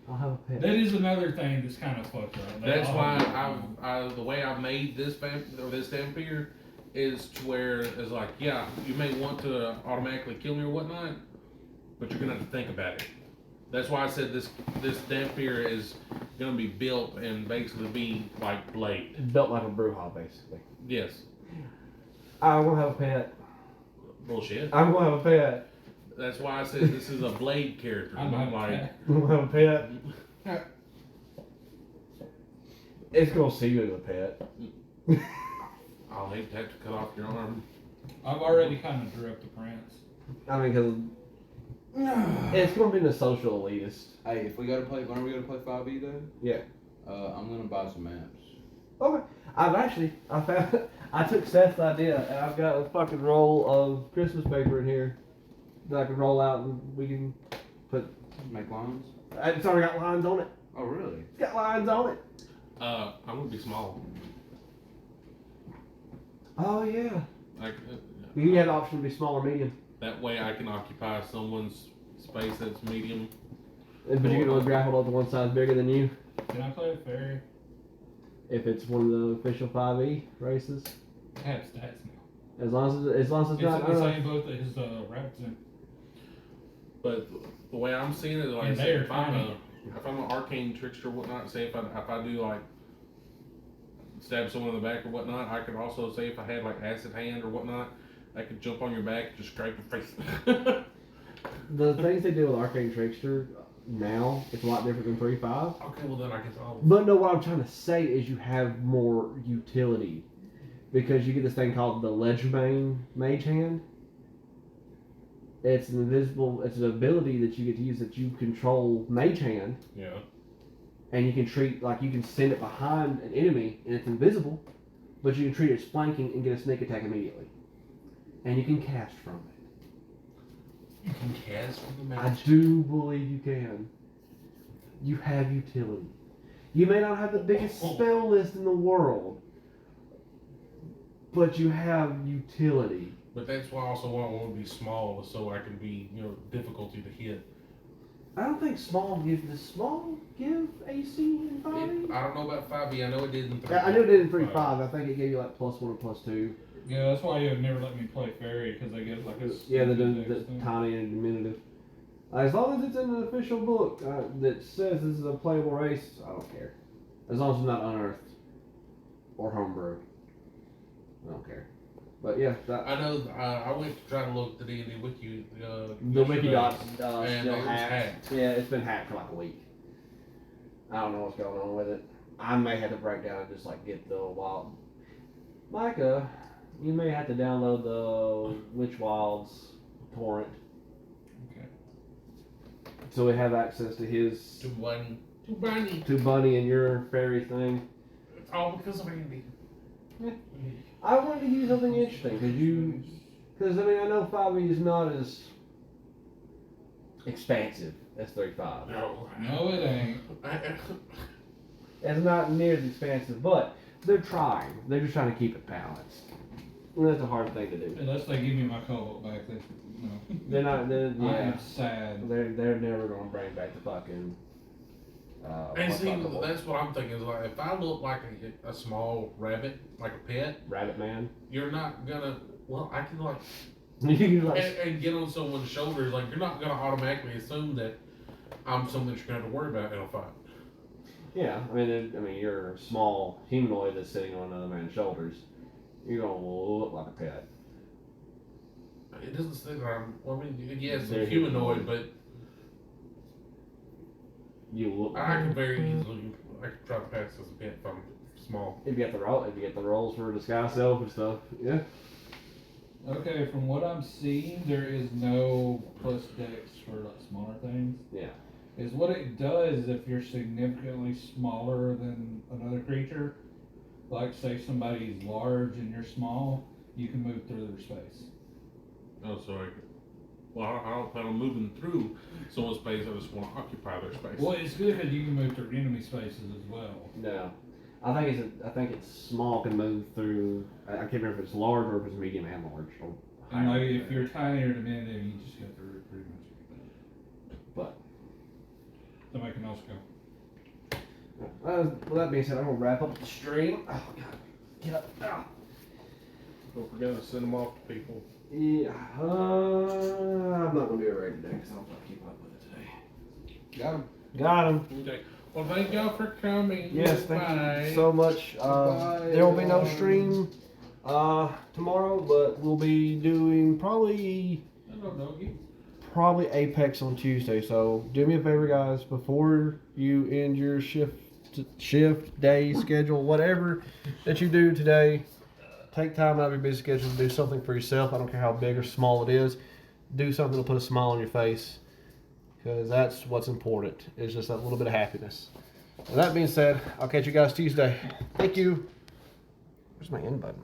I'll have a pet. That is another thing that's kind of fucked up. They That's all why have I the way I've made this this vampire is to where it's like, yeah, you may want to automatically kill me or whatnot, but you're gonna have to think about it. That's why I said this vampire is gonna be built and basically be like Blade. Built like a Brujah, basically. Yes. I will have a pet. Bullshit. I'm gonna have a pet. That's why I said this is a Blade character. I'm Not not like I'm gonna have a pet. It's gonna see you as a pet. I'll hate to have to cut off your arm. I've already kind of drew up the prints. I mean, because it's gonna be the social elitist. Hey, if we gotta play, when are we gonna play 5e though? Yeah. I'm gonna buy some maps. Okay. I took Seth's idea, and I've got a fucking roll of Christmas paper in here that I can roll out, and we can Make lines? It's already got lines on it. Oh, really? It's got lines on it. I'm gonna be small. Oh yeah. Like, You had the option to be small or medium, that way I can occupy someone's space that's medium. but you can only grapple up to one size bigger than you Can I play a fairy? if it's one of the official 5e races. I have stats now. As long as it's It's not. in the same boat that his rabbit's in. But the way I'm seeing it, like I And said, they're if I'm tiny. an arcane trickster or whatnot, say if I do like stab someone in the back or whatnot, I could also say if I had like acid hand or whatnot, I could jump on your back and just scrape your face. The things they do with Arcane Trickster now, it's a lot different than 3.5. Okay, well then I guess I'll. But no, what I'm trying to say is you have more utility. Because you get this thing called the Ledgebane Mage Hand. It's an ability that you get to use that you control Mage Hand. Yeah. And you can treat, like you can send it behind an enemy and it's invisible. But you can treat it as flanking and get a sneak attack immediately. And you can cast from it. You can cast from the I match. do believe you can. You have utility. You may not have the biggest spell list in the world, but you have utility. But that's why I also want to be small, so I can be, difficulty to hit. I don't think does small give AC in 5e? I don't know about 5e. I know it did in 3. I knew it did in 3.5. I think it gave you like +1 or +2. Yeah, that's why you have never let me play fairy, because they get like a Yeah, the thing. tiny and diminutive. As long as it's in an official book that says this is a playable race, I don't care. As long as it's not unearthed or homebrew, I don't care. But yeah, that, I know. I went to try to look at the D&D wiki. the wiki yesterday, dot's and still it was hacked. hacked. Yeah, it's been hacked for like a week. I don't know what's going on with it. I may have to break down and just like get the wild. Micah, you may have to download the Witch Wilds torrent. Okay. So we have access to his To Bunny. to Bunny and your fairy thing. It's all because of Andy. I wanted to use something interesting because I mean I know 5e is not as expansive as 3.5. No. No, it ain't. It's not near as expansive, but they're trying. They're just trying to keep it balanced. And that's a hard thing to do. Unless they give me my co-op back, no. They're not. I Yeah. am sad. They're never gonna bring back the fucking. And what's see, that called? that's what I'm thinking. Is like if I look like a small rabbit, like a pet, Rabbit Man. you're not gonna. Well, I can like You can like and get on someone's shoulders. Like you're not gonna automatically assume that I'm someone that you're gonna have to worry about in a fight. yeah. I mean you're a small humanoid that's sitting on another man's shoulders. You're gonna look like a pet. It doesn't say that I'm. Well, I mean, yes, They're I'm humanoid, but You look. I can very easily. I can try to pass as a pet if I'm small. If you get the rolls for disguise self and stuff, yeah. Okay, from what I'm seeing, there is no plus dex for like smaller things. Yeah. Is what it does if you're significantly smaller than another creature, like say somebody's large and you're small, you can move through their space. Oh, sorry. Well, I don't plan on moving through someone's space. I just want to occupy their space. Well, it's good because you can move through enemy spaces as well. No. I think it's small can move through. I can't remember if it's large or if it's medium and large. Or And like higher. if you're tinier than them, you just go through it pretty much. But Somebody else go. with that being said, I'm gonna wrap up the stream. Oh God, get up. Ah. Don't forget to send them off to people. Yeah, I'm not gonna do it right today because I'll keep up with it today. Got him. Got him. Okay. Well, thank y'all for coming. Yes, thank Bye. you so much. Goodbye, There will be no everyone. stream tomorrow, but we'll be doing probably Apex on Tuesday. So do me a favor, guys, before you end your shift, day, schedule, whatever that you do today, take time out of your busy schedule to do something for yourself. I don't care how big or small it is. Do something to put a smile on your face, because that's what's important. It's just that little bit of happiness. With that being said, I'll catch you guys Tuesday. Thank you. Where's my end button?